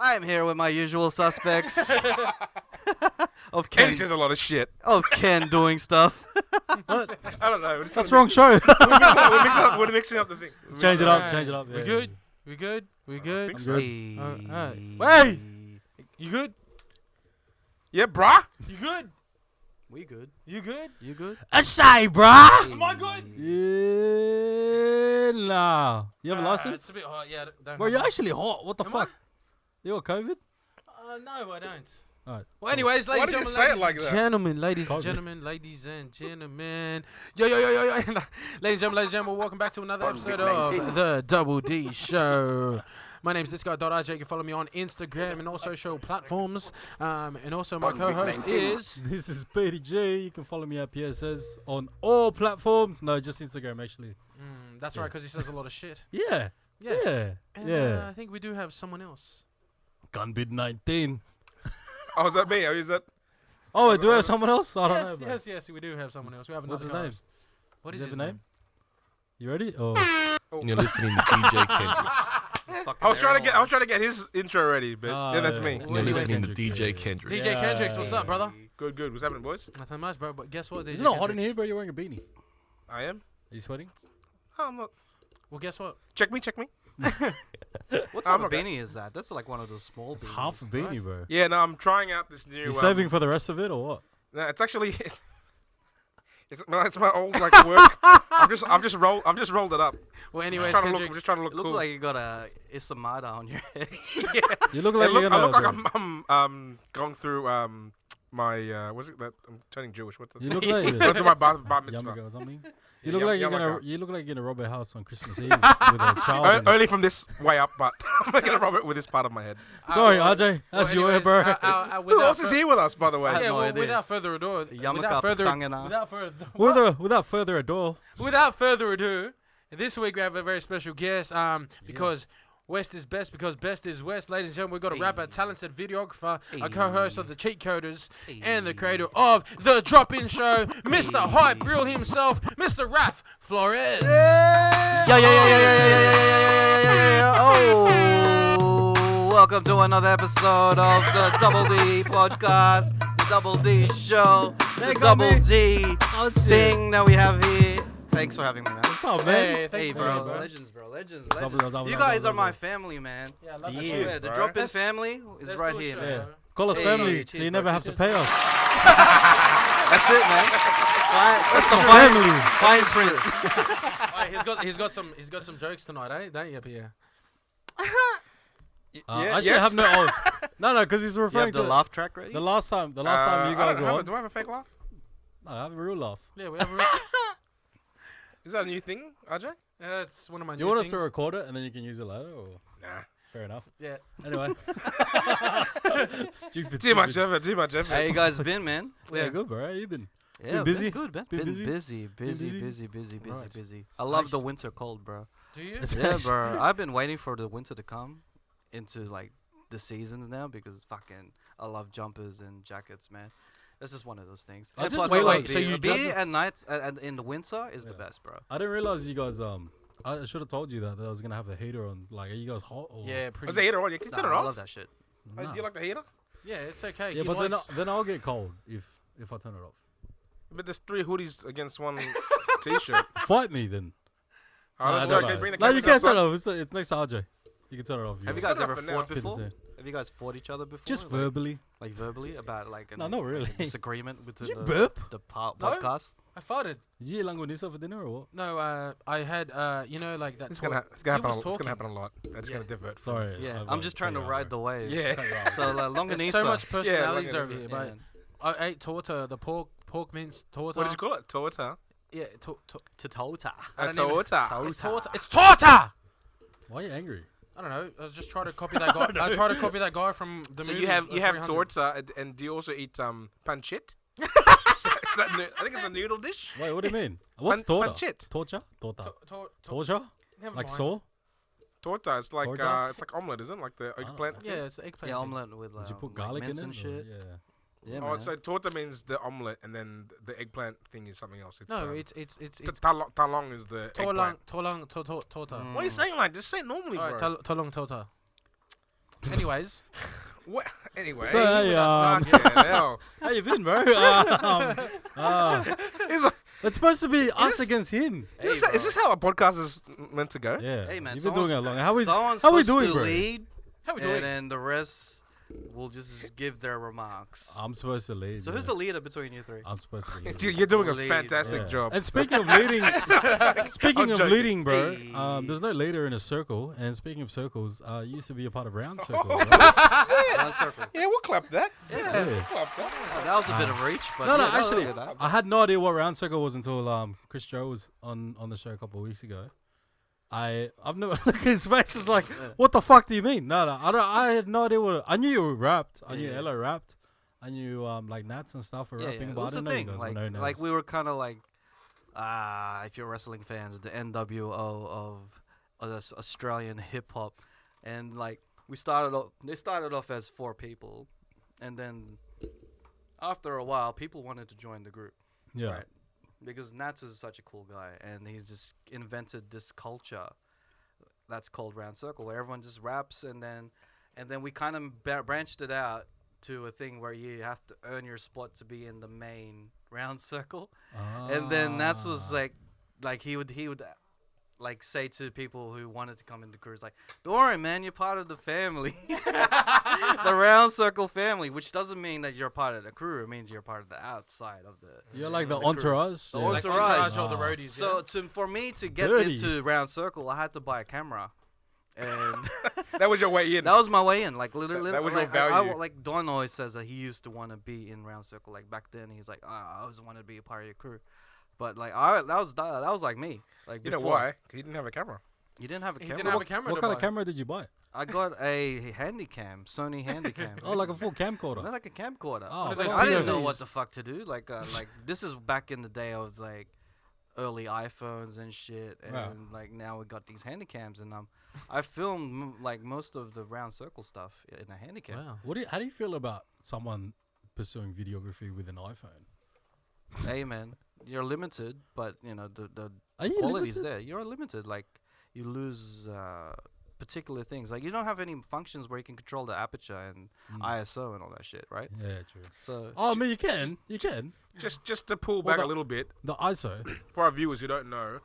I'm here with my usual suspects. Of Kenny Ken, says a lot of shit. of Ken doing stuff. What? I don't know. That's wrong show. We're mixing up the thing. Change it up. Change it up. We Yeah. good? We good? We good? think I'm so. good. Hey, you good? Yeah, brah. You good? We good. You good? You good? I say, bruh. Am I good? Yeah, nah. You have a It's license? a bit hot. Yeah. Don't Bro, have you're one. actually hot. What the Am fuck? You got COVID? No, I don't. Alright. Well, anyways, Why ladies did and you say it gentlemen, like that? ladies and COVID. gentlemen, ladies and gentlemen. Yo. Ladies and gentlemen, welcome back to another episode of the Double D Show. My name's thisguy.rj. You can follow me on Instagram and all social platforms. And also my co-host is... This is Petey G. You can follow me at PSS on all platforms. No, just Instagram, actually. That's right, because he says a lot of shit. Yeah. Yes. Yeah. And, Yeah. I think we do have someone else. Gunbid 19. Oh, is that me? Oh, is that? Oh, do we have someone else? I don't know. Bro. Yes, we do have someone else. We have What's another his name? co-host. What is Does he his have a name? You ready? Oh. And you're listening to DJ KENDRIX. I was trying to get his intro ready, but yeah, that's me. And you're listening to DJ KENDRIX. DJ KENDRIX, what's up, brother? Good. What's happening, boys? Nothing much, bro. But guess what? Is DJ it not hot in KENDRIX. here, bro? You're wearing a beanie. I am. Are you sweating? Oh, I'm not. Well, guess what? Check me. What type of beanie is that? That's like one of those small It's beanies. half a beanie, bro. Yeah, no, I'm trying out this new. You saving for the rest of it or what? No, it's actually. It's my old like work. I've just rolled it up. Well, I'm anyways, just trying to look It looks cool. like you got a Isamada on your head. You look like I you're look gonna. like I'm going through my what's it that I'm turning Jewish. What's the You look like going through my bar mitzvah. Yarmulke or something. Yeah, You look like you're yarmulke. gonna. You look like you're gonna rob a house on Christmas Eve with a child. in it. Only from this way up, but I'm not gonna rob it with this part of my head. Sorry, RJ. That's your way, bro. Who else is here with us, by the way? I have Yeah, no well, idea. without further ado, Yarmulke Pangana. Without further ado, without further ado, this week we have a very special guest. Because West is best, because best is West. Ladies and gentlemen, we've got a rapper, talented videographer, a co-host of the CheatCoders, and the creator of the DropIn Show, Mr. Hype Real himself, Mr. Raf Flores. Oh, welcome to another episode of the Double D podcast, the Double D show, the Double D thing that we have here. Thanks for having me, man. what's up, man? Hey, Hey, you, bro, man. legends, bro, legends. What's up, legends. what's up, You what's up, guys are what's my up? family, man. Yeah, I love I that swear, shit. the bro. drop-in Let's- family is let's right do a here, show, man. bro. Call us Hey, family, cheers, so you bro, never have to cheers. pay us. That's it, man. That's the Family. fine print. Hey, he's got some jokes tonight, eh? Don't you, Pierre? Actually, I have no. No, because he's You have referring the to laugh track ready? the last time you guys were on. Do I have a fake laugh? No, I have a real laugh. Yeah, we have. Is that a new thing, RJ? That's one of my. Do you want us to record it and then you can use it later? Or? Nah. Fair enough. Yeah. Anyway. Stupid. Too much stupid. effort. Too much effort. How you guys been, man? Yeah, good, bro. How you been? Yeah, busy? Good, man. Been Been busy? busy. busy? Right. Busy. I love Nice. the winter cold, bro. Do you? Yeah, bro. I've been waiting for the winter to come into like the seasons now because fucking I love jumpers and jackets, man. This is one of those things. I And just plus, wait, I love like, so beer. you beer just- at night and in the winter is the Yeah. best, bro. I didn't realize you guys. I should have told you that I was gonna have the heater on. Like, are you guys hot? Or? Yeah, Is pretty. the heater on? You can turn it I off. love that shit. Do Nah. you like the heater? Yeah, it's okay. Yeah, He but likes- then I'll get cold if I turn it off. But there's 3 hoodies against 1 t-shirt. Fight me then. Oh, Nah, that's I don't okay. know. Bring the No, you cameras can't turn outside. it off. It's next to RJ. You can turn it off. Have you Set guys it up ever for now. fought Spit us before? in. Have you guys fought each other before? Just like, verbally. like verbally about like No, not really. a disagreement with Did you the burp? the No. podcast? I farted. Did you eat langonisa for dinner or what? No, I had you know, like that. It's talk- gonna He happen. was It's gonna talking. happen a lot. I just Yeah. gonna divert. Sorry. Yeah, I've, I'm just trying to ride the wave. Yeah. So There's longanisa. so much personalities Yeah, over here, Yeah, but man. I ate torta, the pork mince torta. What did you call it? Torta. Yeah, Tatota. I don't even- Torta. it's torta. It's torta. Why are you angry? I don't know. I was just trying to copy that guy. I tried to copy that guy from the So movie. you have torta, and do you also eat pancit? I think it's a noodle dish. Wait, what do you mean? What's torta? Pancit. Torcha? Torta. Torta. Torcha? Never Like mind. saw? Torta. It's like Torta? it's like omelet, isn't it? Like the eggplant. Yeah, it's eggplant. Yeah, thing. omelet with Did you put like garlic in mince it? and or- shit. Yeah. Yeah, Oh, man. so torta means the omelet, and then the eggplant thing is something else. It's, No, it's talong is the eggplant. torta. What are you saying like? Just say it normally, Alright, bro. talong torta. Anyways, What? Anyway. So, hey, hell. How you been, bro? He's like, It's supposed to be us this- against him. is this how a podcast is meant to go? Yeah. Hey, man, You've been doing it long. How we Someone's how we supposed doing, to bro? lead, how we and doing? then the rest will just give their remarks. I'm supposed to lead. So who's the leader between you three? I'm supposed to be leading. Dude, you're doing a Lead, fantastic Yeah. job. And speaking of leading, speaking I'm of joking. leading, bro, Hey. there's no leader in a circle. And speaking of circles, you used to be a part of round circle. Right? One circle. Yeah, we'll clap that. Yeah. We'll clap that. Oh, that was a bit of reach, but No, yeah, actually, look at that. I had no idea what round circle was until Chris Joe was on the show a couple of weeks ago. I've never look at his face is like, what the fuck do you mean? No, I had no idea what I knew you were rapped. I knew Yeah. Elloc rapped. I knew like Nats and stuff were Yeah, rapping, yeah. but I What's the didn't know you thing? guys were known as. Like we were kind of like, if you're wrestling fans, the NWO of this Australian hip hop, and like they started off as 4 people, and then after a while, people wanted to join the group. yeah. Right. Because Nats is such a cool guy, and he's just invented this culture that's called Round Circle, where everyone just raps, and then we kind of branched it out to a thing where you have to earn your spot to be in the main Round Circle, and then Nats was like he would like say to people who wanted to come into crews, like, don't worry, man, you're part of the family, the Round Circle family, which doesn't mean that you're part of the crew. It means you're part of the outside of the. You're like the crew. entourage. The Yeah. Like entourage. entourage all the Ah. roadies. So for me to get Dirty. into Round Circle, I had to buy a camera, and That was your way in. that was my way in. Like literally, That was your like, value. like Don always says that he used to want to be in Round Circle. Like back then, he's like, I always wanted to be a part of your crew. But like, that was like me. Like You know before. why? 'Cause he didn't have a camera. You didn't have a he camera. didn't have a camera. What to kind of buy. camera did you buy? I got a Handycam, Sony Handycam. Oh, like a full camcorder. Like a camcorder. Oh, those I didn't know POVs. what the fuck to do. Like this is back in the day of like early iPhones and shit, and Wow. like now we got these handycams, and I filmed like most of the Round Circle stuff in a handycam. Wow. How do you feel about someone pursuing videography with an iPhone? Hey man, you're limited, but you know the Are you quality's limited? there. You're limited. Like you lose particular things. Like you don't have any functions where you can control the aperture and ISO and all that shit, right? Yeah, true. So Oh, I mean, you can. Just to pull Well, back a the- little bit, The ISO. for our viewers who don't know,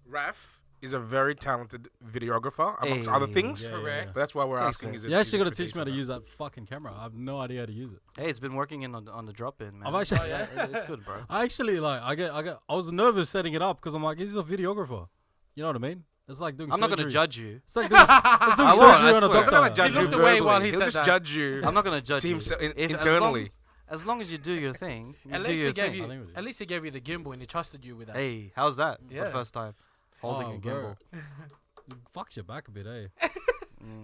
Raf is a very talented videographer, amongst other Hey. things. Yeah, Correct. yeah. That's why we're Thanks, asking. man. Is it You actually got to easy teach me how to for use that fucking camera. I have no idea how to use it. hey, it's been working in on the drop-in, man. I've actually- it's good, bro. I actually I was nervous setting it up because I'm like, he's a videographer. You know what I mean? It's like doing I'm not surgery. gonna judge you. It's like doing, it's doing I won't, surgery I on a swear. He's not doctor. gonna judge He you looked away verbally. while he He'll said just that. judge you. I'm not gonna judge Team you. se- in- If- internally. As long as you do your thing, you At do least your he gave thing. I think we you. did. At least he gave you the gimbal and he trusted you with that. Hey, how's that? Yeah. The first time holding Oh, a bro. gimbal. Fucks your back a bit, eh? I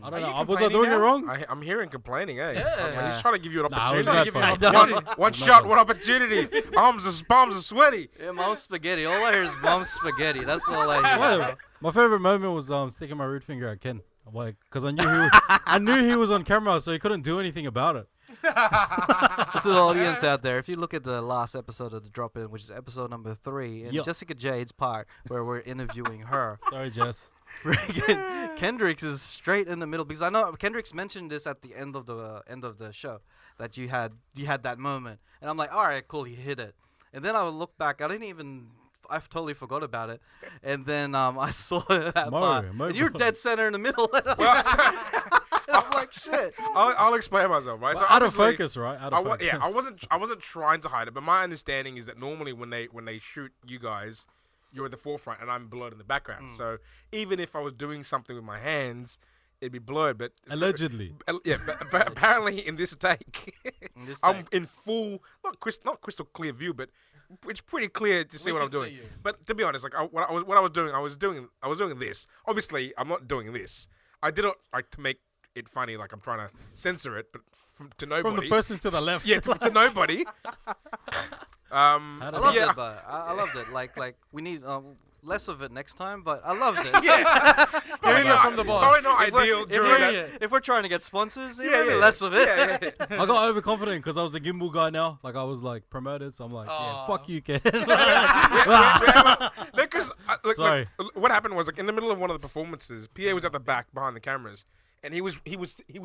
Are don't you know. Was I complaining doing it now? wrong? I'm hearing complaining, eh? Yeah. He's trying to give you an Nah, it was opportunity. bad give you fun. an One It's not shot, fun. one opportunity. Palms are sweaty. Yeah, mom's spaghetti. All I hear is mom's spaghetti. That's all I hear. Well, my favorite moment was sticking my root finger at Ken. Like, because I knew he was on camera, so he couldn't do anything about it. So to the audience out there, if you look at the last episode of the Drop In, which is episode number 3, and Yup. Jessica Jade's part, where we're interviewing her, Sorry, Jess. friggin' KENDRIX is straight in the middle, because I know KENDRIX mentioned this at the end of the show, that you had that moment, and I'm like, all right, cool, he hit it, and then I would look back, I totally forgot about it, and then I saw that part, Mo, and you're bro. dead center in the middle. Well, And I'm like, shit. I'll explain myself, right? Out of obviously, focus, right? Out of focus. Yeah, I wasn't trying to hide it, but my understanding is that normally when they shoot you guys, you're at the forefront and I'm blurred in the background. So even if I was doing something with my hands, it'd be blurred. But Allegedly. yeah, but apparently in this take, In this I'm take. in full not crystal clear view, but it's pretty clear to see We what I'm can doing. see you. But to be honest, like what I was doing this. Obviously, I'm not doing this. I did it like to make it funny, like I'm trying to censor it, but to nobody. From the person to the left. Yeah, to nobody. How I did loved yeah. it, but I loved it. Like we need less of it next time, but I loved it. Hearing it from the boss. Probably not If we're- ideal if during we're- that. If we're trying to get sponsors, Yeah, yeah, less of it. Yeah, yeah. I got overconfident because I was the gimbal guy now. Like I was like promoted, so I'm like, yeah, Aw. fuck you, Ken. Because Sorry. what happened was like in the middle of one of the performances, PA was at the back behind the cameras, and he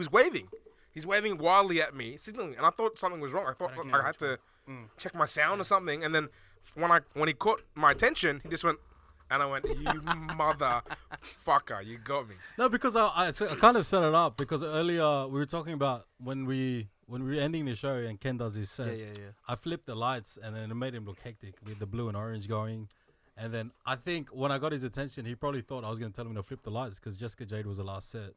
was waving. He's waving wildly at me, signaling, and I thought something was wrong. I thought I had to check my sound or something. And then when he caught my attention, he just went, and I went, "You motherfucker, you got me." No, because I kind of set it up because earlier we were talking about when we were ending the show and Ken does his set. Yeah. I flipped the lights and then it made him look hectic with the blue and orange going. And then I think when I got his attention, he probably thought I was going to tell him to flip the lights because Jessica Jade was the last set.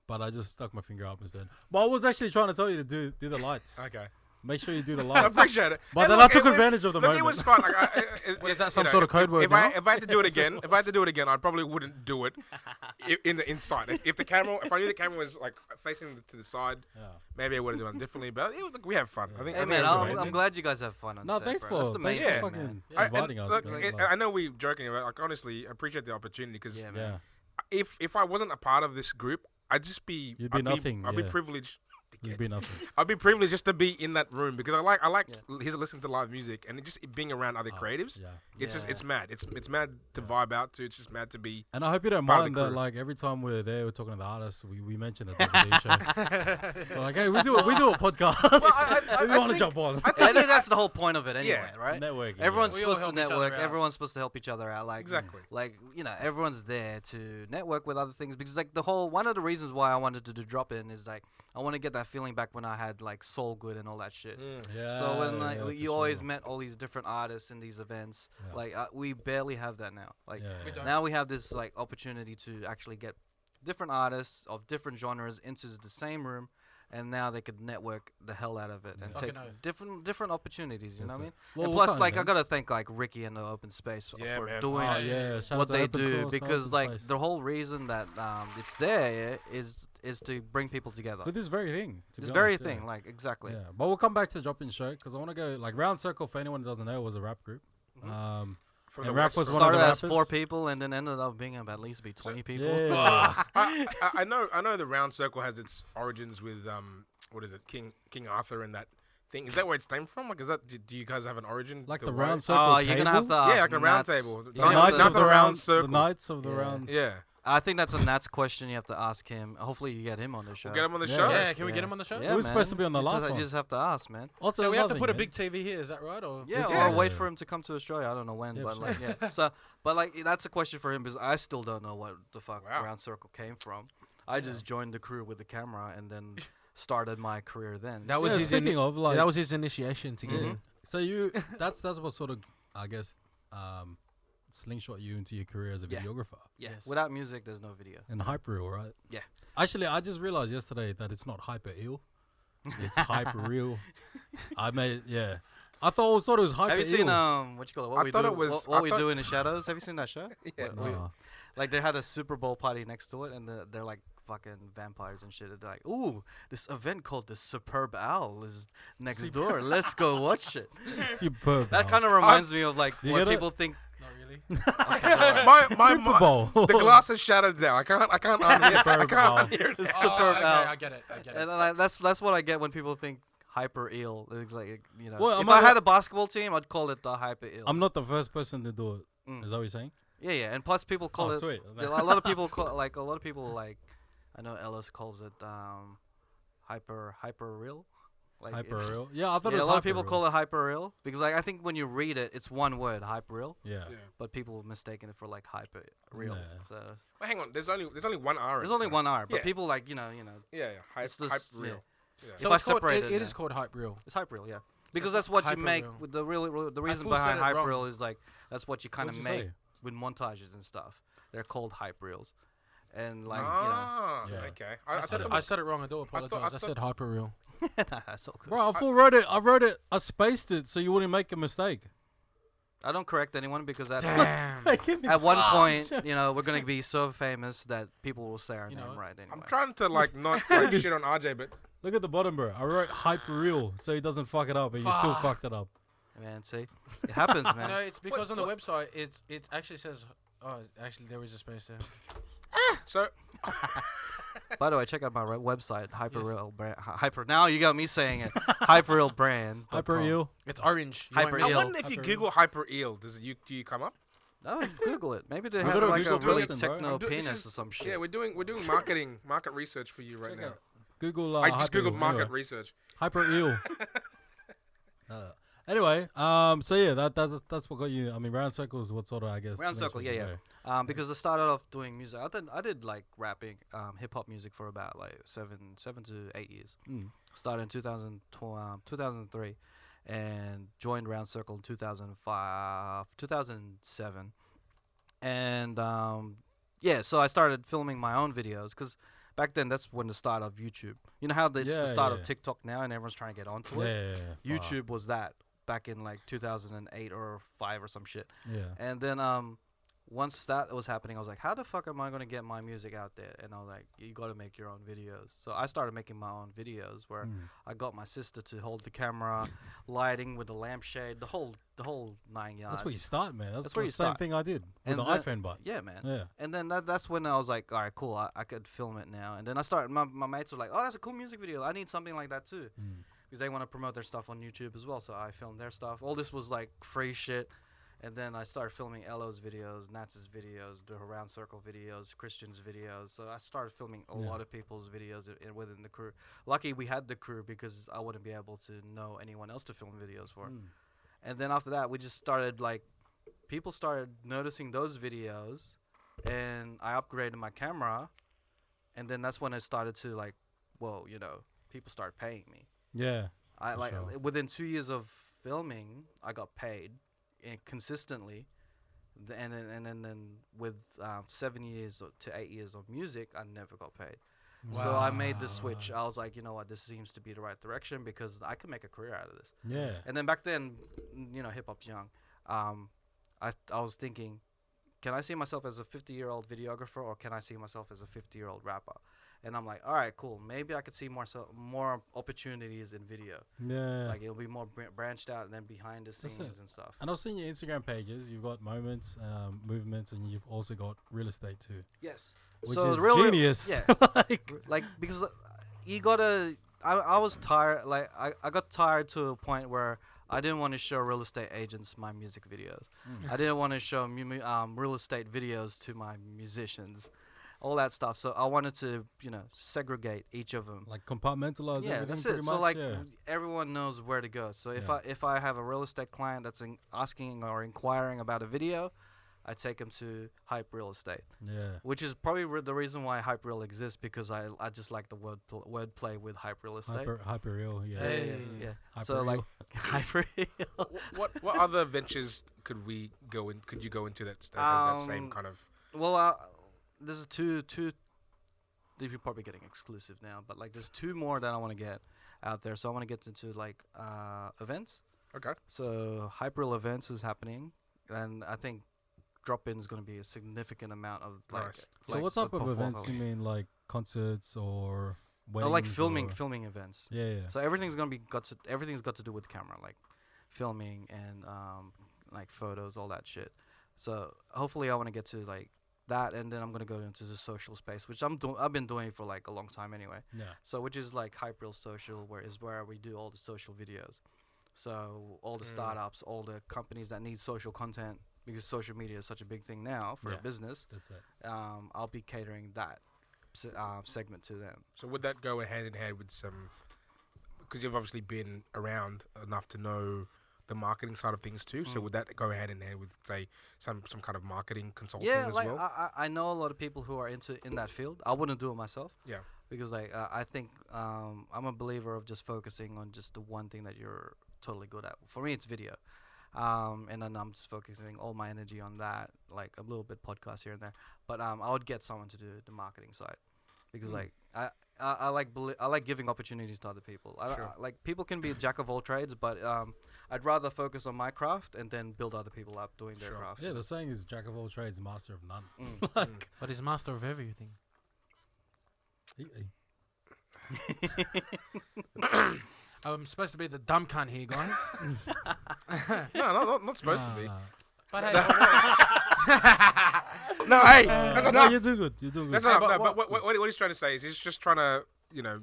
But I just stuck my finger up instead. But I was actually trying to tell you to do the lights. Okay. Make sure you do the I lights. appreciate it. But And then look, I took it was- advantage of the look, moment. It was fun. What, is that some sort of code word If now? I had to do it again, I probably wouldn't do it in the inside. If I knew the camera was like facing to the side, maybe I would have done it differently. But look, we have fun. I think. Hey I think man, it was I'm amazing. glad you guys have fun on No, set, thanks bro. That's for the main thanks thing, for man. fucking I- inviting us. look, Great, I know we're joking about. Like, honestly, I appreciate the opportunity because Yeah, man. yeah, if I wasn't a part of this group, I'd just be. You'd be nothing, I'd be yeah. privileged. you'd be nothing. I'd be privileged just to be in that room because I like listening to live music and just being around other creatives. Yeah. It's just Yeah. it's mad. It's mad to vibe out to. It's just mad to be. And I hope you don't Part of mind the that, crew. like, every time we're there, we're talking to the artists, we mention it at the video show. We're like, hey, we do a podcast. We want to jump on. I think that's the whole point of it anyway, right? Networking. Everyone's We all supposed to help each other network. out. Everyone's supposed to help each other out. Like Exactly. Like everyone's there to network with other things because like one of the reasons why I wanted to do drop in is like I want to get that feeling back when I had like Soul Good and all that shit. Yeah, So when like yeah, you for always sure. met all these different artists in these events, Yeah. like we barely have that now. Like Yeah, We yeah. don't. now we have this like opportunity to actually get different artists of different genres into the same room, and now they could network the hell out of it and Fucking take oath. different opportunities. You know Yes, what I mean? Well, And what plus, kind, like I man? gotta thank like Ricky and the Open Space Yeah, for man. doing Oh, yeah. Shout out what to they Open do Source, because Open like Space. the whole reason that it's there is to bring people together. For this very thing. To This be very honest, yeah. thing, like exactly. Yeah, but we'll come back to Drop In Show because I want to go like Round Circle. For anyone who doesn't know, was a rap group. From And the Raf West was Coast. one of Started the as rappers. 4 people and then ended up being at least 20 people. Yeah. I know the Round Circle has its origins with what is it, King Arthur and that thing. Is that where it's named from? Like, is that do you guys have an origin? Like to the why- Round Circle Oh, table. you're gonna have to ask Yeah, like the round Nats. table. The You're gonna Knights have of to- the Round Round Circle. The Knights of the Yeah. Round. Yeah, I think that's a Nats question. You have to ask him. Hopefully, you get him on the show. we'll get him on the Yeah. show. Yeah, can we get Yeah. him on the show? Yeah, He was supposed to man. be on the You last just, one. You just have to ask, man. Also, So we there's have to nothing, put a man. big TV here, is that right? Or Yeah, Yeah. or wait Yeah. for him to come to Australia. I don't know when, Yeah, but for like, yeah. So, but like, that's a question for him because I still don't know what the fuck Wow. Round Circle came from. I just joined the crew with the camera and then started my career then. That was Yeah, his speaking of like, that was his initiation to get Mhm. in. so you that's what sort of I guess slingshot you into your career as a Yeah. videographer Yeah. Yes. Without music, there's no video. and hyperreal, right? Yeah. Actually, I just realized yesterday that it's not hyper ill, it's hyper real. I thought it was hyper Have you seen ill. what you call it? What I we thought do? it was- what I we thought- do in the shadows? Have you seen that show? Yeah. Nah. Like they had a Super Bowl party next to it, and they're like fucking vampires and shit. They're like, ooh, this event called the Superb Owl is next door. Let's go watch it. Superb. That kind of reminds me of like You what get it? people think. Not really. my Super Bowl. the glass is shattered now. I can't unhear. I Superb can't Owl. unhear. The Oh, Superb okay, Owl. I get it. I get it. And that's what I get when people think hyper ill. It's like Well, if I'm I not- had a basketball team, I'd call it the hyper ill. I'm not the first person to do it. Mm. Is that what you're saying? Yeah, and plus people call Oh, it. sweet. A lot of people call I know Ellis calls it hyper real. Like Hyper it's- real. Yeah, I thought Yeah, it a was lot of people hyper call it hyper real because like I think when you read it, it's one word, hyper real, Yeah. but people have mistaken it for like hyper real. Yeah. So Wait, hang on. There's only one R. there's only one R, but Yeah. people like Yeah, hype, It's this- hype yeah. real. Yeah. If I it's called, separate it it, is called hype real. it's hyper real, yeah. Because it's that's what you hyper make real. with the reason full said behind it hyper wrong. real is like that's what you kind of What'd you make say? with montages and stuff. They're called hype reels, and like Ah, Yeah. okay. I said it wrong. I do apologize. I, thought- said hyper real. that's so cool. Bro, I wrote it. I spaced it so you wouldn't make a mistake. I don't correct anyone because Damn. at one point, we're gonna be so famous that people will say our You name know, right anyway. I'm trying to like not like shit on RJ, but Look at the bottom, bro. I wrote hyper real so he doesn't fuck it up, and you still Fuck. fucked it up. Man, see, it happens, man. No, it's because on the website it actually says. Oh, actually there is a space there. so By the way, check out my website, Hyperreal Brand. Hyper. Now you got me saying it. Hyperreal Brand. Hyper real. It's orange. You Hyper won't I miss it. eel. wonder if you Hyper Google hyper eel, do you come up? Oh, Google it. Maybe they We have gotta like a Google really person, bro. techno This penis is- or some shit. Yeah, we're doing market research for you right Check now. out Google. I just Hyper googled Eel. market Anyway, research. Hyper Eel. Anyway, so yeah, that's what got you. I mean, Round Circle is what sort of, I guess. Round makes Circle, you yeah. go. Because I started off doing music. I did like rapping, hip hop music for about like 7 to 8 years. Started in 2003, and joined Round Circle in 2007, and yeah. So I started filming my own videos because back then that's when the start of YouTube. You know how it's the start of TikTok now, and everyone's trying to get onto it. Yeah. YouTube was that back in like 2008 or 5 or some shit. Yeah. And then once that was happening, I was like, how the fuck am I going to get my music out there? And I was like, you got to make your own videos. So I started making my own videos where I got my sister to hold the camera, lighting with the lampshade, the whole 9 yards. That's where you start, man. That's where the you same start. thing I did with And the then- iPhone button. Yeah, man. Yeah. And then that's when I was like, all right, cool. I could film it now. And then I started, my mates were like, oh, that's a cool music video. I need something like that too. Because they want to promote their stuff on YouTube as well. So I filmed their stuff. All this was like free shit. And then I started filming Elloc's videos, Nats's videos, the Round Circle videos, Christian's videos. So I started filming a lot of people's videos within the crew. Lucky we had the crew because I wouldn't be able to know anyone else to film videos for. And then after that, we just started like, people started noticing those videos, and I upgraded my camera. And then that's when I started to like, whoa, you know, people start paying me. Yeah. I For like sure. within 2 years of filming, I got paid consistently, and then with 7 years to 8 years of music, I never got paid. So I made the switch. I was like, you know what, this seems to be the right direction because I could make a career out of this. Yeah. And then back then, you know, hip hop's young. I was thinking, can I see myself as a 50-year-old videographer or can I see myself as a 50-year-old rapper? And I'm like, all right, cool. Maybe I could see more opportunities in video. Yeah. Like it'll be more branched out and then behind the That's scenes it. and stuff. And I've seen your Instagram pages. You've got moments, movements, and you've also got real estate too, Yes. which So is the real- genius. yeah. Like, Like because you gotta. I was tired. Like I got tired to a point where I didn't want to show real estate agents my music videos. I didn't want to show real estate videos to my musicians, all that stuff. So I wanted to, you know, segregate each of them. like compartmentalize Yeah, everything that's pretty it. much. So like yeah. everyone knows where to go. So Yeah. if I have a real estate client that's asking or inquiring about a video, I take them to Hype Real Estate, Yeah. which is probably the reason why Hype Real exists because I just like the word play with Hype Real Estate. Hyper real. Yeah. Yeah, Hey. yeah. So like Hype Real. What other ventures could you go into has that same kind of? Well, this is two. You're probably getting exclusive now, but like there's 2 more that I want to get out there. So I want to get into like events. Okay. So Hyperreal events is happening, and I think drop-in is going to be a significant amount of like. Nice. So what type of events you mean, like concerts or Oh, weddings? like filming or- events. Yeah, yeah. So everything's gonna be everything's got to do with camera, like filming and like photos, all that shit. So hopefully I want to get to like that, and then I'm gonna go into the social space, which I've been doing for like a long time anyway. Yeah. So which is like Hyperreal Social, where we do all the social videos. So all the startups, all the companies that need social content, because social media is such a big thing now for a Yeah. business. That's it. I'll be catering that segment to them. So would that go hand in hand with some? Because you've obviously been around enough to know the marketing side of things too. So would that go hand in hand with, say, some kind of marketing consulting Yeah, as like well? I know a lot of people who are in that field. I wouldn't do it myself. Yeah. Because like I think I'm a believer of just focusing on just the one thing that you're totally good at. For me, it's video, and then I'm just focusing all my energy on that. Like a little bit podcast here and there, but I would get someone to do the marketing side, because like I like giving opportunities to other people. Sure. Like people can be a jack of all trades, but I'd rather focus on my craft and then build other people up doing their Sure. craft. Yeah, the saying is jack of all trades, master of none. Like But he's master of everything. I'm supposed to be the dumb cunt here, guys. No, not supposed to be. But hey, No, hey, that's No, enough. you're doing good. You're doing good. That's enough. No, but what he's trying to say is he's just trying to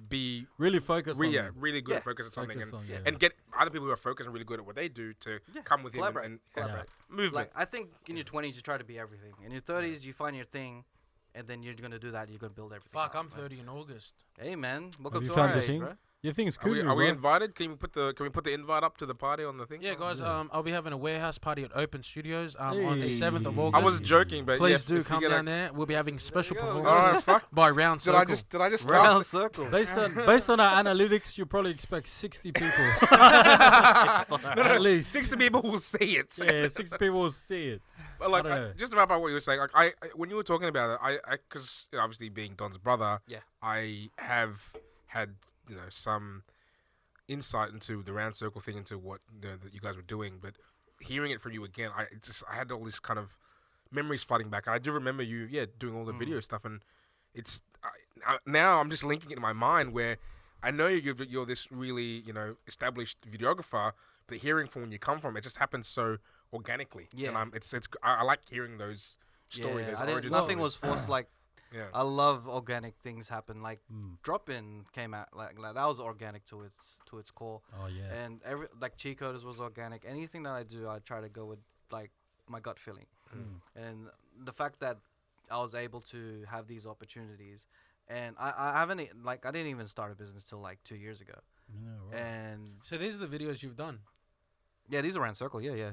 be Really focus on it. really good at focus on something Focus on, and get other people who are focused and really good at what they do to come with him and collaborate. movement. Like I think in your 20s you try to be everything. In your 30s you find your thing, and then you're gonna do that. You're gonna build everything. Fuck, up, I'm 30 in August. Hey man, Have welcome you to found our your age, thing? bro. Your thing's Are cool. we bro. invited? Can we put the invite up to the party on the thing? Yeah, guys. Yeah. I'll be having a warehouse party at Open Studios on the Hey. 7th of I August. I was joking, but Please yes, do if you come get down there. We'll be having special There you go. All right, performances fuck. by Round Did Circle. I just Round start? circle. Based on our analytics, you probably expect 60 people. At least 60 people will see it. Yeah, 60 people will see it. But like, I don't know. just to wrap up what you were saying, like, I when you were talking about it, I because obviously being Don's brother, Yeah. I have had some insight into the round circle thing, into what that you guys were doing. But hearing it from you again, I had all this kind of memories flooding back. And I do remember you, doing all the video stuff, and it's now I'm just linking it in my mind where I know you're this really established videographer, but hearing from when you come from, it just happens so organically. Yeah. And I like hearing those stories. Yeah, those origin nothing stories. was forced. Like Yeah. I love organic things happen. Like DropIn came out like that was organic to its core. Oh yeah. And like CheatCoders was organic. Anything that I do, I try to go with like my gut feeling. And the fact that I was able to have these opportunities, and I haven't I didn't even start a business till like 2 years ago. Yeah, right. And So these are the videos you've done. yeah, these are round circle. Yeah.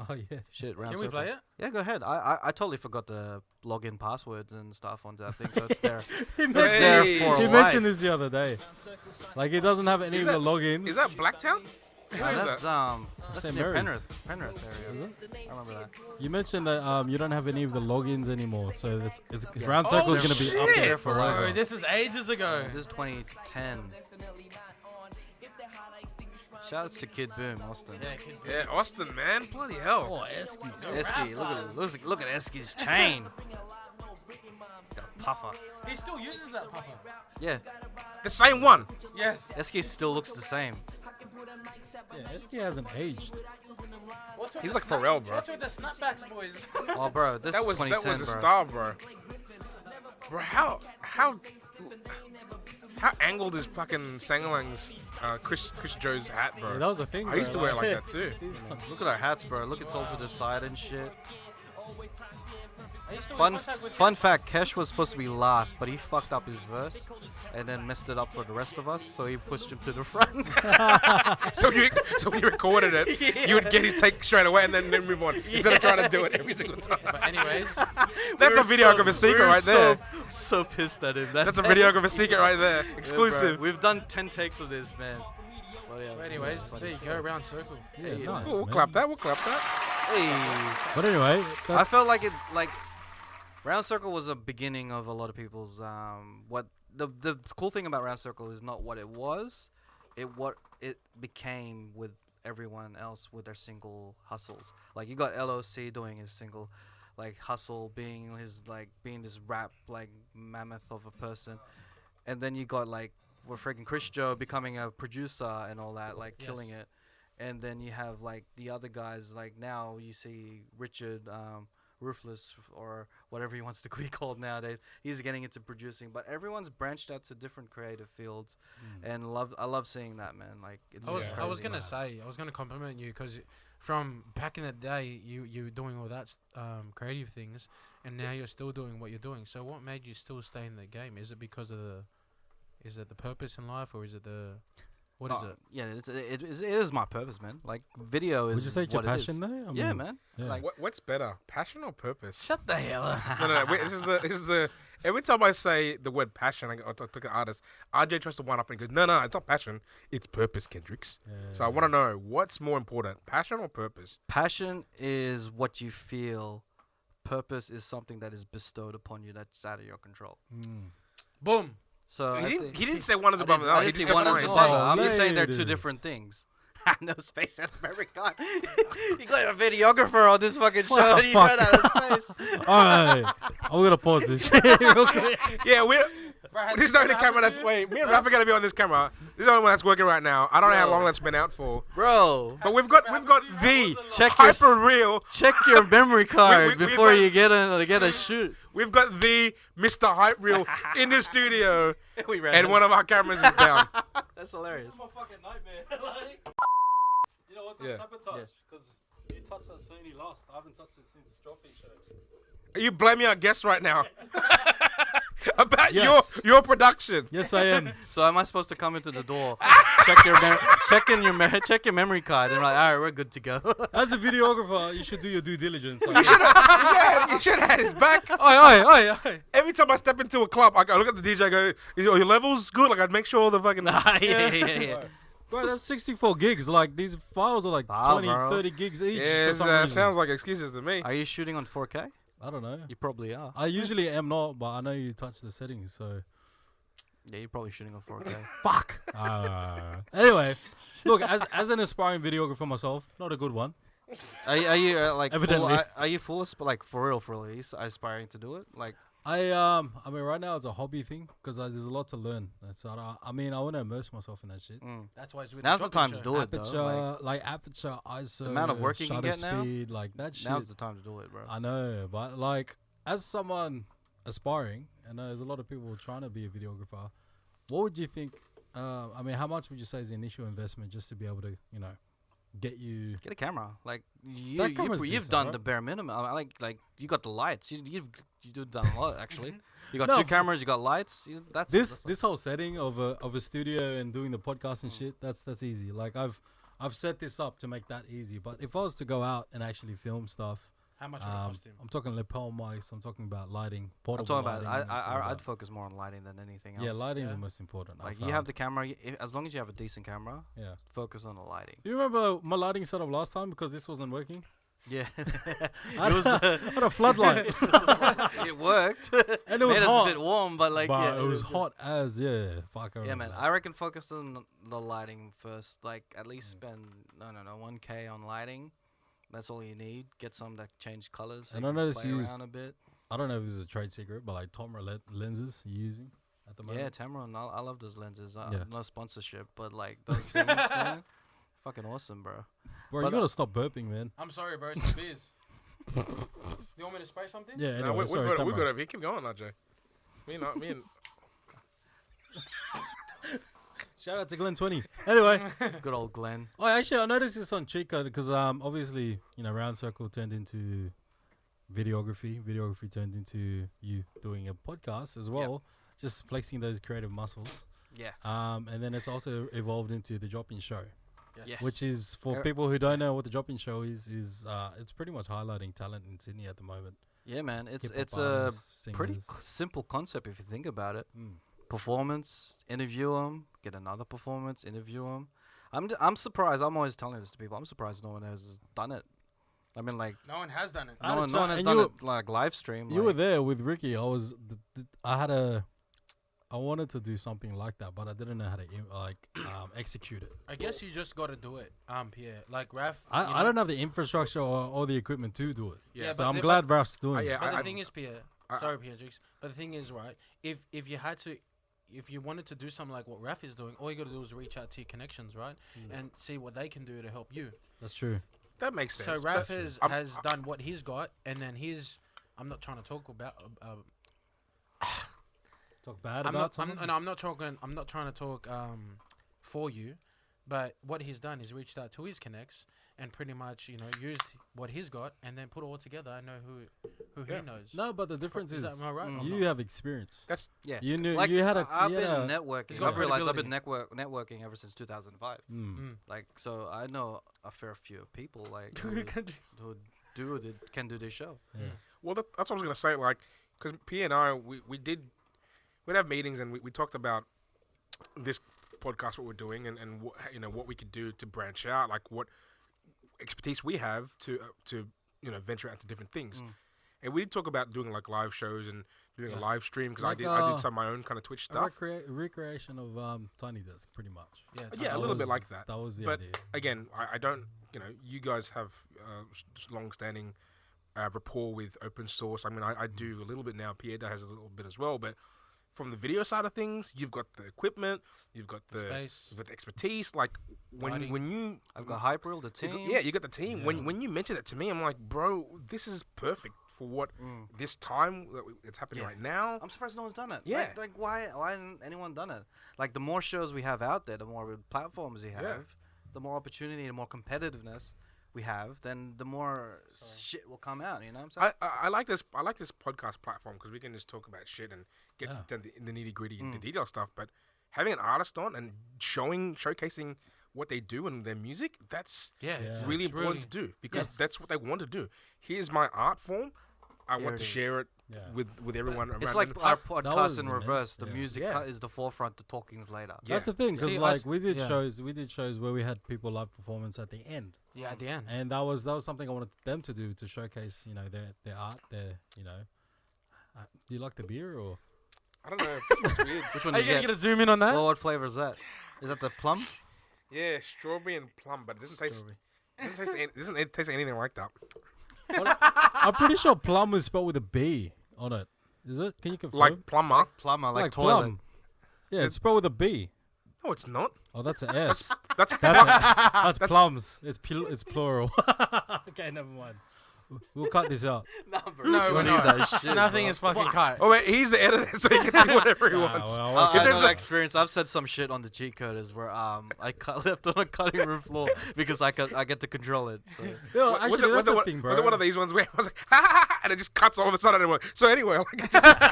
Oh yeah. Shit, round Can circle. we play it? Yeah, go ahead. I totally forgot the login passwords and stuff onto that thing, so it's there. He It's mentioned, there Hey. for he life. mentioned this the other day. Like he doesn't have any Is of the that- logins. Is that Blacktown? Where is That's that? that's St. near Mary's. Penrith area. I remember that. You mentioned that you don't have any of the logins anymore, so it's Yeah. round circle is Oh, gonna be up shit. there Bro, forever. Bro, this is ages ago. This is 2010. Shouts to Kid Boom, Austin. Yeah, kid. Yeah, Austin, man. Bloody hell. Esky, look at Esky's chain. Got a puffer. He still uses that puffer. Yeah, The same one. Yes. Esky still looks the same. Yeah, SK hasn't aged. What's with He's the like Pharrell, bro. What's with the snapbacks, boys? Oh, bro, this That is was 2010, a bro. star, bro. Bro, how angled is fucking Sangalang's Chris Joe's hat, bro? Yeah, that was a thing. I used to bro. wear it like that too. Look at our hats, bro. Look, it's all to the side and shit. Are you still in Fun contact with fun fact: Kesh was supposed to be last, but he fucked up his verse, and then messed it up for the rest of us. So he pushed him to the front. So when you recorded it, you would get his take straight away and then move on instead of trying to do it every single time. But anyways, That's a videographer's secret right there. So pissed at him. That's a videographer's secret right there. Yeah, bro. Exclusive. We've done 10 takes of this, man. Well, yeah, anyways, funny. there you go, round circle. Yeah, nice, Cool, we'll man. clap that. We'll clap that. Hey. But anyway, I felt like it, like Round Circle was a beginning of a lot of people's what the cool thing about Round Circle is not what it was, what it became with everyone else with their single hustles. Like you got LOC doing his single like hustle, being this rap like mammoth of a person, and then you got like we're freaking Chris Joe becoming a producer and all that, like killing Yes. it. And then you have like the other guys, like now you see Richard Ruthless or whatever he wants to be called nowadays. He's getting into producing, but everyone's branched out to different creative fields, and I love seeing that, man. Like it's I was crazy. gonna compliment you because from back in the day, you were doing all that creative things, and now you're still doing what you're doing. So what made you still stay in the game? Is it because of is it the purpose in life, or is it what is it? Yeah, it is my purpose, man. Like video is. would you say it's your what it is. passion though? I Yeah, mean, man. yeah. Like What's better, passion or purpose? shut the hell up. No. Wait, this is a. Every time I say the word passion, I talk to an artist. RJ tries to one up and goes, no, it's not passion, it's purpose, KENDRIX. So I want to know what's more important, passion or purpose? Passion is what you feel. Purpose is something that is bestowed upon you that's out of your control. Boom. So I He think- didn't say one is I above didn't- the I other. He didn't just say got one one. is Oh, above the other. I'm just saying they're two ladies. different things. No space American. You got a videographer on this fucking show. What the And you fuck? ran out of space. All right, I'm gonna pause this shit real quick. Yeah, there's no the camera that's wait. Me and Raf are gonna be on this camera. This is the only one that's working right now. I don't know how long that's been out for. Bro, But we've got the check your hyper real. check your memory card we've before got- you get a shoot. We've got the Mr. Hype Reel in the studio, We ran and this. one of our cameras is down. That's hilarious. my fucking nightmare. You know what? Yeah. sabotage. Because you touched that scene he lost. I haven't touched it since DropIn Show. Are you blaming our guests right now about Yes. your production? Yes, I am. So am I supposed to come into the door, check your memory card, and like, all right, we're good to go. As a videographer, you should do your due diligence. You should have had his back. Oi. Every time I step into a club, I look at the DJ. I go, "Is your levels good?" Like I'd make sure all the fucking. yeah. Bro, that's 64 gigs. Like, these files are like 20, bro. 30 gigs each. Yeah, for some reason. sounds like excuses to me. Are you shooting on 4K? I don't know. You probably are. I usually am not, but I know you touch the settings, so. Yeah, you're probably shooting on 4K. Fuck. Anyway, look, as an aspiring videographer myself, not a good one. Are you like Evidently. are you full like for real? Are you aspiring to do it? Like I mean, right now it's a hobby thing because there's a lot to learn. So I mean, I want to immerse myself in that shit. That's why it's with now's the DropIn time Show. to do it Aperture, though. like aperture, ISO, the amount of work you can shutter get now, speed, like that shit. Now's the time to do it, bro. I know, but like as someone aspiring, and there's a lot of people trying to be a videographer. What would you think? I mean, how much would you say is the initial investment just to be able to, get you? Get a camera. Like That camera's you've decent, done right? the bare minimum. Like you got the lights. You've done a lot actually. You got No, two cameras. You got lights. That's This whole setting of a studio and doing the podcast and shit, that's easy. Like I've set this up to make that easy. But if I was to go out and actually film stuff, How much would it cost him? I'm talking lapel mics. I'm talking about lighting, I'm portable talking about. lighting. I'd focus more on lighting than anything else. yeah, lighting is Yeah. the most important. Like you have the camera. As long as you have a decent camera, yeah. focus on the lighting. You remember my lighting setup last time because this wasn't working? Yeah, I had a floodlight it worked. and it was Made us hot. a bit warm, but like but yeah, it was hot as fuck. I Yeah, remember man. that. I reckon focus on the lighting first. Like at least spend 1K on lighting. That's all you need. Get some that change colors. So And you I can noticed play you used- around a bit. I don't know if this is a trade secret, but like Tomra lenses you're using at the moment. Yeah, Tamron. I love those lenses. Yeah. No sponsorship, but like those things, man, fucking awesome, bro. Bro, but, you gotta stop burping, man. I'm sorry, bro. It's the beers. You want me to spray something? Yeah, No, anyway, sorry, we Tamra. got over here. Keep going, Jay. Me and Shout out to Glen 20. Anyway, Good old Glenn. oh, actually, I noticed this on CheatCoders because obviously, Round Circle turned into videography. Videography turned into you doing a podcast as well, just flexing those creative muscles. Yeah. And then it's also evolved into the DropIn Show, Yes. which is for people who don't know what the DropIn Show is it's pretty much highlighting talent in Sydney at the moment. Yeah, man. It's Hip-hop a artists, pretty singers. simple concept if you think about it. Mm. Performance, interview them, get another performance, interview them. I'm surprised. I'm always telling this to people. I'm surprised no one has done it. I mean, like No one has done it. I had no a one try- has and done you it like live stream. You were like- there with Ricky. I wanted to do something like that, but I didn't know how to execute it. I guess you just got to do it, Pierre. Like Raf. I don't have the infrastructure or the equipment to do it. Yeah, So but I'm the- glad Raf's doing yeah, it. But the I- thing is, Pierre. Sorry, Pierre Jigs. But the thing is, right? If you had to, if you wanted to do something like what Raf is doing, all you got to do is reach out to your connections, right, and see what they can do to help you. That's true. that makes sense. So Raf That's- has done what he's got, and then I'm not trying to talk about. Talk bad I'm about not. someone. I'm not talking. I'm not trying to talk for you, but what he's done is reached out to his connects and pretty much used what he's got and then put it all together. I know who Yeah. he knows. No, but the difference Is is that, am I right? or you not? have experience. That's Yeah. You knew Like, you had a. I've you had been a- networking. He's got I've realized I've been credibility. networking ever since 2005. Mm. Like, so I know a fair few of people like who can do this show. Yeah. well. That's what I was gonna say. Like, because P and I, we'd have meetings and we talked about this podcast, what we're doing, and what we could do to branch out, like what expertise we have to venture out to different things. And we did talk about doing like live shows and doing a live stream because Like, I did some of my own kind of Twitch A stuff. recreation of Tiny Desk, pretty much. Yeah, Yeah, a That little bit was- like that. That was the But idea. again, I don't, you guys have long-standing rapport with open source. I mean, I do a little bit now. Pierre has a little bit as well. But from the video side of things, you've got the equipment, you've got the Space. you've got the expertise. Like Lighting. when you I've got Hyperreal, the you team. you got the team. When you mentioned it to me, I'm like, bro, this is perfect for what this time that it's happening right now. I'm surprised no one's done it. Yeah. Like why hasn't anyone done it? Like the more shows we have out there, the more platforms we have, the more opportunity and more competitiveness we have, then the more shit will come out. You know what I'm saying? I like this. I like this podcast platform because we can just talk about shit and get to the nitty gritty and the detail stuff. But having an artist on and showcasing what they do and their music, that's really important to do because that's what they want to do. Here's my art form. I want to share it with everyone around. It's like them. our podcast in man. reverse. The Yeah. music is the forefront. The talking's later. That's the thing, because See, like us- we did yeah. shows where we had people live performance at the end, Yeah, at the end. and that was something I wanted them to do to showcase, you know, their art, do you like the beer or? I don't know. It's weird. Which one Are do you you gonna get? get a zoom in on that? Well, what flavor is that? Is that the plum? Yeah, strawberry and plum, but it doesn't taste. Doesn't taste anything like that. I'm pretty sure plum is spelled with a B on it. Is it? Can you confirm? Like plumber. Plumber, like toilet. plum. Yeah, it's spelled with a B. No, it's not. Oh, that's an S. That's That's plums. It's plural. Okay, never mind. We'll cut this out. No, We we're need not. that shit, Nothing bro. is fucking cut. Oh wait, he's the editor, so he can do whatever he wants. Well, I there's know a- experience. I've said some shit on the CheatCoders where left on a cutting room floor because I get to control it. So. Yo, Was actually, that's the was thing, bro. Was it one of these ones where it was like, ha ha ha, and it just cuts all of a sudden? And so anyway, like,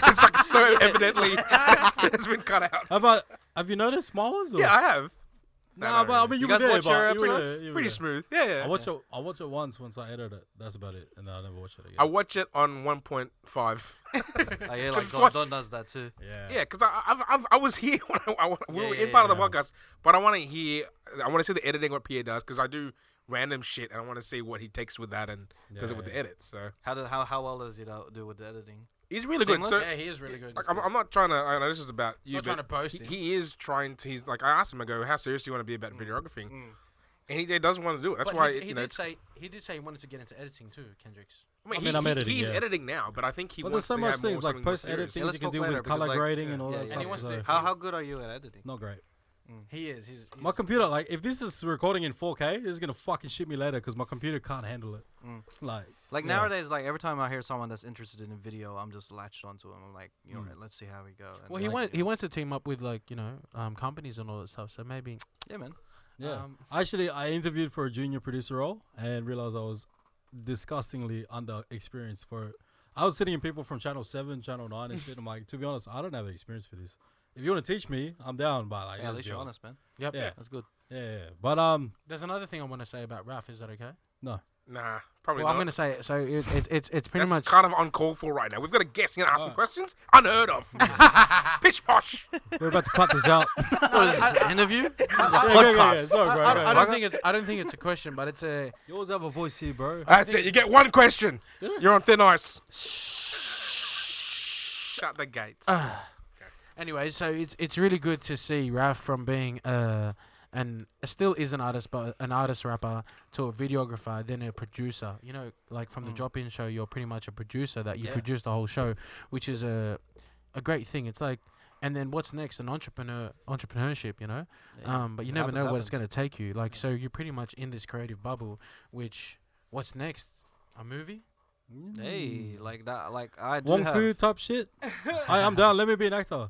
it's like so evidently it's been cut out. Have you noticed small ones? Or? Yeah, I have. Nah, but I mean, you You were guys there, watch your but you were episodes? there, you were Pretty there. smooth. Yeah. I watch it once I edit it. That's about it, and then I never watch it again. I watch it on 1.5. Yeah, like Squad- Don does that too. yeah. Yeah, because I was here when we were in part of the podcast, but I want to hear. I want to see the editing what Pierre does because I do random shit and I want to see what he takes with that and does it with the edit. So How well does he do with the editing? he's really good. Seamless? So Yeah, he is really good. like, I'm not trying to. I know this is about you. Not trying but to boast him. He is trying to. He's like I asked him. I go, how serious do you want to be about videography? And he doesn't want to do it. That's But why he did say he wanted to get into editing too, KENDRIX. I mean, I'm editing, He's yeah. editing now, but I think he But there's wants so to much have more things like something more post-edit serious. things let's you can talk do later with because, color like, grading and all that yeah, and stuff. he wants so to- How good are you at editing? not great. He is. He's My computer, like, if this is recording in 4K, this is gonna fucking shit me later because my computer can't handle it. Like yeah. Nowadays, like every time I hear someone that's interested in video, I'm just latched onto him. I'm like, you know, let's see how we go. And Well, he like, went to team up with companies and all that stuff. So maybe Yeah, man. Yeah. Actually, I interviewed for a junior producer role and realized I was disgustingly underexperienced for it. I was sitting in people from Channel 7, Channel 9 and shit. I'm like, to be honest, I don't have the experience for this. If you want to teach me, I'm down. But like, Yeah, at let's least be you're honest. honest, man. Yep. Yeah, That's good. yeah. But There's another thing I want to say about Raf. Is that okay? no. Nah, probably Well, not. I'm gonna say it. So it's pretty That's much. kind of uncalled for right now. We've got a guest here asking questions unheard of. Pish posh. We're about to cut this out. What is this, an interview? Yeah. Sorry, bro. I don't think it's a question, but it's a. You always have a voice here, bro. That's it. You get one question. You're on thin ice. Shut the gates. Anyway, so it's really good to see Raf from being and still is an artist, but an artist rapper to a videographer, then a producer. You know, like from the DropIn Show, you're pretty much a producer that you produce the whole show, which is a great thing. It's like, and then what's next? An entrepreneurship, you know. But you never know what it's gonna take you. Like, so you're pretty much in this creative bubble. Which, what's next? A movie? Hey, like that. Like I do Wong have. Fu type shit. I'm down. Let me be an actor.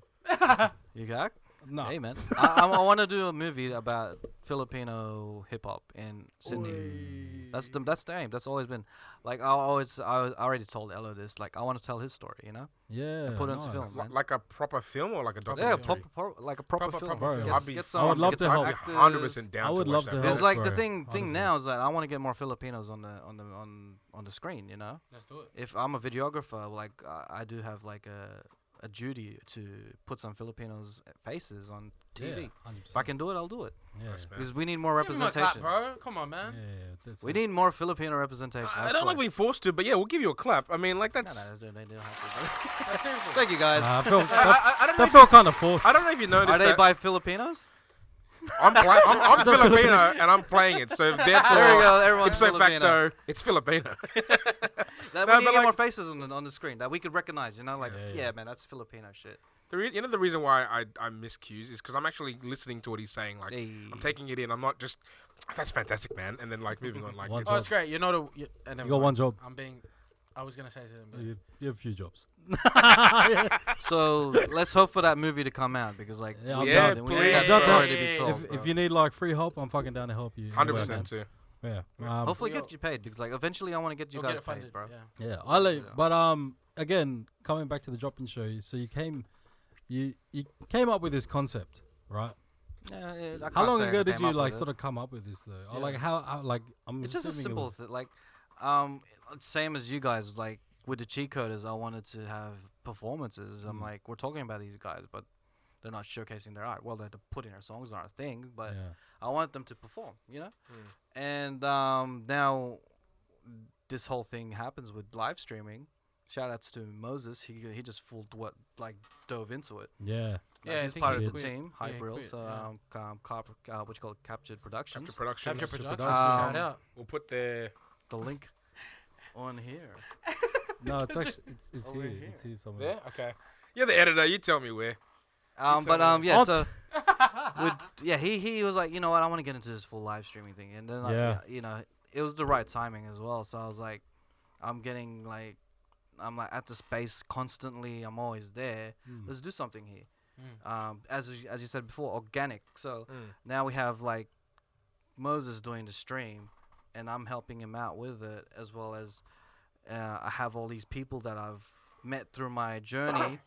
You got? No. Hey, man. I want to do a movie about Filipino hip hop in Sydney. That's the aim. That's always been. Like I already told Elloc this. Like I want to tell his story. You know. Yeah. Put it into film. Like, like a proper film or like a documentary? Yeah, like a proper film. proper film. I'd be, Get I would love to help. I'd be 100% down I would to love watch to that. help. It's like the bro, thing honestly. now is that I want to get more Filipinos on the screen. You know. Let's do it. If I'm a videographer, like I do have like a duty to put some Filipinos' faces on TV. Yeah, If I can do it, I'll do it. Yeah. Because we need more Give him a representation. clap, bro. Come on, man. Yeah, that's We it. need more Filipino representation. I don't like being forced to, but yeah, we'll give you a clap. I mean, like that's. No, they don't have to. No, seriously. Thank you guys. I felt I don't know that if felt kind of forced. I don't know if you Are noticed they that by Filipinos? I'm Filipino and I'm playing it, so therefore, There we go. Everyone's ipso Filipino. facto, it's Filipino. That No, we need but to get more like- faces on the screen that we could recognize. You know, like Yeah. man, that's Filipino shit. The reason why I miss cues is because I'm actually listening to what he's saying. Like I'm taking it in. I'm not just that's fantastic, man, and then like moving on. Like One Oh, it's great. You're not a. You got one job. I was gonna say something. You have a few jobs. So let's hope for that movie to come out because like Yeah, I'm Yeah, down. we need please. that Shout out. story to be told. If bro. you need like free help, I'm fucking down to help you. 100% too. Yeah. Hopefully We'll- get you paid because like eventually I want to get you You'll guys get it funded, paid, bro. Yeah. Yeah, I like, but again, coming back to the drop-in show, so you came up with this concept, right? Yeah, I How can't long say ago I did came you up like with sort it. of come up with this though? Or Yeah. like how like I'm It's just a assuming it simple was- thing. Like, same as you guys. Like with the CheatCoders, I wanted to have performances. I'm like, we're talking about these guys, but they're not showcasing their art. Well, they're putting their songs on our thing, but yeah. I want them to perform. You know. And now this whole thing happens with live streaming. Shout outs to Moses. He just dove into it. Yeah. Yeah, I he's think part he of the quit. team, Yeah, High he Brill. quit, So yeah. what you call it, Captured Productions. Capture Productions. Capture Productions. Productions. Shout out. We'll put the The link on here. No, it's actually it's Over here. here. It's here somewhere. there. Okay. You're the editor. You tell me where. Yeah. What? So he was like, you know what, I want to get into this full live streaming thing, and then Yeah. it was the right timing as well. So I was like, I'm like at the space constantly. I'm always there. Let's do something here. As you said before, organic. So now we have like Moses doing the stream, and I'm helping him out with it, as well as I have all these people that I've met through my journey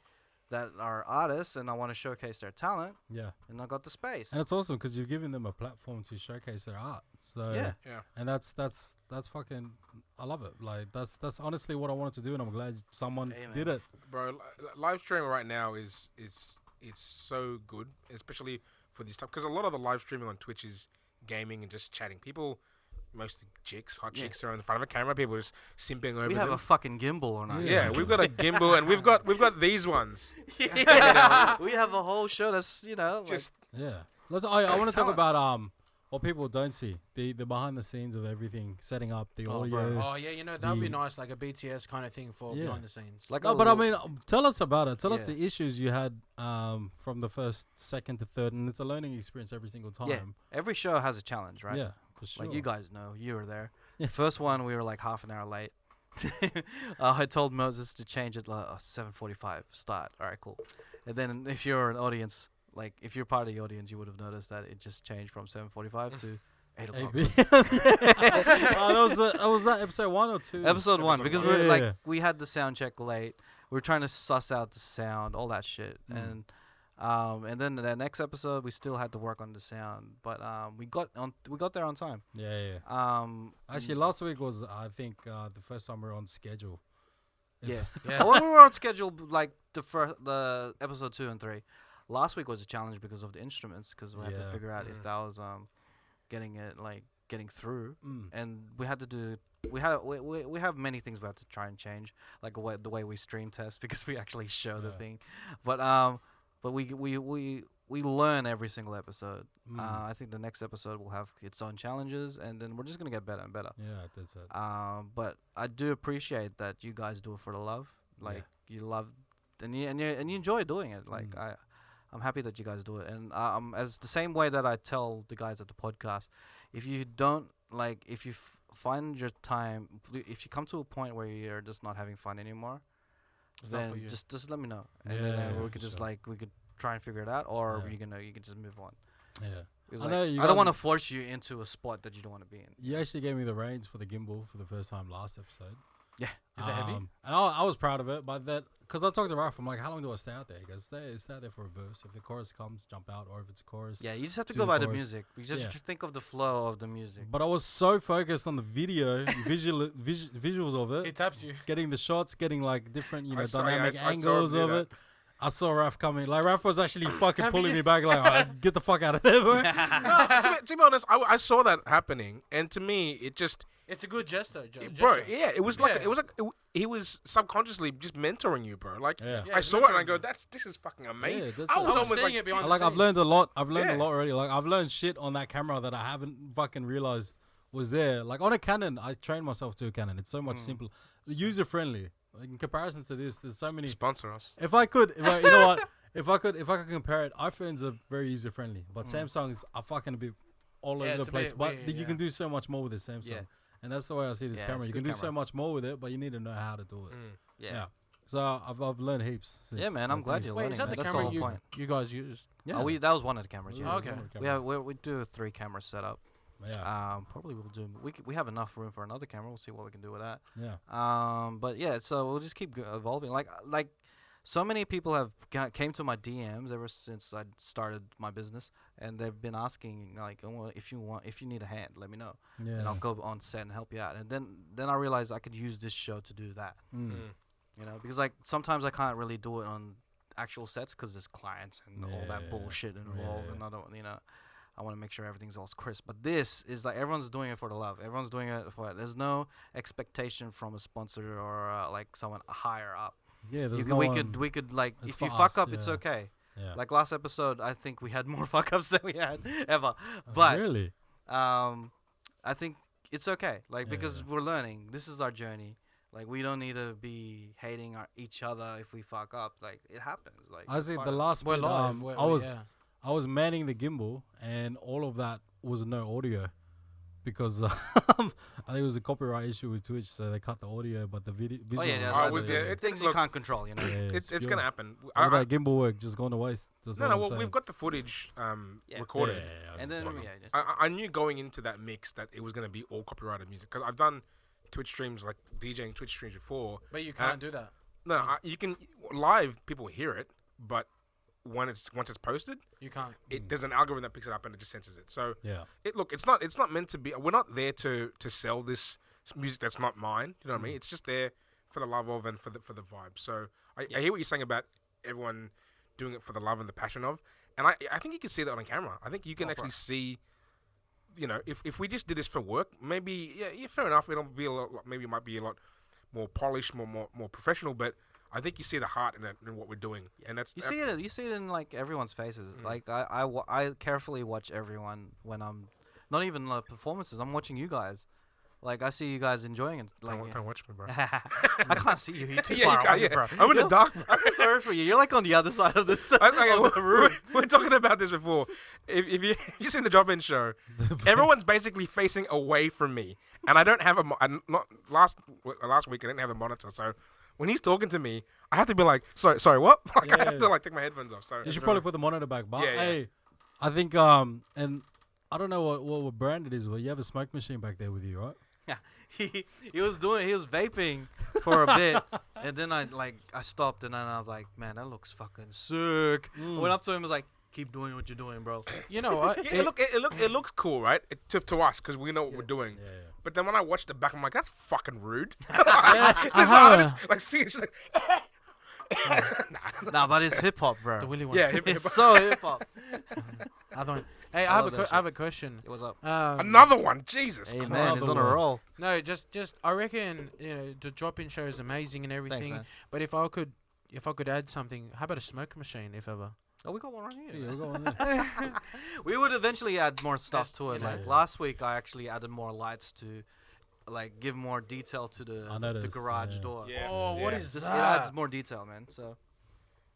that are artists, and I want to showcase their talent, Yeah. and I got the space. And it's awesome because you're giving them a platform to showcase their art. So Yeah. Yeah. and that's fucking, I love it. Like that's honestly what I wanted to do, and I'm glad someone Hey, man. did it. Bro, live streaming right now is it's so good, especially for this stuff. Because a lot of the live streaming on Twitch is gaming and just chatting. People, mostly hot chicks, are in front of a camera. People are just simping over We have them. a fucking gimbal on our Yeah, we've got a gimbal and we've got these ones. we have a whole show that's Just Yeah. I want to talk about what people don't see, the behind the scenes of everything, setting up the Oh, audio. bro. Oh yeah, that would be The- nice, like a BTS kind of thing for Yeah. behind the scenes. like No, but I mean, tell us about it. Tell us Yeah. the issues you had from the first, second to third, and it's a learning experience every single time. yeah, every show has a challenge, right? Yeah, for sure. Like you guys know, you were there. Yeah. First one, we were like half an hour late. I told Moses to change it like 7:45 start. All right, cool. And then if you're an audience, like if you're part of the audience, you would have noticed that it just changed from 7:45 to 8 o'clock. AB. that was that episode 1 or 2? Episode 1, because we were Yeah, like yeah. we had the sound check late. We were trying to suss out the sound, all that shit, and then the next episode we still had to work on the sound, but we got there on time. Yeah. Actually, last week was, I think, the first time we were on schedule. Yeah. Yeah. Well, we were on schedule like the episode 2 and 3. Last week was a challenge because of the instruments, because we had to Yeah. figure out if that was getting through, Mm. and we had to do. We have many things we have to try and change, like the way we stream test, because we actually show the Yeah. thing, but we learn every single episode. I think the next episode will have its own challenges, and then we're just gonna get better and better. Yeah, that's it. But I do appreciate that you guys do it for the love. Like you love, and you enjoy doing it. Like I'm happy that you guys do it. And as the same way that I tell the guys at the podcast, if you don't like, if you find your time, if you come to a point where you're just not having fun anymore, It's not for then you. just let me know, and Yeah, then yeah, we for could just sure. we could try and figure it out, or Yeah. you can just move on. Yeah. Because, I like, know you I don't guys- want to force you into a spot that you don't want to be in. You actually gave me the reins for the gimbal for the first time last episode. Yeah. Is it heavy? And I was proud of it, but that because I talked to Raf, I'm like, how long do I stay out there? He goes, stay out there for a verse. If the chorus comes, jump out, or if it's a chorus. Yeah, you just have to Do go the by the chorus. music. You just Yeah. think of the flow of the music. But I was so focused on the video, visuals of He it, taps you. getting the shots, getting like different, I saw- yeah, dynamic I saw him angles do of that. it. I saw Raf coming. Like Raf was actually fucking pulling me back. Like, "Alright, get the fuck out of there, bro." to be honest, I saw that happening, and to me, it just, It's a good gesture, bro, yeah, it was like Yeah. he was subconsciously just mentoring you, bro. Like Yeah. Yeah, I it's saw it and I mentoring go, you. this is fucking amazing. Yeah, that's I it. was I was almost seeing like, it behind the Like I've scenes. learned a lot. I've learned Yeah. a lot already. Like I've learned shit on that camera that I haven't fucking realized was there. Like on a Canon, I trained myself to a Canon. It's so much simpler, user friendly. Like in comparison to this, there's so many. sponsor us. You know what? if I could compare it, iPhones are very user friendly, but Samsungs are fucking a bit all over the place. But you can do so much more with the Samsung, and that's the way I see this camera. You can do so much more with it, but you need to know how to do it. Yeah. So I've learned heaps. Yeah, man. I'm glad you're learning. Is that man. the That's camera whole point. you guys used? Yeah, that was one of the cameras. Yeah. Oh, okay. We do a 3 camera setup. Yeah. Probably we'll do. We have enough room for another camera. We'll see what we can do with that. Yeah. But yeah, so we'll just keep evolving. Like so many people have came to my DMs ever since I started my business, and they've been asking like, oh, if you need a hand, let me know, and I'll go on set and help you out. And then I realized I could use this show to do that. You know, because like sometimes I can't really do it on actual sets because there's clients and all that bullshit involved, and I don't, I want to make sure everything's all crisp. But this is like everyone's doing it for the love. Everyone's doing it for it. There's no expectation from a sponsor or like someone higher up. Yeah, there's we could like if you fuck up, it's okay. Yeah. Like last episode, I think we had more fuck ups than we had ever. But really, I think it's okay. Like because we're learning. This is our journey. Like we don't need to be hating each other if we fuck up. Like it happens. Like I see the last bit. I was manning the gimbal, and all of that was no audio because I think it was a copyright issue with Twitch, so they cut the audio, but the video. Things you can't control. It's gonna happen. All that gimbal work just gone to waste. Well, we've got the footage recorded, and then I knew going into that mix that it was gonna be all copyrighted music because I've done Twitch streams, like DJing Twitch streams before. But you can't do that. No, you can live. People hear it, but once it's posted, you can't. There's an algorithm that picks it up and it just censors it. So it's not meant to be. We're not there to sell this music that's not mine. You know what I mean? It's just there for the love of and for the vibe. So I hear what you're saying about everyone doing it for the love and the passion of, and I think you can see that on camera. I think you can actually see. If we just did this for work, maybe fair enough. It'll be a lot. Maybe it might be a lot more polished, more professional. But I think you see the heart in what we're doing, and that's you see it. You see it in like everyone's faces. Like I carefully watch everyone when I'm not even performances. I'm watching you guys. Like I see you guys enjoying it. Like don't watch me, bro. I can't see you. You're too far away, bro. I'm in the dark, bro. I'm sorry for you. You're like on the other side of this of the room. We're talking about this before. If you've seen the DropIn Show, everyone's basically facing away from me, and I don't have last week I didn't have a monitor, so when he's talking to me, I have to be like, sorry, what? Like I have to like take my headphones off. So you should probably put the monitor back. But hey, I think and I don't know what brand it is, but you have a smoke machine back there with you, right? Yeah, he was vaping for a bit, and then I stopped, and then I was like, man, that looks fucking sick. I went up to him, and was like, keep doing what you're doing, bro. You know what? It looks cool, right? To us, because we know what we're doing. Yeah. But then when I watched it back, I'm like, that's fucking rude. Like, see, it's like. Nah, but it's hip hop, bro. The Willy one. Yeah, it's so hip hop. Hey, I have a question. What's up? Another one, Jesus. Hey man, he's on a roll. No, just I reckon the DropIn Show is amazing and everything. Thanks, but if I could add something, how about a smoke machine, if ever? Oh, we got one right here. Yeah, we got one there. We would eventually add more stuff to it. Like last week, I actually added more lights to, like, give more detail to the garage door. Yeah. Oh, what is Just, that? it adds more detail, man. So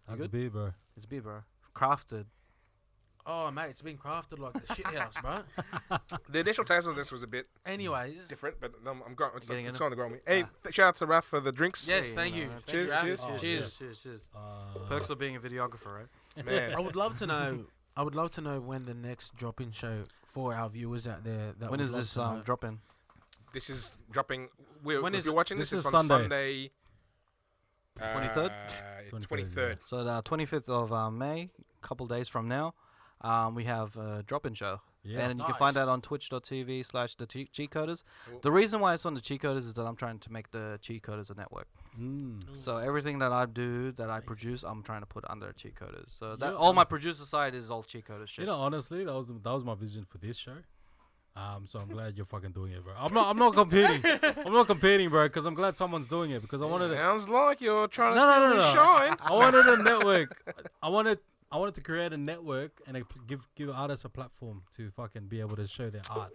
That's B, bro. it's B, bro. Crafted. Oh, mate, it's been crafted like the shit house, bro. The initial taste of this was a bit Anyways. different, but I'm going. It's Getting going in to grow me. Hey, shout out to Raf for the drinks. Yes, Hey, thank you. man. Thank you, Cheers, Raf. cheers. Cheers. Perks of being a videographer, right? Man. I would love to know when the next drop-in show for our viewers out there. When is this drop in? This is dropping. If is you're it? watching This this, is it's on Sunday. 23rd? 23rd. So the 25th of May, a couple days from now, we have a drop-in show. Yeah. And you can find that on twitch.tv/the CheatCoders. Cool. The reason why it's on the CheatCoders is that I'm trying to make the CheatCoders a network. So everything that I do, that I produce, I'm trying to put under CheatCoders. So that all my producer side is all CheatCoders shit. You know, honestly, that was my vision for this show. So I'm glad you're fucking doing it, bro. I'm not competing. I'm not competing, bro, because I'm glad someone's doing it because I wanted to. Sounds like you're trying to No. steal the shine. I wanted a network. I wanted to create a network and give artists a platform to fucking be able to show their art.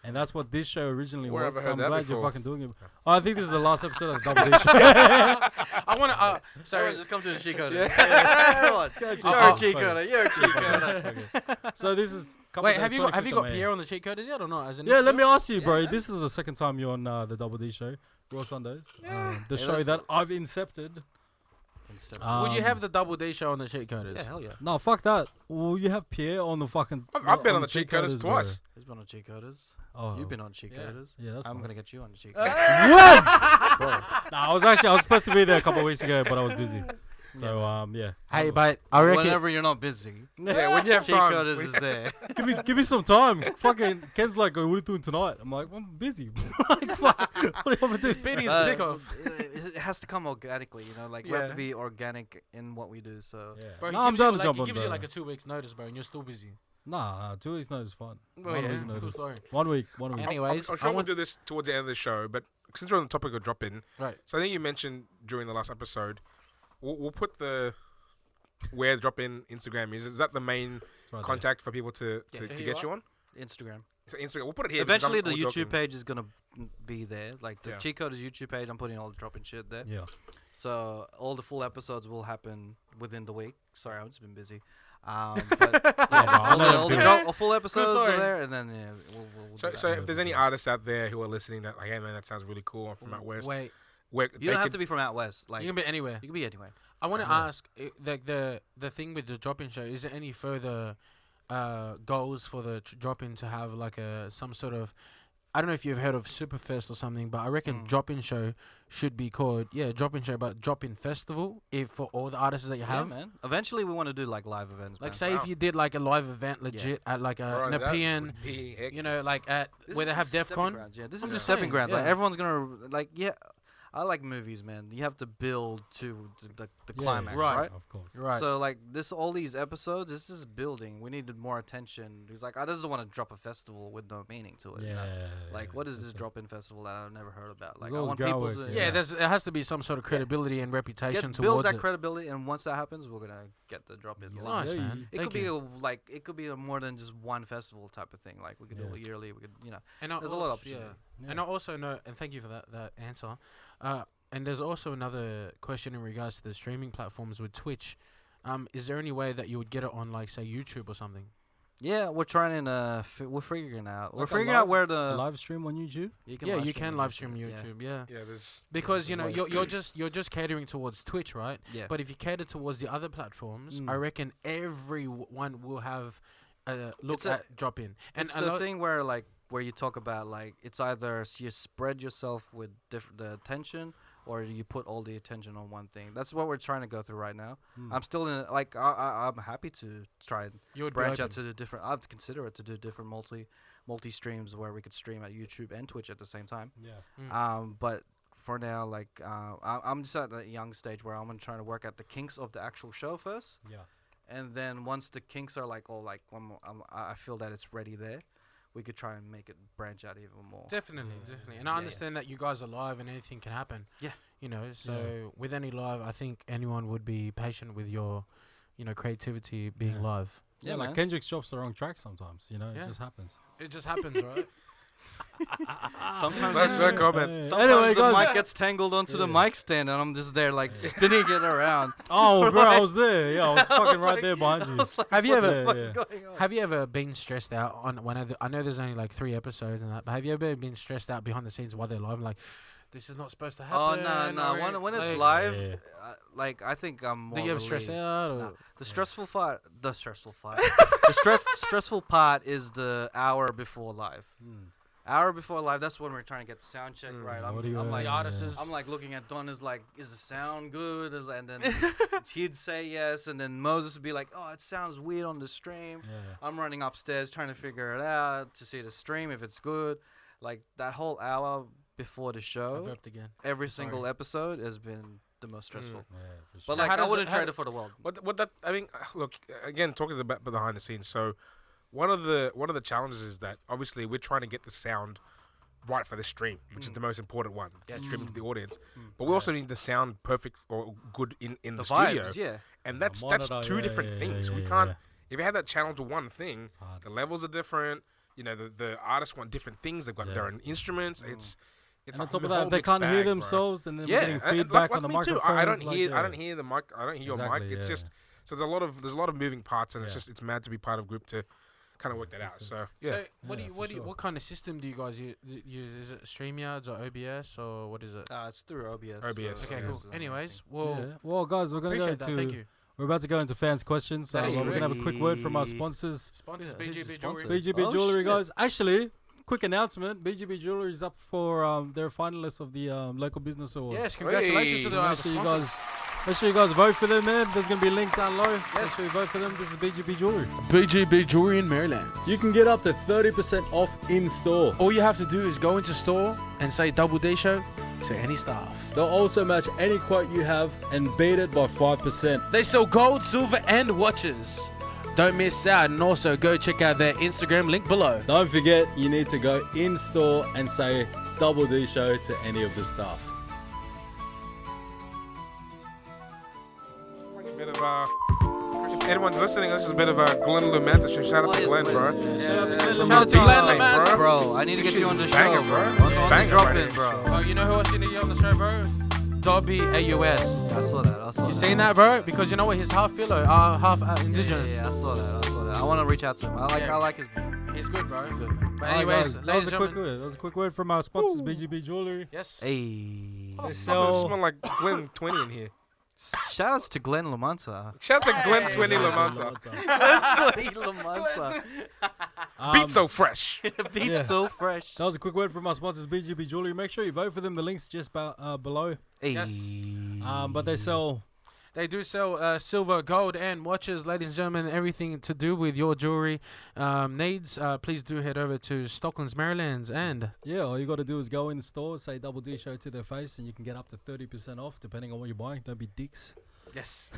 And that's what this show originally Where was. have I So heard I'm that glad you're before? fucking doing it. Oh, I think this is the last episode of Double D Show. I want to. Sorry, just come to the CheatCoders. Oh, You're a cheat coder. You're a cheat coder. So this is. Wait, have you got Pierre on the cheat coders yet or not? As an Yeah, let me interview? ask you, bro. This is the second time you're on the Double D Show, Raw Sundays. The show that's that I've incepted. Would you have the Double D show on the cheat coders? Yeah, hell yeah. No, fuck that. Well, you have Pierre on the fucking. I've been on the CheatCoders bro. twice. He's been on CheatCoders. Oh, You've been on CheatCoders. Yeah, that's I'm nice. gonna get you on the CheatCoders. Nah, I was supposed to be there a couple of weeks ago, but I was busy. So yeah. Hey, but I reckon. Whenever you're not busy, Yeah, when you have time. CheatCoders is there. give me some time. Fucking Ken's like, oh, what are you doing tonight? I'm like, I'm busy. Like, fuck. What do you want me to do? Beanie's the dick off. It has to come organically, you know. Like we have to be organic in what we do. So Yeah. Bro, No, I'm down to jump He on. gives you bro. like a 2 weeks notice, bro, and you're still busy. Nah, 2 weeks notice is fine. Well, 1 yeah, week cool notice. story. 1 week. Anyways, I'm I sure we'll want- do this towards the end of the show, but since we're on the topic of drop-in, Right. so I think you mentioned during the last episode, we'll put the where drop-in Instagram is. Is that the main It's right contact for people to Yeah, so to here get you you on? Instagram. So Instagram, we'll put it here. Eventually, the because I'm- YouTube we're page is gonna be there. Like the Yeah. CheatCoders YouTube page, I'm putting all the drop-in shit there. Yeah. So all the full episodes will happen within the week. Sorry, I've just been busy. But all the full episodes are story. there, and then we'll So, do so that. if there's any artists out there who are listening that like, hey man, that sounds really cool, I'm from out west. Wait, Where You they don't have could- to be from out west. Like you can be anywhere. you can be anywhere. I want to Yeah. ask, the thing with the drop-in show, is there any further goals for the drop-in to have like some sort of, I don't know if you've heard of Superfest or something, but I reckon drop-in show should be called drop-in show, but drop-in festival if for all the artists that you Yeah, have. man. Eventually, we want to do like live events. Like man. say if you did like a live event legit at like Bro, an that Nepean, would be heck- you know, like at This where is they have the stepping DEF CON. grounds, yeah, this I'm is the just stepping saying, ground. Like yeah. everyone's gonna like, yeah. I like movies, man. You have to build to the climax, Right. right? Of course. Right. So like all these episodes, this is building. We needed more attention. He's like, I just don't want to drop a festival with no meaning to it. Yeah. You know? Like, what is that's this it. drop-in festival that I've never heard about? Like, There's I always want people groundwork, to yeah, there has to be some sort of credibility and reputation build towards that it. credibility, and once that happens, we're gonna get the drop-in. Yeah. live. Nice, Yeah, man. It Thank could be you. it could be more than just one festival type of thing. Like we could do Yeah. it yearly. We could, And I there's a lot of also- opportunity. Yeah. And I also know, and thank you for that answer. And there's also another question in regards to the streaming platforms with Twitch. Is there any way that you would get it on, like, say, YouTube or something? Yeah, we're trying to. We're figuring out. We're Like a figuring out live- where A the live stream on YouTube. you You can on live stream yeah. YouTube, yeah. yeah, there's Because you know there's ways. you're just catering towards Twitch, right? Yeah. But if you cater towards the other platforms, I reckon everyone will have a look It's a- at drop in. And it's a the lot- thing where you talk about like it's either you spread yourself with the attention or you put all the attention on one thing. That's what we're trying to go through right now. I'm still in like I'm happy to try and you would branch be out open. to the different. I'd consider it to do different multi streams where we could stream at YouTube and Twitch at the same time. Yeah. But for now, like I'm just at a young stage where I'm trying to work at the kinks of the actual show first. Yeah. And then once the kinks are like all like I feel that it's ready there, we could try and make it branch out even more. Definitely. And I understand that you guys are live and anything can happen. Yeah. You know, so with any live, I think anyone would be patient with your, creativity being Yeah. live. Yeah, like man. Kendrick drops the wrong track sometimes. You know, Yeah. it just happens. It just happens, right? Sometimes That's I- no comment. Sometimes Anyway, the guys. mic gets tangled onto the mic stand, and I'm just there like spinning it around. Oh, bro, I was there. Yeah, I was fucking right there behind you. Have you ever Yeah, Going on? Have you ever been stressed out on I know there's only like 3 episodes and that, but have you ever been stressed out behind the scenes while they're live? Like, this is not supposed to Oh happen. no! or When it's like, live, Yeah. like I think I'm more. Do you ever stress relieved. out? Or? No. The stressful part. The stressful part is the hour before live. Hour before live. That's when we're trying to get the sound check right. What do you I'm like, The artists is- I'm like looking at Don is like, is the sound good? And then he'd say yes, and then Moses would be like, oh, it sounds weird on the stream. Yeah. I'm running upstairs trying to figure it out to see the stream if it's good. Like that whole hour before the I show, burped again. every Sorry. single episode has been the most stressful. Yeah, for sure. But So like how I does wouldn't it- trade how- it for the world. What that I mean, look again talking about behind the scenes. So one of the challenges is that obviously we're trying to get the sound right for the stream, which is the most important one. Streaming to the audience, but we also need the sound perfect or good in the The studio. vibes, yeah. And that's monitor, two yeah, different yeah, things. yeah, we yeah, can't. yeah. If you have that channel to one thing, hard. the levels are different. the artists want different things. They've got their own instruments. It's And on a top of whole that, if they mixed can't hear bag, bro. themselves, and then Yeah, we're getting and feedback like on the me microphone. too. I don't hear the mic. I don't hear your Exactly, mic. It's yeah. just so there's a lot of moving parts, and it's mad to be part of a group to kind of work that out. So yeah. So sure. what kind of system do you guys use? Is it StreamYards or OBS or what is it? It's through OBS. OBS. Okay, cool. Anyways, Yeah. well, Well, guys, we're gonna go appreciate that. Thank into. you. We're about to go into fans' questions. That is We're gonna have a quick word from our great. sponsors. Sponsors Yeah, who's BGB the Jewellery. sponsor? BGB Oh, Jewellery, shit. guys. Actually, quick announcement: BGB Jewellery is up for their finalists of the local business awards. Yes, congratulations to So our make sure you sponsors. guys, vote for them, man. There's gonna be a link down low. Make Yes. sure you vote for them. This is BGB Jewellery. BGB Jewellery in Merrylands. You can get up to 30% off in store. All you have to do is go into store and say Double D Show to any staff. They'll also match any quote you have and beat it by 5%. They sell gold, silver, and watches. Don't miss out, and also go check out their Instagram link below. Don't forget, you need to go in store and say Double D Show to any of the staff. A bit of if anyone's listening, this is a bit of a Glenn Lumanta show. Shout out to Glenn, bro. Shout out to Glenn Shout out to Glenn Lumanta, Lumanta. bro. I need to get you on the This show, shit's bro. banging, On the Banging drop right in, here. bro. Oh, you know who else you need to get on the show, bro? Dobby AUS. I saw that. You seen that, bro? Because you know what? He's half Philo, half indigenous. Yeah, I saw that. I want to reach out to him. Yeah. I like his. He's good, bro. But Alright, anyways, guys, that ladies was and a quick gentlemen. word. That was a quick word from our sponsors, BGB Jewellery. Yes. Hey. They It sell. smell like Glenn 20 in here. Shout outs to Glenn Lamanta. Shout out to Glenn 20 Lamanta. Lamanta. Beat so fresh. Beats Yeah. so fresh. That was a quick word from our sponsors, BGB Jewellery. Make sure you vote for them. The link's just below. Hey. Yes. But they sell. They do sell silver, gold, and watches, ladies and gentlemen. Everything to do with your jewelry needs. Please do head over to Stocklands Merrylands and Yeah, all you got to do is go in the store, say Double D Show to their face, and you can get up to 30% off depending on what you're buying. Don't be dicks. yes.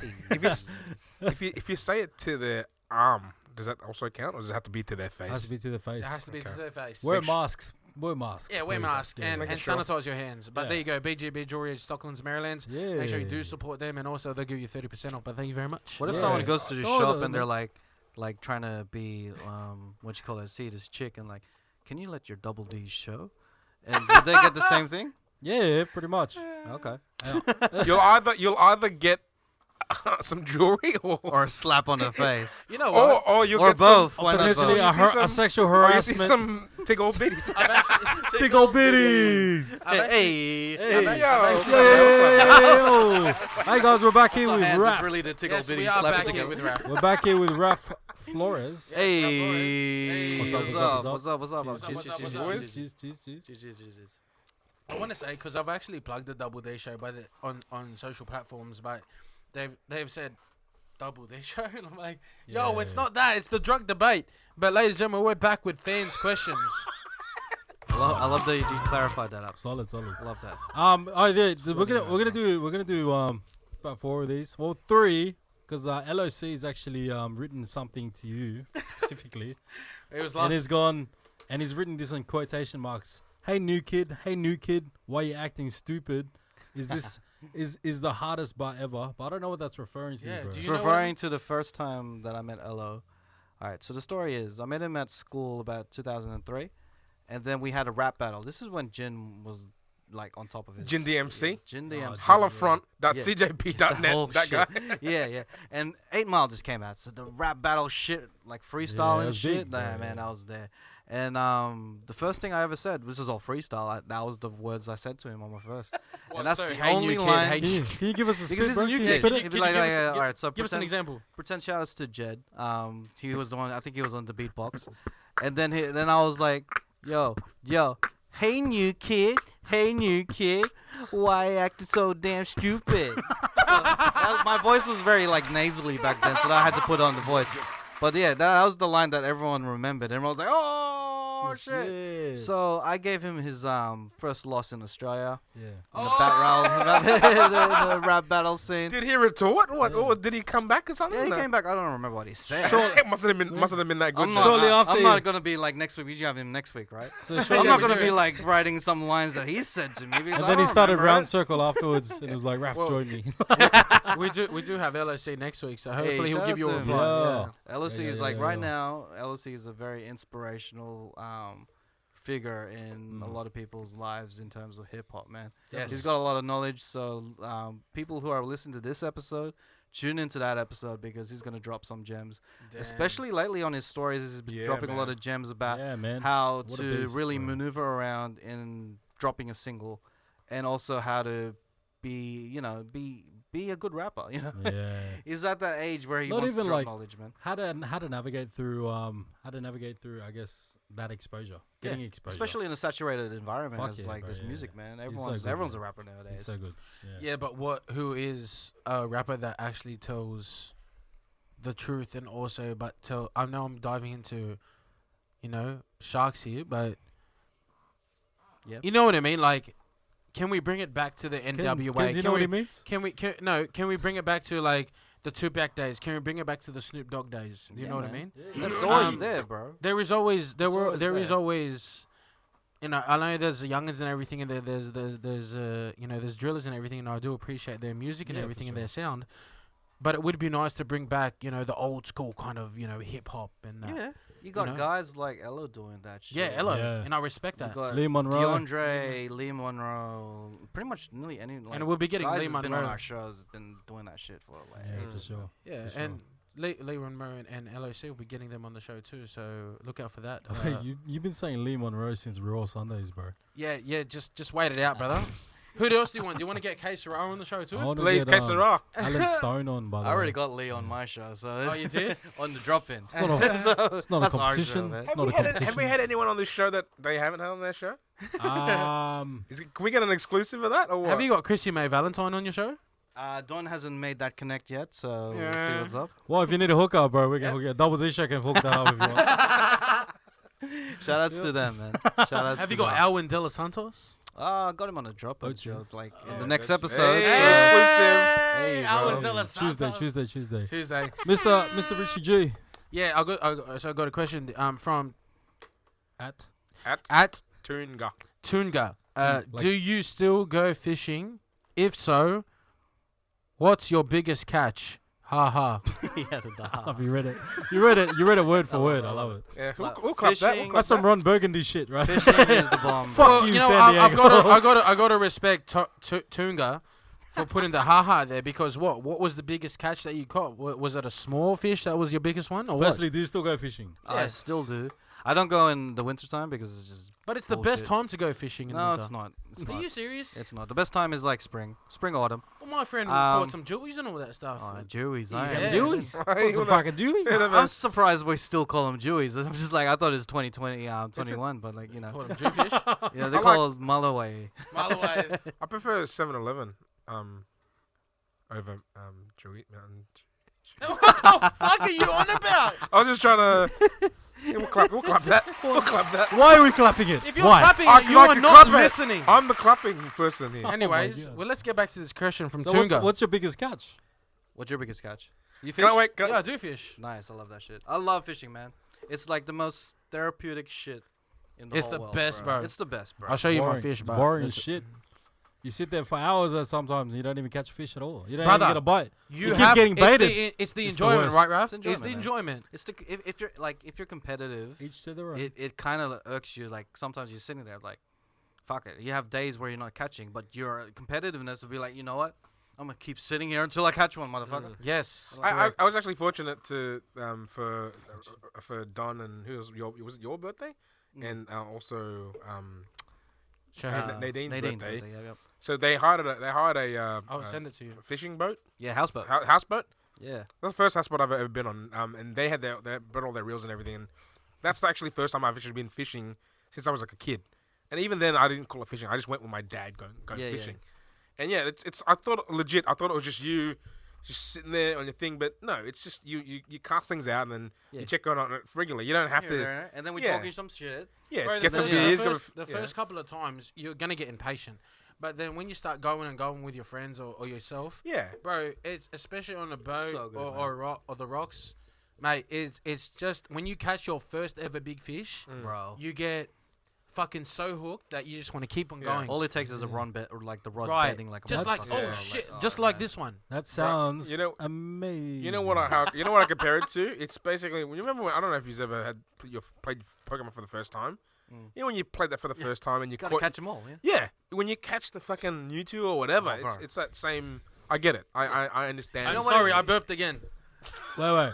If you say it to their arm, does that also count, or does it have to be to their It has face? to be to their It face. has to be Okay. to their face. Wear masks. Wear masks. Yeah, wear please. masks Yeah. and Making sure. sanitize your hands. But Yeah. there you go, BGB Jewelry, Stocklands Merrylands. Yeah. Make sure you do support them, and also they'll give you 30% off. But thank you very much. What if Yeah. someone goes to the Oh, shop the- and they're like trying to be what you call it? See this chick and like, can you let your double D show? And did they get the same thing? Yeah, pretty much. Okay. You'll either get some jewelry Or a slap on the face. You know what? or you'll Or get both. some, Why not Potentially both? you see a some- sexual or you see harassment. some tickle bitties. Tickle bitties. Hey. Hey. Yo. Yo. Hey guys, we're back here with Hands is Raf. really the tickle Yes, bitty we are slap it back here together. with Raf. We're back here with Raf Flores. Hey. What's What's up, up? What's up? What's up, what's up, Cheers, what's up? cheers, cheers, Cheese. cheers. I want to say, because I've actually plugged the Double D Show on social platforms, but they've said Double D Show, and I'm like, yo, it's not that, it's the drug debate. But ladies and gentlemen, we're back with fans' questions. I love that you clarified that up. Solid. Love that. We're gonna do about 4 of these. Well, 3, because LOC has actually written something to you specifically, It was and last. he's gone and he's written this in quotation marks. Hey new kid, why you acting stupid? Is this is the hardest bar ever? But I don't know what that's referring to, Yeah, bro. do It's you know what referring to the first time that I met Ello. All right, so the story is I met him at school about 2003, and then we had a rap battle. This is when Jin was like on top of his. Jin DMC? Jin Oh, DMC. Hollafront.cjp.net. whole That guy. shit. Yeah. And 8 Mile just came out. So the rap battle shit, like freestyling it was shit. big, Nah, bro, man, yeah. I was there. And the first thing I ever said, this is all freestyle. That was the words I said to him on my first. And that's the hey, only new kid, line. hey, Can you give us a Because spit, this bro? is Can new you kid. spit He'd it? be like, all right, so give us an example. pretend shout outs to Jed. He was the one. I think he was on the beatbox, and then I was like, yo, hey new kid, why you acting so damn stupid? My voice was very like nasally back then, so I had to put on the voice. But yeah, that was the line that everyone remembered. Everyone was like, oh. oh shit. So I gave him his first loss in Australia. Yeah. In the rap battle scene. Did he retort? What? Or did he come back or something? Yeah, he came back. I don't remember what he said. It mustn't have been that good. I'm not gonna be like next week. You have him next week, right? So I'm not gonna be like writing some lines that he said to me. And then he started round circle afterwards, and it was like, Raf, join me. we do have LOC next week, so hopefully he'll shout give out you to a him. reply. Yeah. LOC Yeah, is yeah, like yeah, right yeah. now. LOC is a very inspirational figure in a lot of people's lives in terms of hip hop. Man, Yes. he's got a lot of knowledge. So people who are listening to this episode, tune into that episode because he's gonna drop some gems. Damn. Especially lately on his stories, he's been dropping a lot of gems about Yeah, man. how What a to beast, really bro. maneuver around in dropping a single, and also how to be a good rapper. Yeah. He's at that age where he Not wants to even drop like- knowledge, man. How to navigate through I guess that exposure, getting exposure, Especially in a saturated environment Fuck as yeah, like bro, this yeah. music, man. so Everyone's good, everyone's a man. rapper nowadays. It's so good. Yeah, but who is a rapper that actually tells the truth and also I know I'm diving into, sharks here, but Yep. you know what I mean? Like, can we bring it back to the Can, NWA? do you Can know what we, he means? can we bring it back to like the Tupac days? Can we bring it back to the Snoop Dogg days? Do you know what I mean? That's always Um, there, bro. There is always It's always there is there. always, I know there's the youngins and everything, and there's drillers and everything, and I do appreciate their music and Yeah, for everything and sure. their sound, but it would be nice to bring back the old school kind of hip hop and that. Yeah, you got know? guys like Ello doing that shit. Yeah, Elloc, Yeah. and I respect You that. got Lee Monroe. DeAndre, Lee Monroe, pretty much nearly any. Like, And we'll be getting guys Lee that's been on Monroe. our shows, been doing that shit for like. Yeah, for ages, sure. bro. Yeah, For and Lee Monroe and LOC will be getting them on the show too, so look out for that. You've been saying Lee Monroe since Raw Sundays, bro. Yeah, just wait it out, brother. Who else do you want? Do you want to get K Serraro on the show too? I wanna Please, get, Quesera. Alan Stone on, by the I way. already got Lee on my show, so Oh, you did? on the drop-in. It's not a, So it's not a that's our competition. show, man. It's not a competition. Have we had anyone on this show that they haven't had on their show? Um, Can we get an exclusive of that or what? Have you got Chrissy May Valentine on your show? Don hasn't made that connect yet, so we'll see Yeah. what's up. well, if you need a hookup, bro, we can hook it. Double D can hook that up if you want. Shout outs to them, man. Shout outs. Have to you got them. Alwyn De Los Santos? Got him on a drop-in Oh, show, jeez. like in Oh, the next that's- episode. Hey, Hey, Alwyn bro. De Los Santos. Tuesday. Tuesday. Mr. Richie Gee. Yeah, I got a question from At at Tunga. Tunga. Like- Do you still go fishing? If so, what's your biggest catch? Ha ha. Yeah, the Have you read it? You read it word for word. I love it. Yeah, Like, we'll clap that. We'll fishing- clap That's some that. Ron Burgundy shit, right? Fishing is the bomb. Fuck Well, you, you know, San I've Diego. got to respect Tunga for putting the haha there, because what was the biggest catch that you caught? Was it a small fish that was your biggest one, or what? Firstly, do you still go fishing? I still do. I don't go in the wintertime because it's just. But it's the best bullshit. time to go fishing in the No, winter. it's not. It's Are not. you serious? It's not. The best time is like spring, autumn. Well, my friend Um, caught some jewels and all that stuff. Jewies. Yeah. I Deweys? Hey, Some hold on. fucking Deweys? I'm surprised we still call them Jewies. I'm just like, I thought it was 2020, 21, but like, Caught them jewfish. yeah, they I call it Malaway. Otherwise, I prefer 7-Eleven over Chewy. what the fuck are you on about? I was just trying to. Yeah, we'll clap that. We'll clap that. Why are we clapping it? If you're Why? clapping, I- it, 'cause you I are can not clap it. listening. I'm the clapping person here. Anyways, God. well, let's get back to this question from So Tunga. what's your biggest catch? What's your biggest catch? You Can fish? I wait? yeah, I do fish. Nice. I love that shit. I love fishing, man. It's like the most therapeutic shit in the It's whole the world, best, bro. It's the best, bro. I'll show you my Boring. fish, It's bro. boring as shit. You sit there for hours sometimes and you don't even catch a fish at all. You don't Brother, even get a bite. You keep have getting baited. It's the It's the enjoyment, worst. right, Raf? It's It's the enjoyment, enjoyment. It's the if you're competitive, Each to their own. it kind of irks you. Like sometimes you're sitting there like, fuck it. You have days where you're not catching, but your competitiveness will be like, you know what? I'm gonna keep sitting here until I catch one, motherfucker. Yes. I was actually fortunate to for Don and was it your birthday, and also Nadine's birthday. Yep. So they hired a I'll send it to you. fishing boat, Yeah, houseboat. houseboat. Yeah. That's the first houseboat I've ever been on. And they had they brought all their reels and everything. And that's actually the first time I've actually been fishing since I was like a kid. And even then, I didn't call it fishing. I just went with my dad going Yeah, yeah. fishing. And yeah, it's. I thought legit. I thought it was just you just sitting there on your thing. But no, it's just you cast things out and then Yeah. you check on it regularly. You don't have to. And then we Yeah. talking some shit. Yeah, Bro, get some the beers. first couple of times, you're going to get impatient. But then when you start going with your friends or yourself, Yeah. bro, it's especially on a boat So good, or the rocks, mate, it's just when you catch your first ever big fish, Bro. you get fucking so hooked that you just want to keep on Yeah. going. All it takes is a run bet or like the rod Right. bending like a Just like, motherfucker. oh shit, Like, just like this one. That sounds you know- amazing. You know what I compare it to? It's basically when you remember when, I don't know if you've ever played Pokemon for the first time. You know when you played that for the first time and you Gotta caught catch them all, yeah. yeah, when you catch the fucking Mewtwo or whatever, Oh, bro. it's that same. I get it. I understand. I'm know what sorry, it- I burped again. Wait.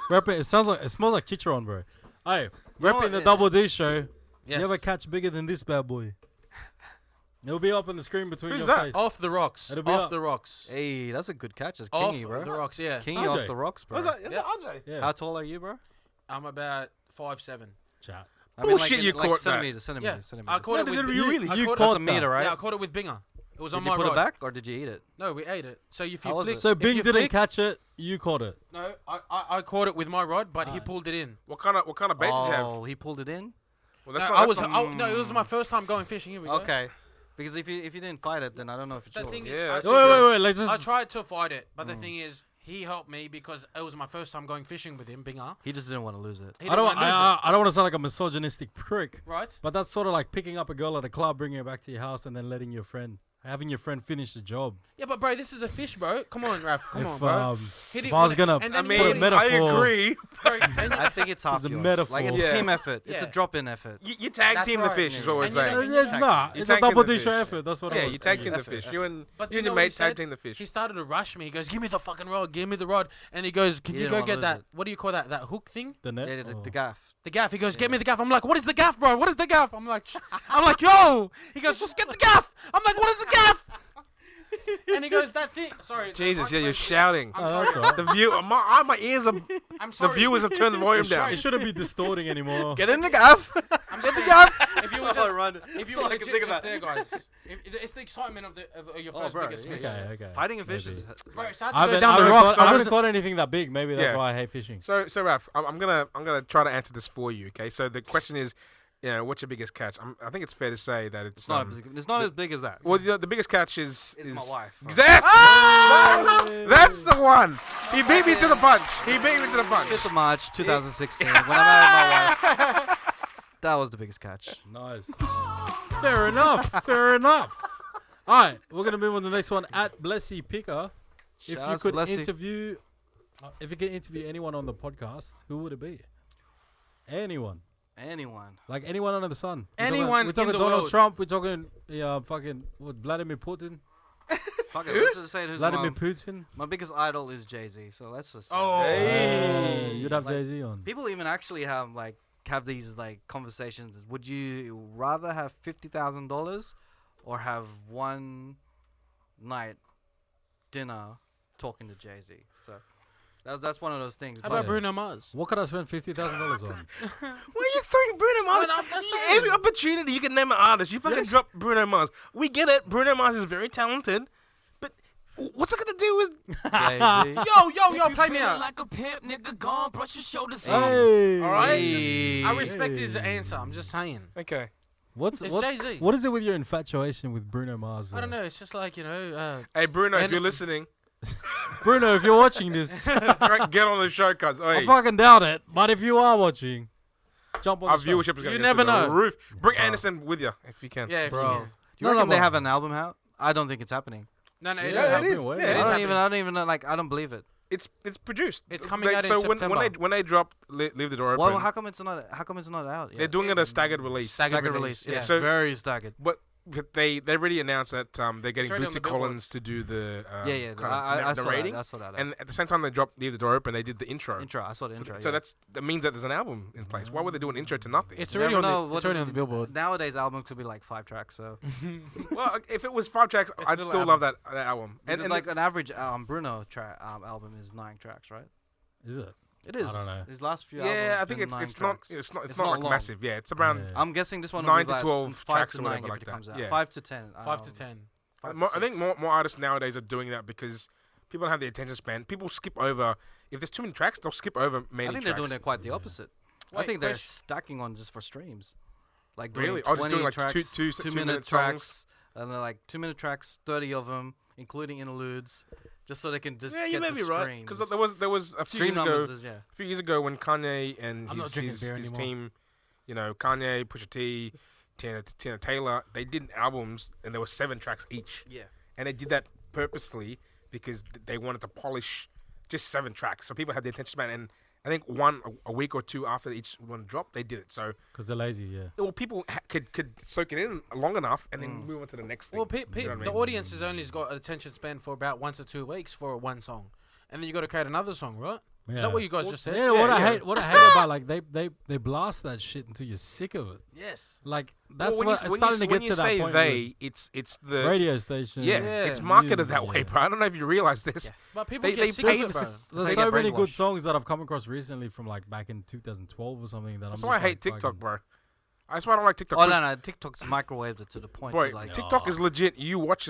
Rapping, it smells like Chitron, bro. Hey, know rapping what? the Double D show. Yes. You ever catch bigger than this bad boy? It'll be up on the screen between Who's your that? face. Off the rocks. It'll be Off up. the rocks. Hey, that's a good catch. It's Off Kingy, bro. the rocks, yeah. Kingy Sanjay. off the rocks, bro. Is that RJ? Yeah. How tall are you, bro? I'm about 5'7". Chat. I mean, Bullshit, you like caught that. centimeters, Yeah, centimeters. I caught it No, with did you really? I You caught caught That's a meter, right? Yeah, I caught it with Binger. It was Did on you my put rod. it back or did you eat it? No, we ate it. So if How you was flick, it? So if Bing you didn't flick- catch it. You caught it. No, I caught it with my rod, but he pulled it in. What kind of bait did you have? Oh, he pulled it in. Well, No, that's I was. not, No, it was my first time going fishing. Here we go. Okay. Because if you didn't fight it, then I don't know if it's The yours. thing is, Yeah, I, that's Wait. Like I just. tried to fight it, but the thing is, he helped me because it was my first time going fishing with him, Binger. He just didn't want to lose it. He I didn't don't. wanna lose I don't want to sound like a misogynistic prick, it, right? but that's sort of like picking up a girl at a club, bringing her back to your house, and then letting having your friend finish the job. Yeah, but bro, this is a fish, bro. Come on, Raf. Come on, If bro. He if didn't I was wanna- gonna and I then put he a mean, wanted- I metaphor, agree. Bro, and I think it's half It's a yours. metaphor. Like it's Yeah. team effort. It's a Yeah. drop-in effort. You tag That's team the right. fish is what we're And you know- saying. and you nah, You it's a tag team double the D show fish. effort. That's what Yeah, I you was tag saying. team the Effort, fish. effort. You and But you and know your what he mate tag said? team the fish. He started to rush me. He goes, "Give me the fucking rod. Give me the rod." And he goes, "Can He you didn't go wanna get lose that? it. What do you call that? That hook thing? The net. Yeah, the Oh. gaff. The gaff." He goes, "Get me the gaff." I'm like, "What is the gaff, bro? What is the gaff?" I'm like, "Yo." He goes, "Just get the gaff." I'm like, "What is the gaff?" And he goes, "That thing." Sorry. Jesus, yeah, you're I'm shouting. Oh, sorry. that's all right. The view, my ears are. I'm The sorry. viewers have turned the volume down. It shouldn't be distorting anymore. Get in the gaff. I'm just saying, if you were That's all I just, run. if That's you all were I can legit think just about. there, guys. It's the excitement of your first bro, biggest yeah, fish. Okay, okay. Fighting a fish is. Bro, it started I to go haven't, down I the haven't rocks. caught, I I haven't wasn't- caught anything that big. Maybe that's Yeah. why I hate fishing. So Raf, I'm gonna try to answer this for you. Okay, so the question is, what's your biggest catch? I think it's fair to say that it's It's not. It's not as big as that. well, the biggest catch is my wife. Yes, that's the one. He beat me to the punch. 5th of March 2016. When I married my wife. That was the biggest catch. Nice. Fair enough. Fair enough. All right, we're gonna move on to the next one. At Blessy Picker, if you Shouts could Blessy. interview, anyone on the podcast, who would it be? Anyone, Anyone. like anyone under the sun. Anyone We're talking in the Donald world. Trump. We're talking Vladimir Putin. Fuck it. Let's just say who's Vladimir Putin. my biggest idol is Jay-Z. So let's just. Say Oh. Hey. You'd have Like, Jay-Z on. People even actually have these conversations. Would you rather have $50,000 or have one night dinner talking to Jay-Z? So that's one of those things. How But about Bruno Mars? What could I spend $50,000 on? Why are you throwing Bruno Mars? No, that's Yeah, saying. every opportunity you can name an artist, you fucking drop Bruno Mars. We get it. Bruno Mars is very talented, but what's it got to do with? Jay-Z. Yo, play me out. Like a pimp, nigga, gone, brush your shoulders Hey. All right. Hey. I respect his answer. I'm just saying. Okay. What's It's what, Jay-Z. what is it with your infatuation with Bruno Mars? I don't know. It's just like, Hey Bruno, if you're listening, Bruno, if you're watching this, get on the show, cuz. I Hey, fucking doubt it. But if you are watching, jump on our the show. viewership is going You to never the know. roof. Bring Anderson with you if you can. yeah, if Bro. you Do can. you No, reckon no, they but- have an album out? I don't think it's happening. No, it Yeah, is. it is. Yeah, It it I is. don't happening. even know, I don't believe it. It's produced. It's coming out in so September. when they drop Leave the Door Open, Well, how come it's not out yet? they're doing it a staggered release. Staggered Staggered release, release. It's yeah. So- very staggered. But they already announced that they're getting already on Bootsy the Billboard. Collins to do the Yeah. kind of I the saw rating, that. I saw that. and at the same time they dropped Leave the Door Open. They did the intro. I saw the intro. So yeah. that means that there's an album in place. Why would they do an intro to nothing? It's You already never on know the. what It's already is- on the Billboard. Nowadays, album could be like 5 tracks. So Well, if it was 5 tracks, It's I'd still still an love that album. and like an average Bruno album is 9 tracks, right? Is it? It is. I don't know. His last few yeah, albums. I think been it's 9 it's tracks. not it's not It's not not like long. massive. Yeah, it's around. Yeah. I'm guessing this one 9 will be to like 12 5 tracks to or 9 whatever if like it that. comes out. Yeah. 5 to 10. 5 to 10. 5 More, to I think 6. more artists nowadays are doing that because People don't have the attention span. People skip over. If there's too many tracks, they'll skip over many I think tracks. they're doing it quite the opposite. I Wait, think they're question. stacking on just for streams. Like Really? doing Oh, just 20 doing like tracks, two 2-minute songs? tracks, and they're like 2-minute tracks, 30 of them, including interludes, just so they can just Yeah, you get may the be right. streams. Because there was a few Stream years ago. numbers is, yeah. A few years ago when Kanye and I'm not drinking beer his anymore. team, Kanye, Pusha T, Tina Taylor, they did albums and there were 7 tracks each. Yeah. And they did that purposely because they wanted to polish just 7 tracks. So people had the attention span. And I think a week or 2 after each one dropped, they did it. So Because they're lazy, yeah. well, people could soak it in long enough and then move on to the next thing. Well, You know what I the mean? audience has only got an attention span for about 1 to 2 weeks for one song, and then you got to create another song, right? Is Yeah. that what you guys just said? Yeah, what I hate about like they blast that shit until you're sick of it. Yes. Like that's Well, what it's starting to get to that point. They, it's the radio station. yeah, Yeah. it's marketed music, that way, yeah. bro. I don't know if you realize this. Yeah. But people They get sick pay of it, bro. There's They so get many good brainwashed. songs that I've come across recently from like back in 2012 or something that That's I'm why I just hate like, TikTok, fucking- bro. That's why I don't like TikTok. Oh 'cause, no, TikTok's microwaved it to the point. boy, to like, TikTok is legit. You watch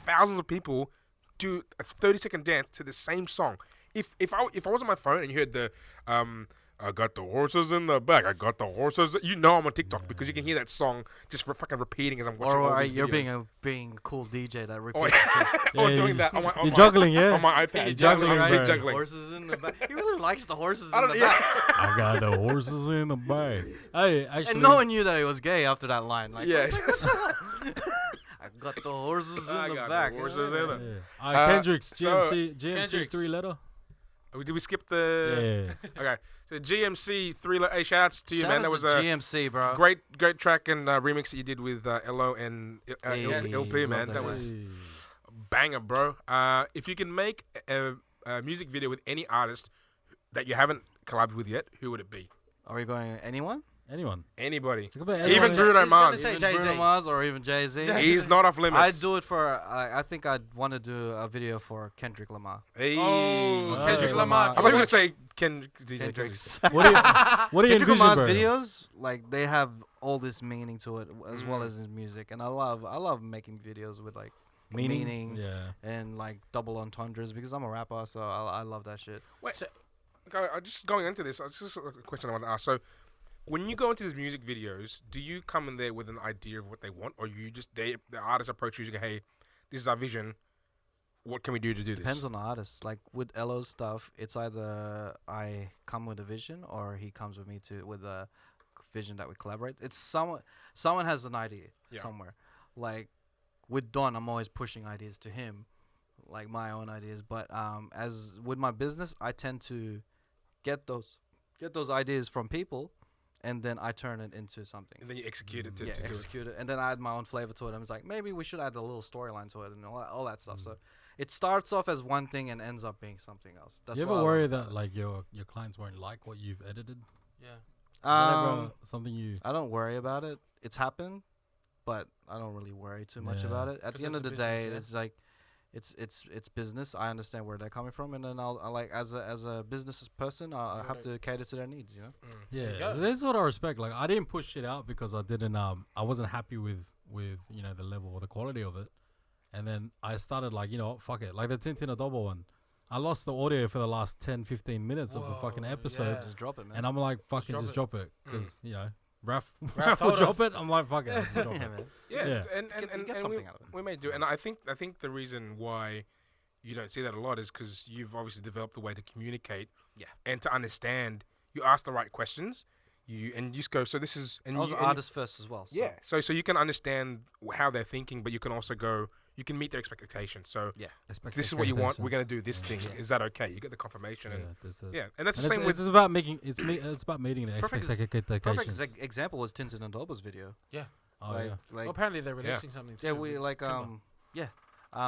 thousands of people do a 30-second dance to the same song. If I was on my phone and you heard the I got the horses in the back. I got the horses. You know I'm on TikTok because you can hear that song just fucking repeating as I'm watching all or these you're videos. being a cool DJ that Oh, repeats. or Yeah, doing you- that on You're my juggling, yeah. on my He's iPad. juggling, I'm right? big juggling. Horses in the back. He really likes the horses I in don't, the yeah. back. I got the horses in the back. Hey, actually, And no one knew that he was gay after that line. Like, Yeah. I got the horses in I the got the back. horses in the- yeah. All right, Kendrick's so- GMC 3-letter. Did we skip the? Yeah. Okay, so GMC 3. Hey, shout outs to you, man. That was a GMC, bro. great track and remix that you did with Elloc and Yes. LP, man. Love That that was Hey. banger, bro. If you can make a music video with any artist that you haven't collabed with yet, who would it be? Are we going anyone? Anyone. Anybody. Think about Even anyone. Bruno He's gonna Mars. say Even Jay-Z. Bruno Mars or even Jay-Z? He's not off limits. I'd do it for. I think I'd want to do a video for Kendrick Lamar. Hey. Oh, Oh, Kendrick yeah. Lamar. I thought you were going to say DJ Kendrick. Drake. What do you Kendrick envision, Lamar's bro? videos, like they have all this meaning to it, as well as his music, and I love making videos with like meaning Yeah. and like double entendres because I'm a rapper, so I love that shit. Wait, just going into this, just a question I want to ask. So, when you go into these music videos, do you come in there with an idea of what they want, or you just the artist approach you and go, "Hey, this is our vision. What can we do to do this?" Depends on the artist. Like with Ello's stuff, it's either I come with a vision or he comes with me with a vision that we collaborate. It's someone has an idea somewhere. Like with Don, I'm always pushing ideas to him, like my own ideas. But as with my business, I tend to get those ideas from people, and then I turn it into something. And then you execute it to do it. Execute it, and then I add my own flavor to it. And it's like maybe we should add a little storyline to it and all that stuff. So it starts off as one thing and ends up being something else. That's You what ever I worry love that about it. like your clients won't like what you've edited? Yeah. Whenever something you I don't worry about it. It's happened, but I don't really worry too much Yeah. about it. At 'Cause the end of it's the a day, business, yeah. it's like it's business. I understand where they're coming from, and then I like as a business person, I have to cater to their needs. You know. Yeah, you go. this is what I respect. Like, I didn't push it out because I didn't. I wasn't happy with the level or the quality of it, and then I started like, what, fuck it. Like the Tintin Adobo one, I lost the audio for the last 10-15 minutes of the fucking Whoa, episode, yeah. Just drop it, man. and I'm like, fucking drop just it. drop it because Raf Raf will told drop us. it. I'm like, fuck it, I'll just drop yeah, it. man. Yeah, Yeah. and You get we, something out of it. we may do it. And I think the reason why you don't see that a lot is because you've obviously developed a way to communicate, and to understand. You ask the right questions, and you just go. So this is. And I was you, an and artist first as well. So. Yeah. So you can understand how they're thinking, but you can also go. You can meet their expectations. So this is what you want. We're gonna do this thing. Is that okay? You get the confirmation, and that's it. and that's And the same with. it's about making it's about meeting the Perfect expectations. example was Tintin and Dobo's video. Yeah. Oh like, yeah. like Well, apparently they're releasing something too. yeah, we like Timber.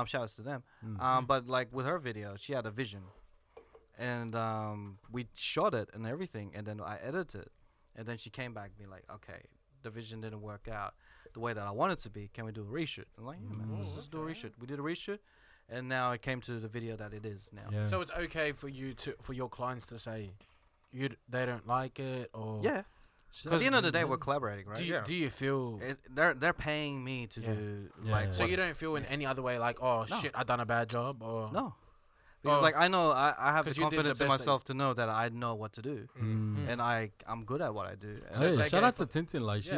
shout outs to them. Mm. But like with her video, she had a vision, and we shot it and everything, and then I edited it, and then she came back being like, okay, the vision didn't work out the way that I wanted it to be. Can we do a reshoot? I'm like, yeah, man, let's do a reshoot. We did a reshoot, and now it came to the video that it is now. Yeah. So it's okay for your clients to say they don't like it, or Yeah. At the end of the day, we're collaborating, right? Do you feel? They're paying me to do like. So you don't feel in any other way like, oh shit, I done a bad job, or no. Because like I know I have the 'Cause you did the confidence in best myself to know that I know what to do, Mm. and I'm good at what I do. And Hey, like shout a- out to Tintin. Like she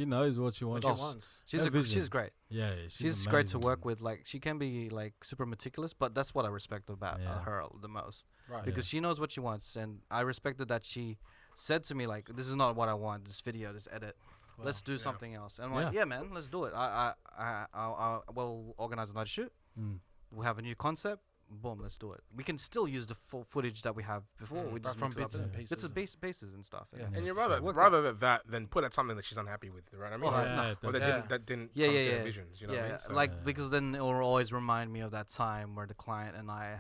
knows what she wants. what you want. she's Her vision. she's great. Yeah, She's great to work with. Like she can be like super meticulous, but that's what I respect about Yeah. her the most. Right. Because she knows what she wants, and I respected that she said to me like, "This is not what I want. This video, this edit. Let's do something else." And I'm like, "Yeah, man, let's do it. I will organize another shoot. Mm. We have a new concept. Boom, let's do it. We can still use the full footage that we have before. We just from mix it up bits and in pieces. bits and bases and stuff. Yeah. And you'd Worked rather that than put at something that she's unhappy with, right? I mean, Oh, like, yeah, or that didn't Yeah, come yeah, to her yeah. visions. You know yeah, what I mean? So, like because then it will always remind me of that time where the client and I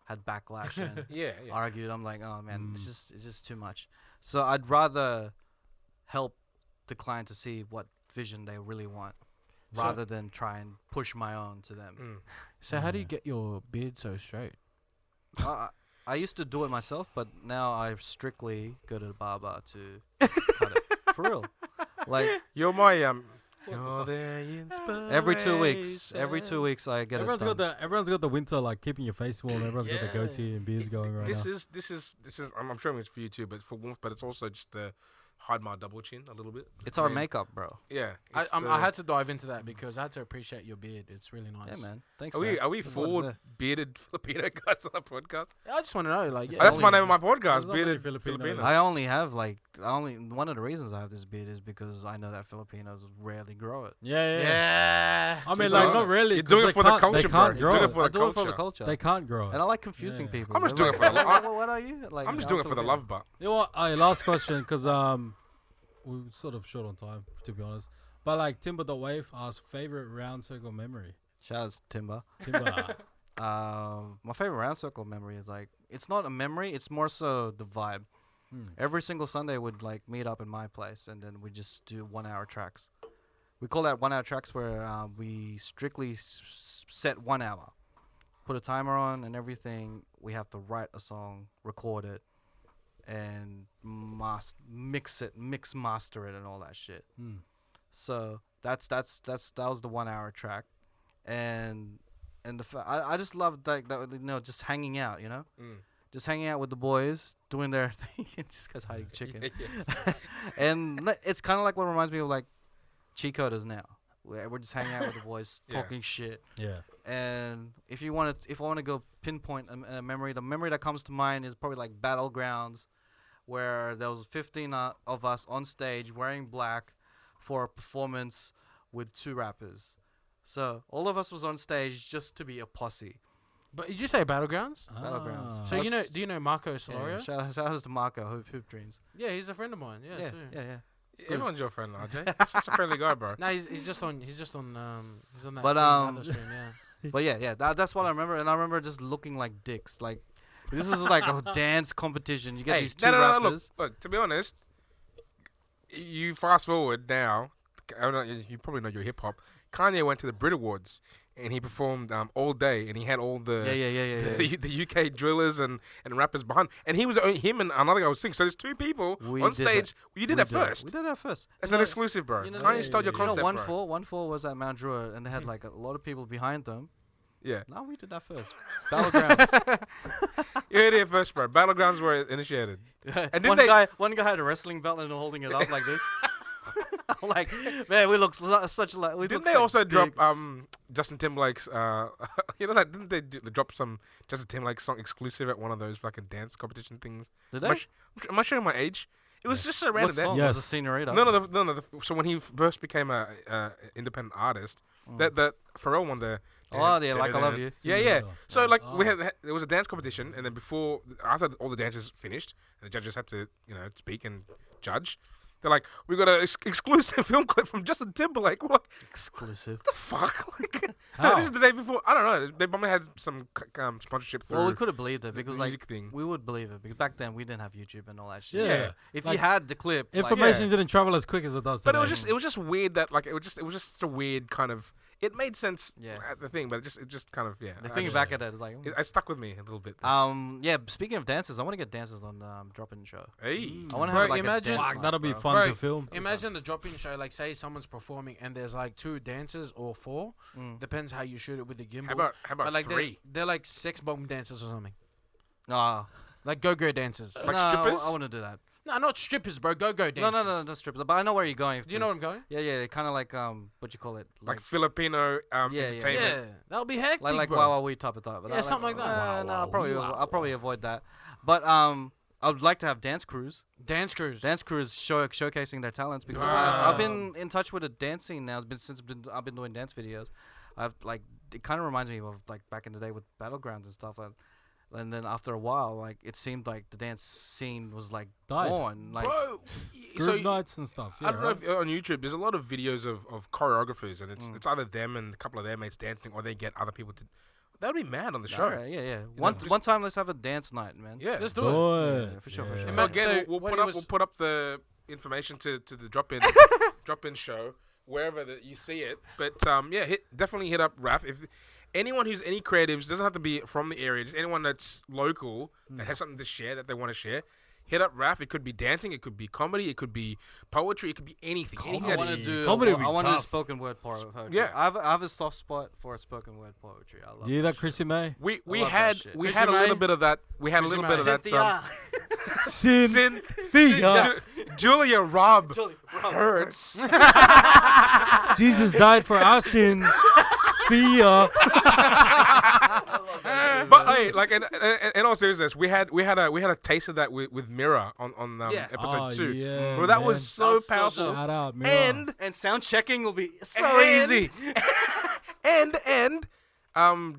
had backlash and yeah. argued. I'm like, oh man, it's just too much. So I'd rather help the client to see what vision they really want, rather than try and push my own to them. So how do you get your beard so straight? I used to do it myself, but now I strictly go to the barber to cut it. For real. Like You're my You're the inspiration. every 2 weeks I get Everyone's it done. everyone's got the winter like keeping your face warm. Everyone's got the Yeah. goatee and beards going right This now. is. I'm showing it for you too, but for warmth. But it's also just to hide my double chin a little bit. It's our makeup, bro. Yeah. I had to dive into that because I had to appreciate your beard. It's really nice. Yeah, man. Thanks, Are man. we That's what it's forward there. bearded Filipino guys on the podcast? I just want to know, like, That's my name of my There's podcast, not bearded many Filipinos. Filipinos. I only have one of the reasons I have this beard is because I know that Filipinos rarely grow it. Yeah. Yeah. I mean, So like, you're not really. You're 'cause doing they it for the can't- culture, They bro. can't You're grow doing it. it for I the do it for the culture. culture. They can't grow And it. I like confusing Yeah. people. I'm just They're doing it for the like, lo- what are you? Like, I'm just doing it for the Filipino. love, but You know what? Last question, because we're sort of short on time, to be honest. But like Timber.wave asked favorite round circle memory. Shout out to Timber. Timber. My favorite round circle memory is like it's not a memory, it's more so the vibe. Every single Sunday we'd like meet up in my place and then we just do 1 hour tracks. We call that 1 hour tracks where we strictly set 1 hour. Put a timer on and everything. We have to write a song, record it, and mix master it and all that shit. So that was the 1 hour track, and I just loved that just hanging out, just hanging out with the boys doing their thing. Just guys hiding chicken, and it's kind of like what reminds me of like CheatCoders now. We're just hanging out with the boys, talking shit. Yeah. And if I want to go pinpoint a memory, the memory that comes to mind is probably like Battlegrounds, where there was 15 of us on stage wearing black for a performance with 2 rappers. So all of us was on stage just to be a posse. But did you say Battlegrounds? Battlegrounds. So do you know Marco Solorio? Yeah, shout out to Marco, Hoop Dreams. Yeah, he's a friend of mine. Yeah, too. Yeah. everyone's your friend, RJ. You're such a friendly guy, bro. No, he's just on that. But, other stream, yeah. But yeah, that's what I remember. And I remember just looking like dicks. Like, this was like a dance competition. You get these 2 rappers. Look, to be honest, you fast forward now, you probably know your hip hop. Kanye went to the Brit Awards and he performed all day, and he had all the the UK drillers and rappers behind, and he was him and another guy was singing. So there's 2 people on stage. You did that first. We did that first. That's an exclusive, bro. Kanye stole your concept, bro. 1-4 was at Mount Druitt, and they had like a lot of people behind them. Yeah. No, we did that first. Battlegrounds. You heard it first, bro. Battlegrounds were initiated. And one guy had a wrestling belt and holding it up like this. I'm like, man, we look such like. Didn't they also drop Justin Timberlake's? You know that? Didn't they drop some Justin Timberlake song exclusive at one of those fucking dance competition things? Did they? Am I showing my age? It was just a random. What song? Yes. Was a Senorita? No. So when he first became a independent artist, that Pharrell won the. Oh yeah, like I Love You. Yeah. So like there was a dance competition, and then after all the dances finished, and the judges had to speak and judge. They're like, we got an exclusive film clip from Justin Timberlake. We're like, exclusive. What the fuck? Like, this is the day before. I don't know. They probably had some sponsorship through. Well, we could have believed it because music thing. we would believe it because back then we didn't have YouTube and all that shit. Yeah. If Like, you had the clip, Information didn't travel as quick as it does today. But it was just weird that like it was just a weird kind of it made sense Yeah. at the thing, but it just kind of The I thing just- back at that is like, it stuck with me a little bit. yeah. Speaking of dances, I want to get dances on DropIn Show. Hey, I want to Bro, have like imagine- a dance Fuck, night, that'll be bro. fun Bro, to film. Imagine the drop-in show. Like, say someone's performing and there's like 2 dancers or 4. Depends how you shoot it with the gimbal. how about but like 3? they're like sex bomb dancers or something. Nah, Like go-go dancers. Like nah, strippers? I want to do that. No, not strippers, bro. Go-go dancers. No, not strippers. But I know where you're going. Do you know where I'm going? Yeah, kind of like what you call it, Like Filipino yeah. entertainment. Yeah, that'll be hectic, like bro. Wow we type of thought. But Yeah, something like that. No, Wow, wow. I'll probably avoid that. But I would like to have dance crews. Dance crews. Dance crews showcasing their talents because Wow. I've been in touch with the dance scene now. Since I've been doing dance videos. I've like it kind of reminds me of like back in the day with battlegrounds and stuff. And then after a while, like it seemed like the dance scene was like Died. gone. Like Bro, Groove nights and stuff. Yeah, I don't know right? if on YouTube there's a lot of videos of choreographers and it's either them and a couple of their mates dancing or they get other people to. That would be mad on the show. alright, yeah. One time, let's have a dance night, man. Yeah, Let's do it. Boy. Yeah, for sure, for sure. So Ima- again, so we'll what put he up was- we'll put up the information to the drop-in show wherever that you see it. But definitely hit up Raf. If anyone who's any creatives, doesn't have to be from the area, just anyone that's local that has something to share that they want to share, hit up Raf. It could be dancing, it could be comedy, it could be poetry, it could be anything. Anything I that's want to do. Comedy would be I want to do tough. spoken word poetry. Yeah. I have a soft spot for spoken word poetry. I love You hear that, shit. Chrissy May? we love had that shit. we Chrissy had a little May. bit of that. We had a Chrissy little bit of May. that. Cynthia. Julia Robb hurts. Jesus died for our sins. Thea. But hey, like in all seriousness, we had a taste of that with Mirror on Yeah. episode 2. Yeah, Bro, that man. was so so powerful. dope. Shout out, Mira. And sound checking will be so And- easy. and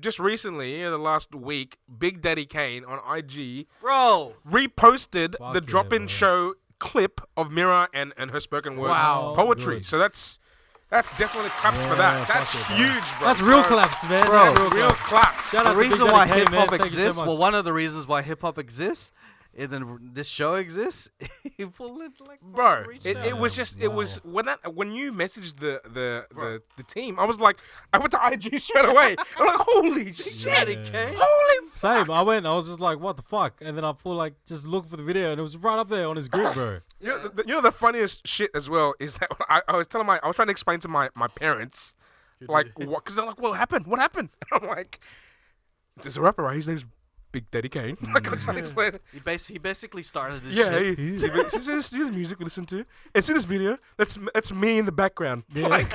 just recently, the last week, Big Daddy Kane on IG Bro, reposted Fuck the yeah, drop-in bro. show clip of Mirror and her spoken word Wow. poetry. Good. So that's definitely claps for Yeah, that. fuck That's it, bro. huge, bro. That's real So- claps, man. Bro. That's Real claps. Shout the out to Big reason Daddy why Kane, hip man. hop Thank you so exists, much. well, one of the reasons why hip hop exists, and then this show exists, he pulled it like Bro, reached it out. was just it was Wow. when you messaged the team, I was like, I went to IG straight away. I'm like, holy shit, Daddy Yeah. Kane. holy. Same. I was just like, what the fuck? And then I feel like just look for the video, and it was right up there on his grid, bro. You know the funniest shit as well is that I was telling I was trying to explain to my parents, like what, because they're like, what happened? What happened? And I'm like, there's a rapper, right? His name's Big Daddy Kane. Like I'm trying to explain. He basically started this Yeah, shit. this is music we listen to. And see this video? That's me in the background. Yeah. Like,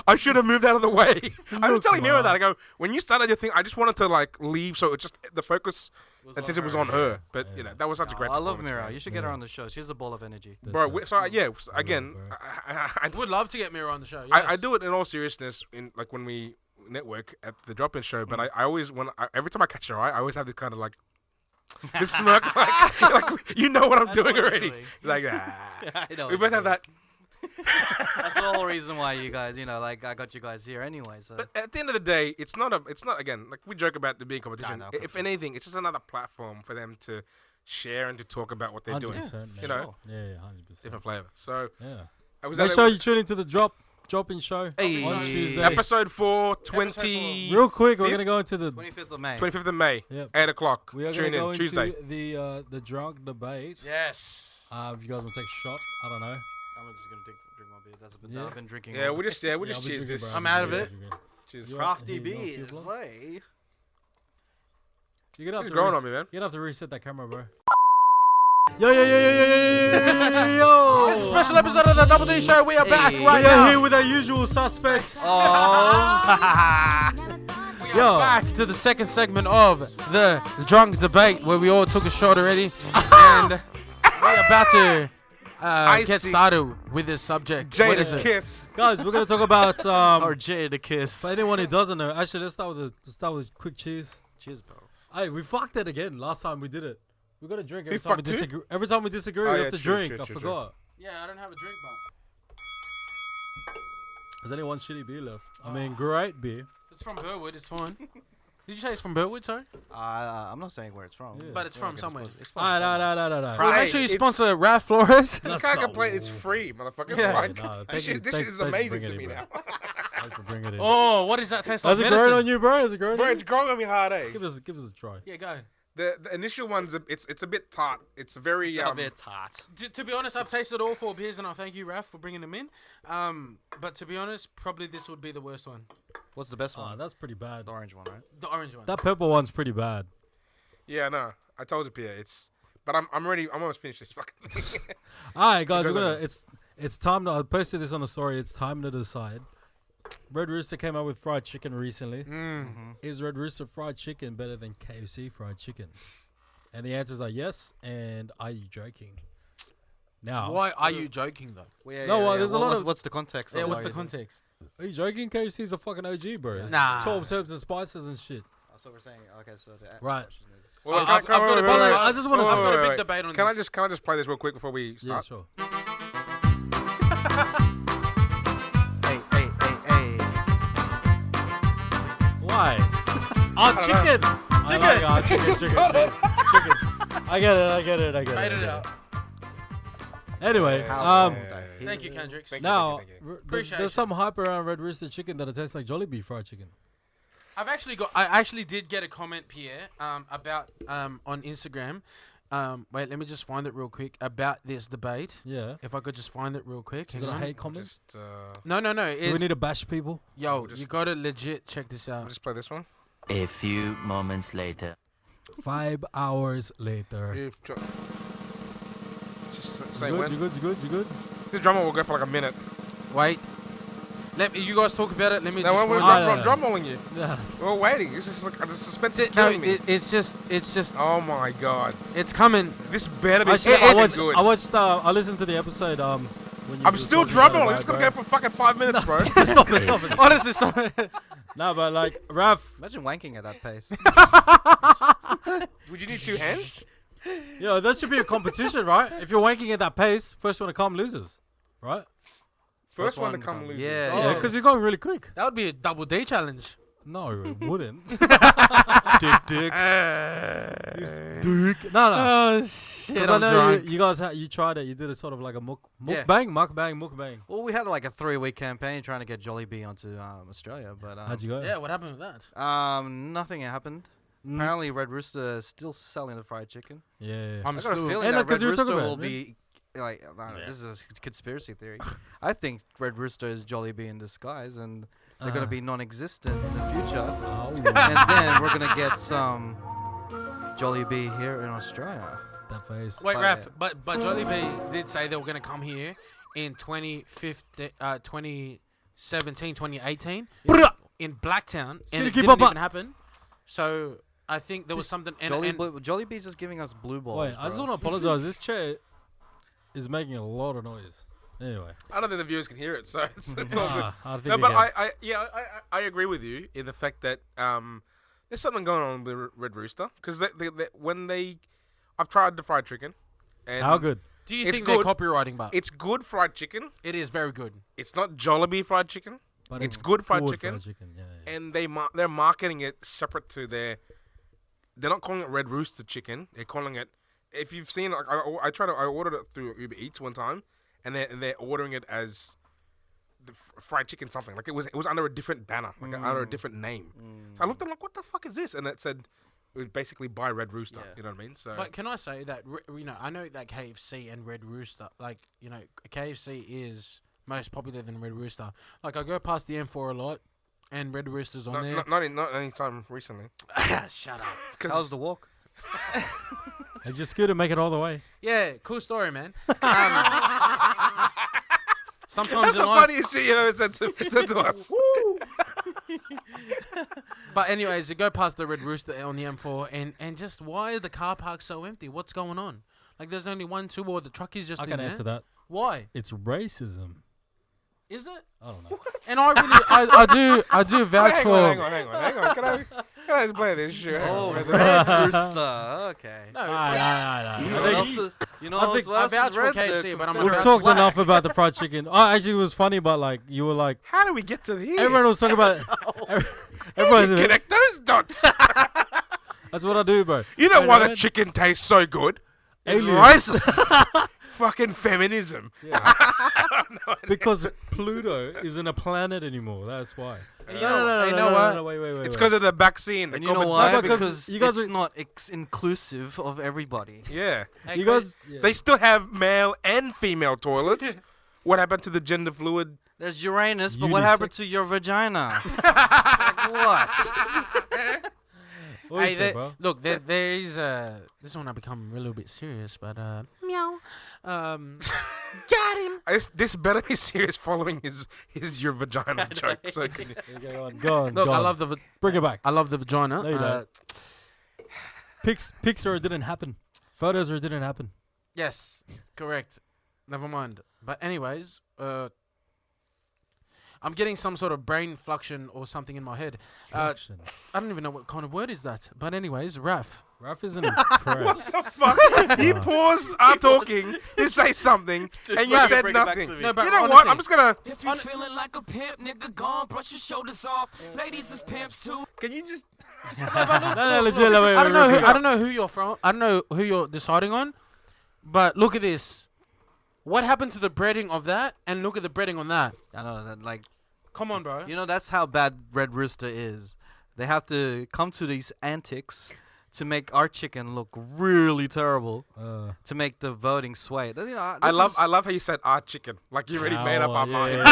I should have moved out of the way. I was Look, telling Mira man. that. I go, when you started your thing, I just wanted to like leave, so it just the focus attention was on her. But you know, that was such a great. I love performance, Mira. man. You should get her Yeah. on the show. She's a ball of energy. Bro. Again, bro. I Would love to get Mirror on the show. I yes. do it in all seriousness, in like when we network at the drop-in show. But I always every time I catch her eye, I always have this kind of like this smirk, like you know what I'm doing already. Literally. Like I know. we both have that. That's the whole reason why you guys, like I got you guys here anyway. So But at the end of the day, it's not again like we joke about the being competition. no, If anything, it's just another platform for them to share and to talk about what they're doing. 100%, man. You know, Yeah, 100%. different flavor. So Yeah. I was Make at sure you tune into the drop-in show Hey. on Tuesday. episode 4, Episode 4. 20, Real quick, we're Fifth? gonna go into the 25th of May. 25th of May, Yep. 8 o'clock. We are Tune gonna go in Tuesday. into the drunk debate. Yes. If you guys want to take a shot, I don't know. I'm just gonna drink my beer. That's Yeah. I've been drinking. Yeah, all we just I'll cheers be drinking, this. bro. I'm out of Yeah, it. drinking. Cheers. You Crafty Hey, no, B keep is low. like. You're gonna have He's to growing on me, man. You're gonna have to reset that camera, bro. Yo. This is a special episode of the Double D Show. We are back Hey. right We are now. here with our usual suspects. Oh. We Yo. are back to the second segment of the drunk debate where we all took a shot already. And we're about to get see. started with this subject. What is Jada it? Kiss. Guys, we're gonna talk about Or Jay the Kiss. for anyone who doesn't know. Actually, let's start with quick cheers. Cheers, bro. Hey, we fucked it again last time we did it. We got to drink every We time we fucked too? disagree. Every time we disagree, Oh, we yeah, have to true, drink. true, I true, forgot. Yeah, I don't have a drink, but There's only one shitty beer left. I mean, great beer. it's from Burwood. It's fine. Did you say it's from Burwood, sorry? I'm not saying where it's from. Yeah. But it's from somewhere. It's from Ah, somewhere. no. Well, Hey, make sure you it's- sponsor Raf Flores. You Let's can't go. complain. It's free, motherfucker. Yeah. Like, Nah, this shit is thanks for amazing bringing to it, me bro. now. Thanks for bringing it in. Oh, what does that taste like? Has it grown on you, bro? Has it grown Bro, on you? it's growing on me hard, eh? Give us a try. Yeah, go. The initial one's it's a bit tart. It's very A bit tart. To be honest, I've tasted all 4 beers, and I thank you, Raf, for bringing them in. But to be honest, probably this would be the worst one. What's the best one? That's pretty bad. The orange one, right? The orange one. That purple one's pretty bad. Yeah, no. I told you, Pierre. But I'm ready. I'm almost finished this fucking thing. All right, guys, Because it's time to. I posted this on the story. It's time to decide. Red Rooster came out with fried chicken recently. Is Red Rooster fried chicken better than KFC fried chicken? And the answers are yes and are you joking? Now, Why are you joking, though? Well, there's a lot of- What's the context? Yeah, of what's why the context? are you joking? KFC's a fucking OG, bro. It's Nah. 12 herbs and spices and shit. So we're saying, okay, so the Right. question is, Well, I've got a wait, big- wait, wait, I just wanna- wait, I've wait, got a wait, big wait. debate on Can this. I just play this real quick before we Yeah, start? sure. hey. Why? Oh, chicken. Chicken. I get it. Fade it out. Anyway, Thank you, Kendricks. now Thank you. there's Appreciation. some hype around Red Rooster chicken that it tastes like Jollibee fried chicken. I actually did get a comment, Pierre, about on Instagram. Wait, let me just find it real quick about this debate. Yeah. If I could just find it real quick. Is it a Hang on. hate comment? Just No. Do we It's, need to bash people? yo, just- you gotta legit check this I'll out. just play this one. A few moments later. 5 hours later. You tr- Just say You when. good? This drummer will go for like a minute. Wait. Let me. You guys talk about it. Let me Now when just. we're find yeah. drum rolling you, Yeah. we're waiting. It's just like the suspense is it. No, killing me. it's just. Oh my god, It's coming. this better be Actually, fucking good. I listened to the episode. When you I'm were still talking drum about rolling. it, It's gonna bro. go for fucking 5 minutes, bro. Stop it. Honestly, stop. No, but like Raf, imagine wanking at that pace. Would you need 2 hands? yo, that should be a competition, right? If you're wanking at that pace, first one to come loses, right? First one to one come come- lose. yeah. Yeah, because you're going really quick. That would be a double D challenge. No, it wouldn't. Dick. No. Oh shit! Because I I'm know drunk. you guys you tried it. You did a sort of like a Yeah. mukbang. Well, we had like a 3-week campaign trying to get Jollibee onto Australia, but How'd you go? Yeah, what happened with that? nothing happened. Mm. Apparently, Red Rooster is still selling the fried chicken. Yeah. I'm I got a still. feeling Hey, that look, 'cause Red you were talking Rooster about will it, be like, I don't know, Yeah. this is a conspiracy theory. I think Red Rooster is Jollibee in disguise, and they're gonna be non-existent in the future. Oh, And then we're gonna get some Jollibee here in Australia. that face. Wait, But- Raf, but Jollibee did say they were going to come here in 2017, 2018 in Blacktown, and gonna it keep didn't up. even happen. So I think there was something. And Jollibee's just giving us blue balls. Wait, I just bro. want to apologize. This chair is making a lot of noise. Anyway, I don't think the viewers can hear it, so it's all good. I think No, you but can. I agree with you in the fact that there's something going on with Red Rooster because I've tried the fried chicken. And How good? do you it's think good. they're copywriting? But It's good fried chicken. it is very good. It's not Jollibee fried chicken, But It's good fried chicken. Yeah. and they're marketing it separate to their. They're not calling it Red Rooster chicken. They're calling it. If you've seen, like, I ordered it through Uber Eats one time, and they're ordering it as the fried chicken something. Like it was under a different banner, like under a different name. So I looked at it like, what the fuck is this? And it said it was basically by Red Rooster. Yeah. You know what I mean? So But can I say that I know that KFC and Red Rooster, KFC is most popular than Red Rooster. Like I go past the M4 a lot, and Red Rooster's on there. not any time recently. Shut up. How's the walk? Hey, just good to make it all the way. Yeah, cool story, man. Sometimes That's in the life, funniest shit you ever said to us. but anyways, you go past the Red Rooster on the M4, and just why are the car parks so empty? What's going on? Like, there's only 1, 2, or the truck is just I in can there. answer that. Why It's racism. is it? I don't know. And I do vouch Hang for. on. Can I just play this shit? Oh, Red Rooster. Okay. No, You know what else is? You know I what think- else I vouch is for red? KFC, The but I'm We've Red talked flag. enough about the fried chicken. Oh, actually, it was funny, but like you were like How do we get to here? everyone was talking about. Everyone, Connect those dots. that's what I do, bro. You know Hey, why man. the chicken tastes so good? Aliens. Racist. Fucking feminism. Because Pluto isn't a planet anymore. That's why. You know what? Wait. It's because of the vaccine. And you know why? No, because Because you guys it's are- not inclusive of everybody. Yeah. Hey, You Chris, guys, They still have male and female toilets. What happened to the gender fluid? There's Uranus, but what happened to your vagina? Like what? what Hey, you say, bro? look, there is this one I become a little bit serious, but meow. Got him. This better be serious following his your vagina joke. So can you, Go on. Look, go I on. love the Bring it back. I love the vagina. No, you don't. Pics or it didn't happen. Photos or it didn't happen. Yes, correct. Never mind. But anyways, I'm getting some sort of brain fluxion or something in my head. Fluxion. I don't even know what kind of word is that. But anyways, Raf. Raf isn't impressed. fuck? He paused our talking to say something, and you said nothing. No, but You know honestly, what? I'm just gonna. If you feeling like a pimp, nigga, gone, brush your shoulders off. Ladies is pimps too. Can you just? No, legit. Wait, I don't know. wait. I don't know who you're from. I don't know who you're deciding on. But look at this. What happened to the breading of that? And look at the breading on that. I know that, like, Come on, bro. you know, that's how bad Red Rooster is. They have to come to these antics to make our chicken look really terrible, to make the voting sway. You know, I this is- love how you said our chicken. Like you already made up our mind. Yeah.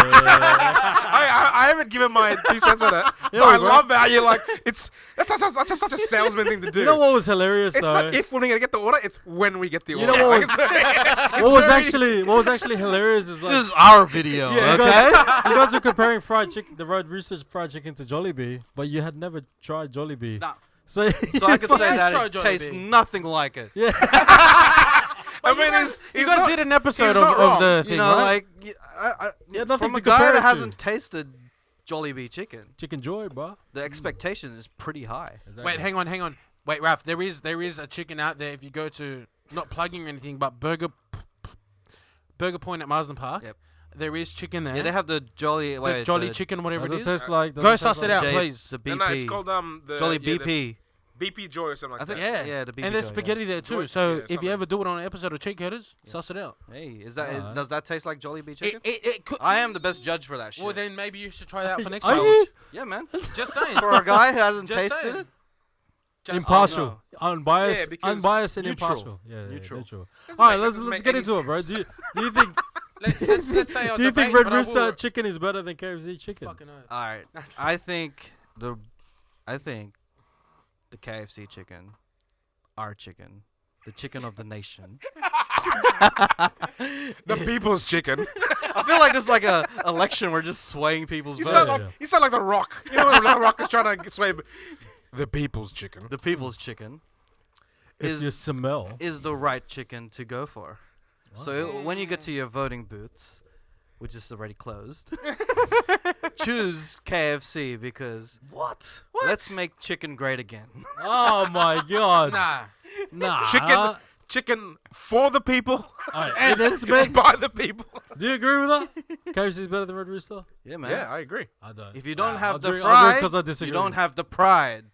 I haven't given my 2 cents on it. But Yeah, I bro. love how you're like that's such a salesman thing to do. You know what was hilarious It's though? not if we're gonna get the order, it's when we get the You order. know what Like, what was actually hilarious is like This is our video, Yeah. okay? you guys were comparing fried chicken, the Red Rooster fried chicken to Jollibee, but you had never tried Jollibee. Nah. So, So I could say Let's that try it tastes Jollibee. nothing like it. I mean, You guys did an episode not wrong. of the You thing, know, right? like Yeah, nothing from to a guy compare it that to. hasn't tasted Jollibee chicken, Chicken Joy, bro. the expectation is pretty high. Wait, hang on. Wait, Raf, there is a chicken out there if you go to, not plugging or anything, but Burger Point at Marsden Park. Yep. There is chicken there. Yeah, they have the Jolly, the Jolly chicken, whatever Does it it is. taste like? Go suss it out, please. The No, BP. no, it's called the Jolly yeah, BP. the BP Joy or something like I think. that. Yeah. Yeah, the BP. And there's Joy, spaghetti there too. Joy- So yeah, if you something. ever do it on an episode of CheatCoders, suss it out. Yeah. Hey, is that Alright. does that taste like Jollibee chicken? It could. I am the best judge for that shit. Well, then maybe you should try that out for next Are time. you yeah, man. Just saying. For a guy who hasn't Just tasted saying. it, Just impartial, unbiased, Yeah, because unbiased and neutral. impartial. Yeah, Neutral. neutral. Doesn't All right, make- let's doesn't make get any into it, bro. sense. Do you think let's say I'll do you think debate, Red but I Rooster will- chicken is better than KFC chicken? Fucking hell. all right. I think the KFC chicken, our chicken, the chicken of the nation. The people's chicken. I feel like this is like a election. We're just swaying people's You votes. sound Yeah. like you sound like the Rock. You know when the Rock is trying to sway the people's chicken. The people's chicken If you is smell, the right chicken to go for. So when you get to your voting booths, which is already closed, choose KFC because what? let's make chicken great again. Oh my god! Nah. Nah. Chicken for the people Alright, and it's been. by the people. Do you agree with that? KFC is better than Red Rooster. Yeah, man. Yeah, I agree. I don't. If you don't I'll have the drink- pride, because I disagree. you don't have the pride.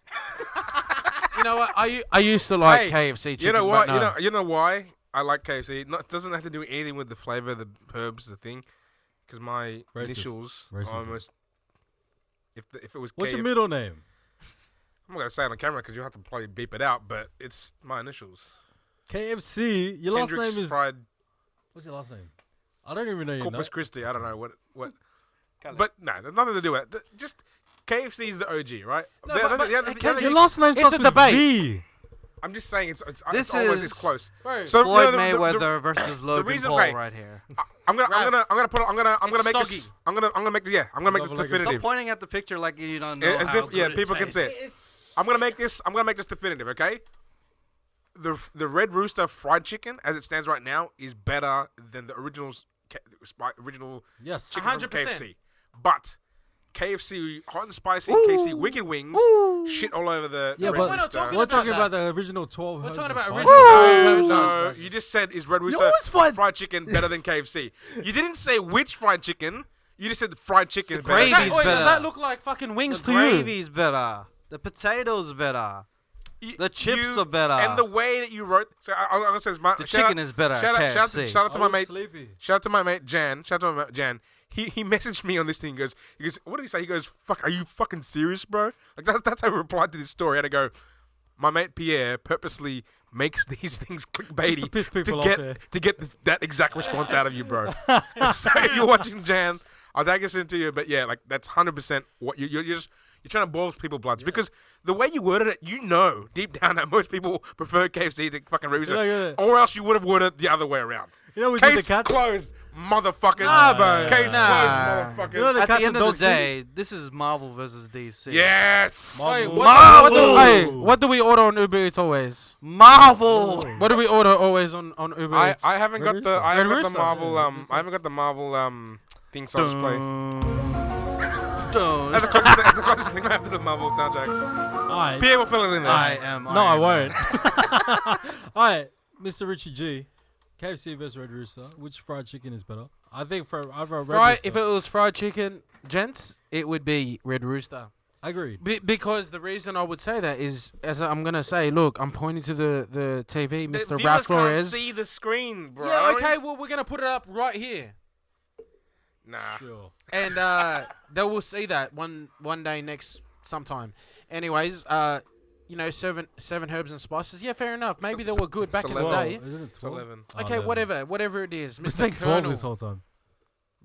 You know what? I used to like Hey, KFC chicken. You know what? but no. You know why I like KFC? It doesn't have to do anything with the flavor, the herbs, the thing. Because my Racist. initials Racism. are almost. If it was What's your KF middle name? I'm not gonna say it on camera because you have to probably beep it out, but it's my initials. KFC. Your last KENDRIX name is. Fried What's your last name? I don't even know your name. Corpus Christi. I don't know what. But no, there's nothing to do with it. Just KFC is the OG, right? No, The but- other- but the other- it the other Your thing- last name It's starts a with debate. V. I'm just saying it's This always is- close. Bro, So Floyd the- Mayweather versus Logan reason- Paul okay. right here. I'm gonna It's make soggy. this. I'm gonna make this. Yeah, I'm gonna make this Love like a- Stop definitive. pointing at the picture like you don't know As how if- yeah, good people can tastes. see it. I'm gonna make this definitive. Okay. The Red Rooster fried chicken, as it stands right now, is better than the original Yes. chicken from 100%. KFC. But KFC hot and spicy, KFC wicked wings, shit all over the Yeah, Red but We're not Rooster. talking we're about talking that. about the original 12. We're herbs talking and about spices. original- No, you just said is Red Rooster always find- fried chicken better than KFC. You didn't say which fried chicken. You just said fried chicken. The better. gravy's Does better. that look like fucking wings The to you? gravy's better. The potatoes better. The chips are better. And the way that you wrote. So I'm gonna say the chicken is better. Shout out to my mate. Sleepy. Shout out to my mate Jan. Shout out to my mate Jan. He messaged me on this thing. He goes, what did he say? He goes, fuck, are you fucking serious, bro? Like that's how he replied to this story. I had to go, my mate Pierre purposely makes these things clickbaity to piss people to get that exact response out of you, bro. So if you're watching Jan, I'll take us into you. But yeah, like that's 100% what you're trying to boil people's bloods because the way you worded it, you know deep down that most people prefer KFC to fucking Red Rooster, or else you would have worded it the other way around. You know, we Case did the cats. closed, motherfuckers. Nah, bro. Case Nah. closed, motherfuckers. You know the At cats the and end of dogs the day, this is Marvel versus DC. Yes. Wait, Marvel. what do we order on Uber Eats always? Marvel. What do we order always on Uber Eats? I haven't got Red the Rooster. I haven't got the Rooster. Marvel I haven't got the Marvel thing songs play. Dun. That's the closest thing I have to the Marvel soundtrack. Alright. Pierre will fill it in there. I am. No, I Iron Man. won't. Alright, Mr. Richie G. KFC versus Red Rooster. Which fried chicken is better? I think for either Red Rooster. If it was fried chicken, gents, it would be Red Rooster. Agreed. Because the reason I would say that is, as I'm gonna say, look, I'm pointing to the TV, The Mr. viewers Raf Flores. can't see the screen, bro. Yeah, okay, well, we're gonna put it up right here, Nah. Sure. and they will see that one day next sometime. Anyways, seven herbs and spices. Yeah, fair enough. Maybe they were good back in the 11. day. Isn't it It's 12? 11. Oh, Okay, 11. whatever it is, It's Mr. like 12 Colonel. this whole time.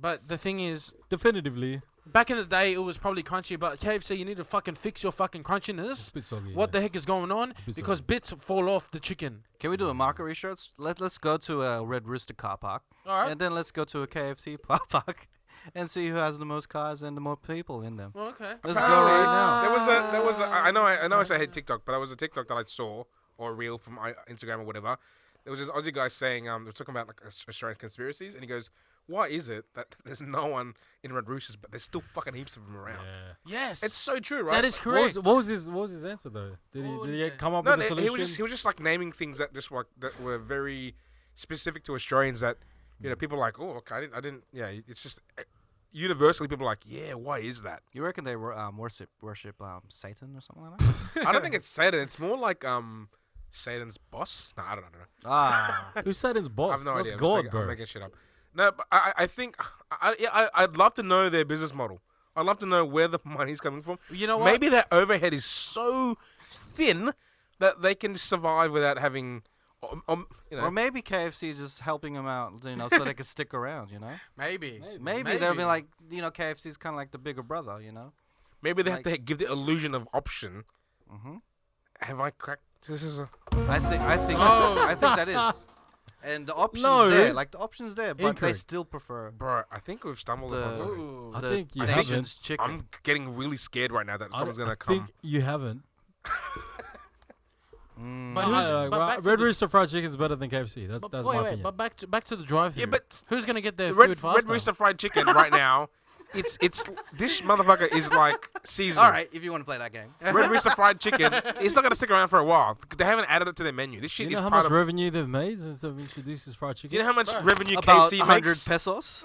But the thing is, Definitively. back in the day, it was probably crunchy. But KFC, you need to fucking fix your fucking crunchiness. Bit soggy. What the heck is going on? Bit Because soggy. bits fall off the chicken. Can we do a market research? Let's go to a Red Rooster car park, All right. and then let's go to a KFC car park, and see who has the most cars and the more people in them. Well, okay. Let's go right now. There was a I know I say I hate TikTok, but there was a TikTok that I saw or a reel from Instagram or whatever. There was this Aussie guy saying they're talking about like Australian conspiracies, and he goes, "Why is it that there's no one in Red Roosters, but there's still fucking heaps of them around?" Yeah. Yes. It's so true, right? That is What correct. was his answer though? Did he come up No, with a he solution? was just like naming things that just like that were very specific to Australians that people are like, oh, okay, I didn't. Yeah, it's just universally people are like, yeah, why is that? You reckon they worship Satan or something like that? I don't think it's Satan. It's more like Satan's boss. No, I don't know. Ah, Who's Satan's I boss? have no That's idea. God, I'm bro. making shit up. No, but I think I'd love to know their business model. I'd love to know where the money's coming from. You know what? Maybe their overhead is so thin that they can survive without having, or maybe KFC is just helping them out, so they can stick around. Maybe. Maybe they'll be like, KFC is kind of like the bigger brother. Maybe they Like- have to give the illusion of option. Mm-hmm. Have I cracked? This is a. I think Oh. I think that is. And the options No. there, like the options there, but they Incorrect. still prefer Bro, I think we've stumbled upon the, something. Ooh. I the think you Nation's haven't. chicken. I'm getting really scared right now that someone's I gonna come. think you haven't. But who's- Like, but back to Red the- Rooster fried chicken is better than KFC. That's But my wait, opinion. but back to the drive-through. Yeah, but who's gonna get their Red food faster? Rooster fried chicken right now. It's this motherfucker is like seasonal. All right, if you want to play that game. Red Rooster fried chicken. It's not gonna stick around for a while. They haven't added it to their menu. This shit you know is how part much of. revenue they've made since they've introduced this fried chicken? You know how much revenue About KFC 100 makes? pesos.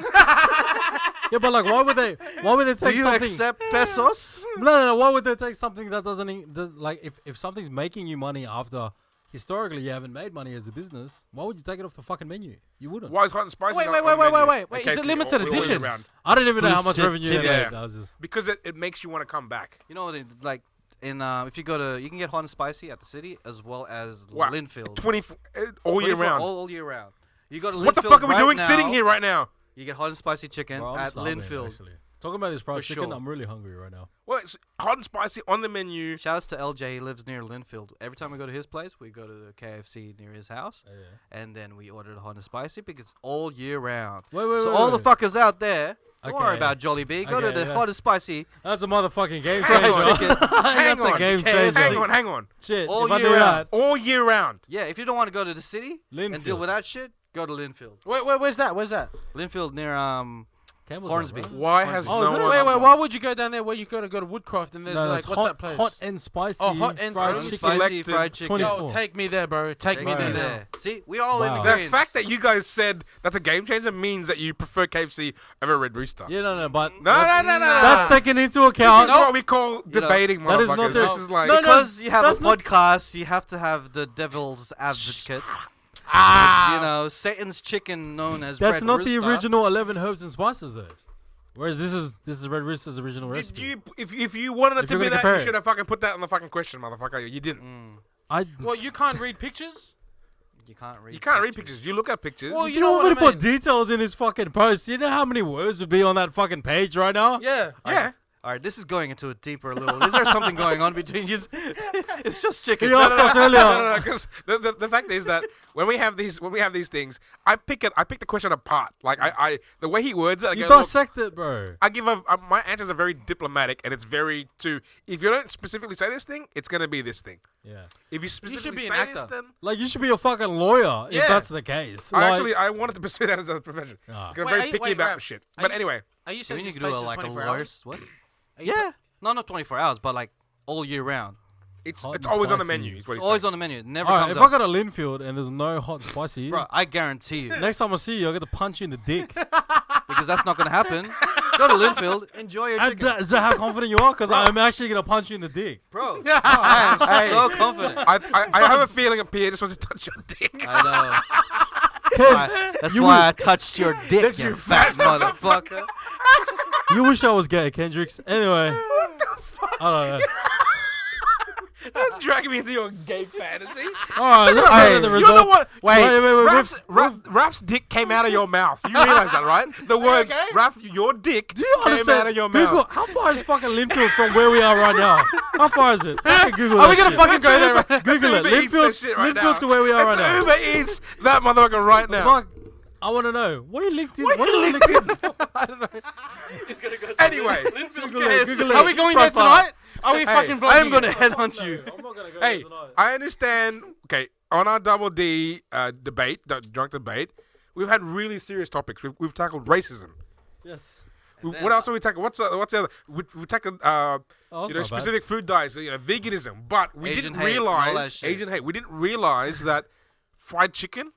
Yeah, but like, why would they Do take you something? accept pesos? No. Why would they take something that like if something's making you money after historically you haven't made money as a business? Why would you take it off the fucking menu? You wouldn't. Why is hot and spicy? Wait, not wait, on wait, the wait, menu wait, at wait. Is it KFC limited all year editions? round? I don't even know how much revenue they Yeah. made. I was just Because it makes you want to come back. You know what? Like in if you go to, you can get hot and spicy at the city as well as Wow. Linfield. 24 all year 24 round. All year round. You go to Linfield What the fuck are we right doing now, sitting here right now? You get hot and spicy chicken Bro, I'm at starving, Linfield. actually. Talking about this fried For chicken, sure. I'm really hungry right now. Well, it's hot and spicy on the menu. Shout outs to LJ. He lives near Linfield. Every time we go to his place, we go to the KFC near his house, Yeah. and then we order the hot and spicy because it's all year round. Wait, So all the fuckers out there, don't worry Okay. about Jollibee. Go to Okay, the yeah. hot and spicy That's a motherfucking game Hang changer. on. chicken. Hang That's a on. game KFC. changer. Hang on. Shit, All if I year do round. that, All year round. Yeah, if you don't want to go to the city and deal Linfield. with that shit, go to Linfield. Wait, where's that? Where's that? Linfield near Campbell's Hornsby. Right? Why has Oh, no is it? one? Wait, why would you go down there where you gotta go to Woodcroft and there's No, like it's what's hot, that place? hot and spicy. Oh, hot and fried spicy. chicken. Spicy fried chicken. 24. Yo, take me there, bro. Take me Take there me now. there. See, we all in Wow. The agreement. fact that you guys said that's a game changer means that you prefer KFC over Red Rooster. Yeah, no, but No, no. that's taken into This account. is what we call debating, that is motherfuckers. not the- This is like No, because you have a that's not- podcast, you have to have the devil's advocate. You know, Satan's chicken known as That's Red not Rooster. the original 11 herbs and spices though. Whereas this is Red Rooster's original Did recipe. you, if you wanted it If to you're be gonna that, compare you it. should have fucking put that in the fucking question, motherfucker. You didn't. Well, you can't read pictures. You can't read. You can't read pictures. You look at pictures. Well, You don't want to put details in his fucking post. You know how many words would be on that fucking page right now? Yeah. yeah. All right, this is going into a deeper little. Is there something going on between you? It's just chicken. He asked us earlier. No, because the fact is that when we have these things, I pick the question apart. Like I the way he words it, I You go, look, dissect it, bro. I give my answers are very diplomatic and it's very if you don't specifically say this thing, it's gonna be this thing. Yeah. If you specifically be an say this, actor. then Like you should be a fucking lawyer Yeah. if that's the case. Like, I wanted to pursue that as a profession. Ah. I'm Wait, very are you- picky wait, about Raf, shit. are But you anyway, Are you Do saying we need your to do space is like a 24 lawyer's hours? what? Are you Yeah, no, not 24 hours, but like all year round. it's Hot and always on the spicy. menu. Is what It's he's always saying. on the menu. It never Alright, comes if I up. got a Linfield and there's no hot and spicy, Bro, I guarantee you, next time I see you, I get to punch you in the dick. because that's not gonna happen. Go to Linfield, enjoy your chicken, Is that how confident you are? Because I'm actually gonna punch you in the dick. bro. I am so confident. I have a feeling up here just wants to touch your dick. I know. That's why I touched your dick, you fat motherfucker. You wish I was gay, Kendricks. Anyway. I don't know. Dragging me into your gay fantasy. Alright, let's go to the You're results. the one. Wait. Raf's dick came out of your mouth. You realize that, right? The words, okay? Raf, your dick Do you came understand? out of your Google, mouth. how far is fucking Linfield from where we are right now? How far is it? Fucking Google Are we that gonna shit. fucking go there? Right? Google it. Uber Eats that Linfield, shit right Linfield now. to where we are right It's now. Uber Eats that motherfucker right now. Fuck. I want to know. What are you linked in? What are you linked in? Anyway, Google it. Are we going there tonight? Are we fucking vlogging? I am gonna head on you. I'm not gonna go hey, I understand. Okay, on our Double D debate, the drunk debate, we've had really serious topics. We've tackled racism. Yes. What else have we tackled? What's the other? We tackled Oh, that's not bad. specific food diets, veganism. But we Asian didn't hate and all that realize shit. Asian hate. We didn't realize that fried chicken.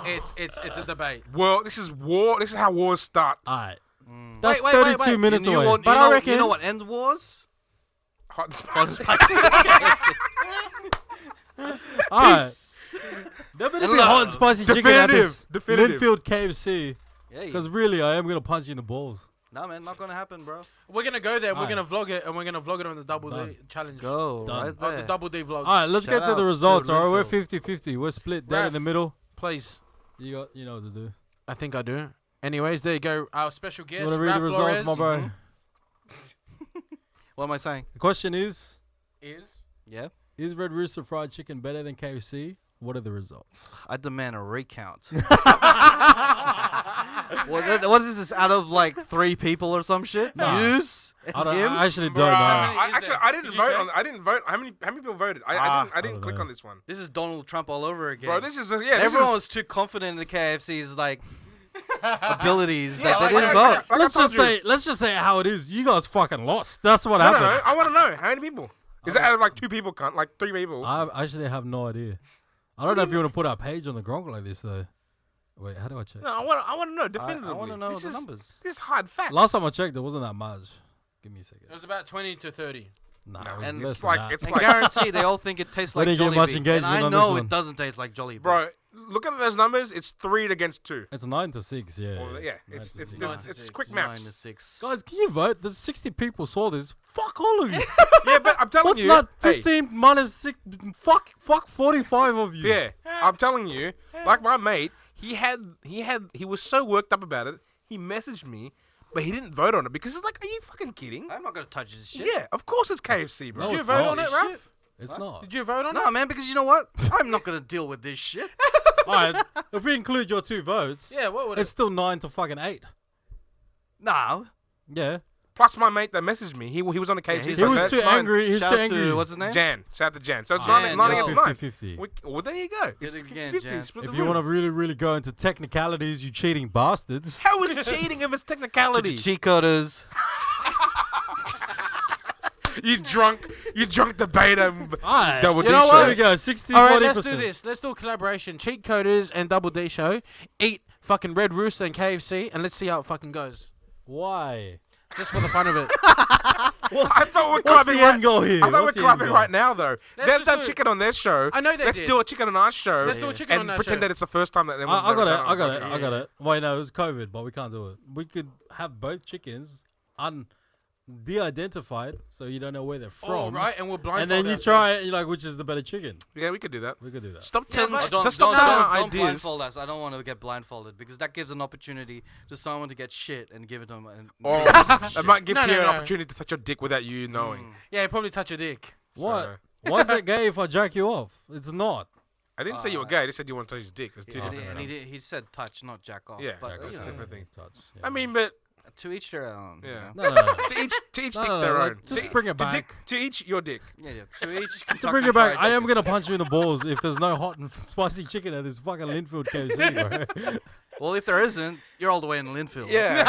It's a debate. Well, this is war. This is how wars start. Alright. That's Wait, 32 minutes You away. want- But you I know- reckon. you know what ends wars? Hot and Hot spicy. and spicy. Alright. There better be hot and spicy chicken at this Definitive. Linfield KFC. Yeah, Because really, I am going to punch you in the balls. nah, man, not gonna happen, bro. We're gonna go there. We're Alright. gonna vlog it, and we're gonna vlog it on the Double Done. D challenge. Go Done. right Oh, the there. Double D vlog. Alright, let's Shout get to the outs results. to Alright, we're Linfield. 50-50. We're split down in the Raf. middle. Please. You know what to do. I think I do. Anyways, there you go. Our special guest, You want to read Raf the results, Flores, my bro? What am I saying? The question is is Yeah, Red Rooster fried chicken better than KFC? What are the results? I demand a recount. What is this? Out of like 3 people or some shit? Nah. Use I, don't, him? I actually don't Bruh, know. many is there? I didn't Did you vote check? on. I didn't vote. How many people voted? I I didn't don't click know. on this one. This is Donald Trump all over again. Bro, this is Everyone was too confident in the KFC's like abilities that like- they didn't like- vote. like- Let's just say how it is. You guys fucking lost. That's what No, happened. no, I want to know how many people. Is that out of like 2 people? Like 3 people? I actually have no idea. I don't know if you want to put our page on the Gronk like this though. Wait, how do I check? No, I want to know I definitively. want to know this the is, numbers. This is hard facts. Last time I checked, there wasn't that much. Give me a second. It was about 20 to 30. Nah, No, it was and less it's than like that. it's I like, guarantee they all think it tastes We like didn't get much Jollibee. And engagement I on this know one. it doesn't taste like Jollibee. bro. Look at those numbers. It's 3 against 2. It's 9-6. Yeah. Well, yeah, 9 it's to it's 6. it's, 9 to it's 6. quick 9 maths. to 6. Guys, can you vote? There's 60 people saw this. Fuck all of you. Yeah, but I'm telling What's you. not hey, 15 minus 6? Fuck 45 of you. Yeah, I'm telling you. Like my mate, he was so worked up about it. He messaged me, but he didn't vote on it because it's like, are you fucking kidding? I'm not gonna touch this shit. Yeah, of course it's KFC, bro. No, Did you it's vote not. on it, Raf? It's not. Did you vote on No, it? man, because you know what? I'm not gonna deal with this shit. Alright, if we include your 2 votes, Yeah, what would it's still 9 to fucking 8. No, Yeah. Plus my mate that messaged me, he was on the KFC. he's He like, was that's too fine. angry. He was Shout too out angry. to, what's his name? Jan. Shout out to Jan. So it's Jan, 9 yo. against 9. 50-50. Well, there you go. It's it again, 50-50. Jan. Split If the you room. want to really, really go into technicalities, you cheating bastards. How is cheating if it's To the technicality? CheatCoders. You drunk debater. Alright, Double you D know show. what? There we go. 60, All right, 40%. let's do this. Let's do a collaboration. CheatCoders and Double D Show eat fucking Red Rooster and KFC, and let's see how it fucking goes. Why? Just for the fun of it. I thought we're What's clubbing the right. end goal here? I thought What's we're the end clubbing goal? right now though. Let's They've just done do it. chicken on their show. I know they Let's did. do a chicken on our show. Let's do a chicken on and our pretend show. that it's the first time that anyone's I ever got it. done I got it. on I got it. Wait, no, it was COVID, but we can't do it. We could have both chickens de-identified, so you don't know where they're from. Oh, right, and we'll blindfold And then you ourselves. try it, you're like, which is the better chicken? Yeah, we could do that. We could do that. Stop telling but- just Don't stop telling our don't ideas. blindfold us. I don't want to get blindfolded because that gives an opportunity to someone to get shit and give it to them. And Or it might give No, you no, an no. opportunity to touch your dick without you knowing. Yeah, you probably touch your dick. What? Why is it gay if I jack you off? It's not. I didn't say you were gay. I just said you want to touch his dick. There's two And different he, things. he said touch, not jack off. Yeah, but, jack off you is know, different thing. Touch. Yeah. I mean, but to each their own. you Yeah. know? No, no, no. to each dick No, their like, own. just To- bring it to back. dick- to each your dick. Yeah, yeah. To each. To bring it back, I am gonna punch you in the balls if there's no hot and spicy chicken at this fucking Linfield KFC, bro. Well, if there isn't, you're all the way in Linfield. Yeah.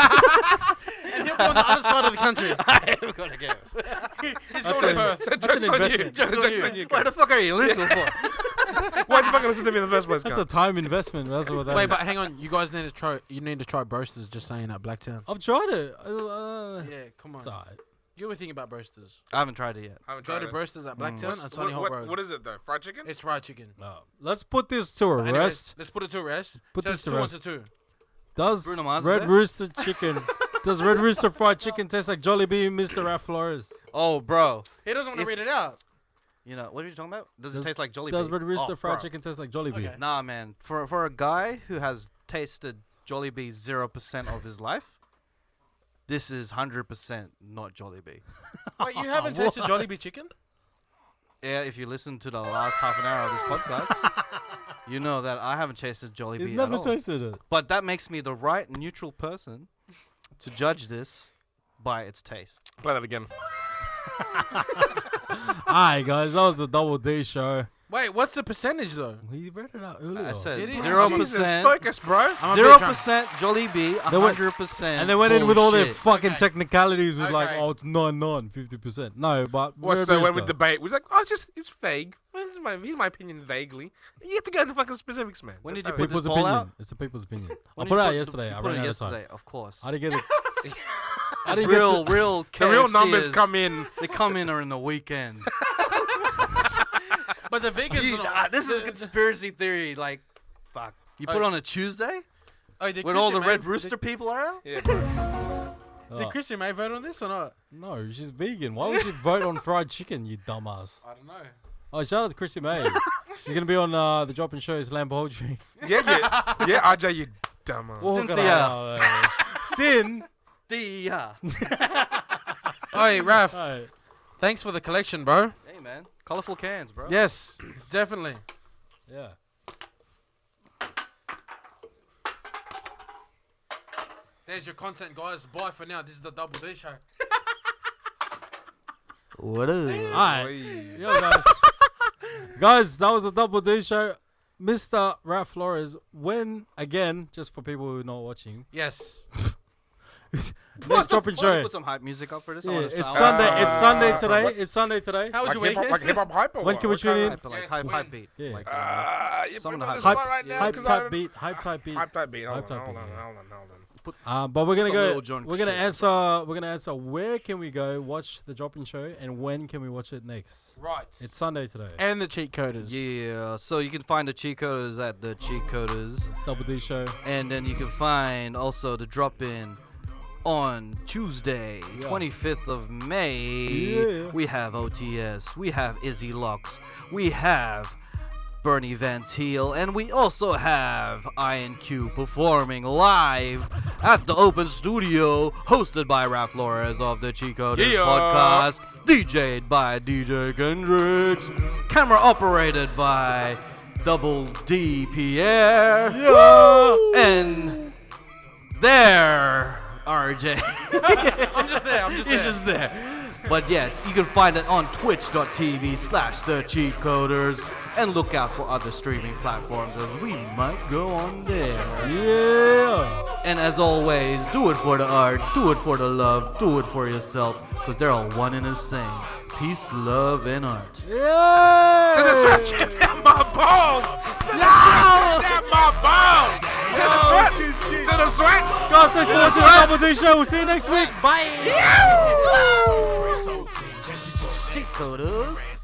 And he'll be on the other side of the country. I'm gonna get. He's That's going to it. Perth. So That's jokes an on you. investment. Jokes on you. Why the fuck are you in Linfield for? Why'd you fucking listen to me in the first place? That's a cunt? time investment. That's what that Wait, is. but hang on. You guys need to try. You need to try Broasters. Just saying at Blacktown. I've tried it. Yeah, come on. It's alright. You were thinking about Broasters. I haven't tried it yet. I haven't Go tried to it. Broasters at Blacktown What's- on Sunny Hope Road. what is it though? Fried chicken? It's fried chicken. No. Let's put this to a Anyways, rest. let's put it to rest. Put So this it's to 2 rest. on to 2. Does Bruno Mars Red there? Rooster chicken? Does Red Rooster fried chicken taste like Jollibee, Mr. Raf Flores? Oh, bro. He doesn't want to If- read it out. You know what are you talking about? Does Does- it taste like Jollibee? Does Red Rooster Oh, fried bro. chicken taste like Jollibee? Okay. Nah, man. For a guy who has tasted Jollibee 0% of his life, this is 100% not Jollibee. Wait, you haven't tasted Jollibee chicken? Yeah, if you listen to the last half an hour of this podcast, you know that I haven't tasted Jollibee He's at never all. tasted it. But that makes me the right neutral person to judge this by its taste. Play that again. Alright, guys, that was the Double D show. Wait, what's the percentage though? We read it out earlier. I said Did he? 0%. Focus, bro. I'm a bit drunk. 0% Jollibee, They went- 100%. And they went in with all their bullshit. fucking Okay. technicalities with like, Okay. oh, it's 50%. No, but Well, Red so when we Rooster. debate, we was like, oh, it's vague. Well, here's my opinion vaguely. You have to go into fucking specifics, man. When That's did you how put it People's this poll opinion. out? It's the people's opinion. I When put you it out put- yesterday. you I put ran it out of time. yesterday, of course. I didn't get it. I didn't real, get real. The real numbers KFCers, come in. They come in on the weekend. But the vegans. You- are not- this is the- conspiracy theory. Like, fuck. You put Oh. on a Tuesday Oh, did when all the Christian Red May- Rooster people are out. Yeah, bro. Oh. Did Christian May vote on this or not? No, she's vegan. Why would you vote on fried chicken, you dumbass? I don't know. Oh, shout out to Chrissy May. She's going to be on the DropIn Show Slam Poetry. yeah, RJ, you dumbass. Cynthia. Sin. Yeah. Hey, Raf, Alright. thanks for the collection, bro. Hey, man. Colorful cans, bro. Yes, definitely. Yeah. There's your content, guys. Bye for now. This is the Double D Show. What is? Alright. Yo, guys. Guys, that was the Double D Show. Mr. Raf Flores, when, again, just for people who are not watching, Yes. next DropIn Show. Put some hype music up for this. I Yeah, wanna it's start- Sunday. It's Sunday today. what's- It's Sunday today. How was Like your weekend? hip hop hype or When what? can we What tune kind in? of Like Yes, hype when? beat. Yeah. Like, You Some put of me the on the hype- spot right now, Hype 'cause I type don't- beat. Hype type beat. Hype type beat. Hold Hype on, type hold beat, on, yeah. hold on, hold on. But we're gonna Some go. little junk We're gonna shit. answer. We're gonna answer. Where can we go watch the DropIn Show, and when can we watch it next? Right. It's Sunday today. And the cheat coders. Yeah, so you can find the CheatCoders at the CheatCoders, Double D Show. and then you can find also the drop-in on Tuesday, Yeah. 25th of May. Yeah. We have OTS, we have Izzy Locks, we have Bernie Vance Heel, and we also have INQ performing live at the Open Studio, hosted by Raf Flores of the CheatCoders Yeah. podcast, DJ'd by DJ KENDRIX, camera operated by Double D Pierre, and there RJ. I'm just there. He's just there. But yeah, you can find it on twitch.tv/thecheatcoders and look out for other streaming platforms as we might go on there. Yeah. And as always, do it for the art, do it for the love, do it for yourself, because they're all one and the same. Peace, love, and art. Yeah. To the sweat, check out my balls. To the sweat, check out my balls. To the sweat, to the sweat. Guys, thanks for watching the Double D Show. We'll see you next week. Bye. CheatCoders.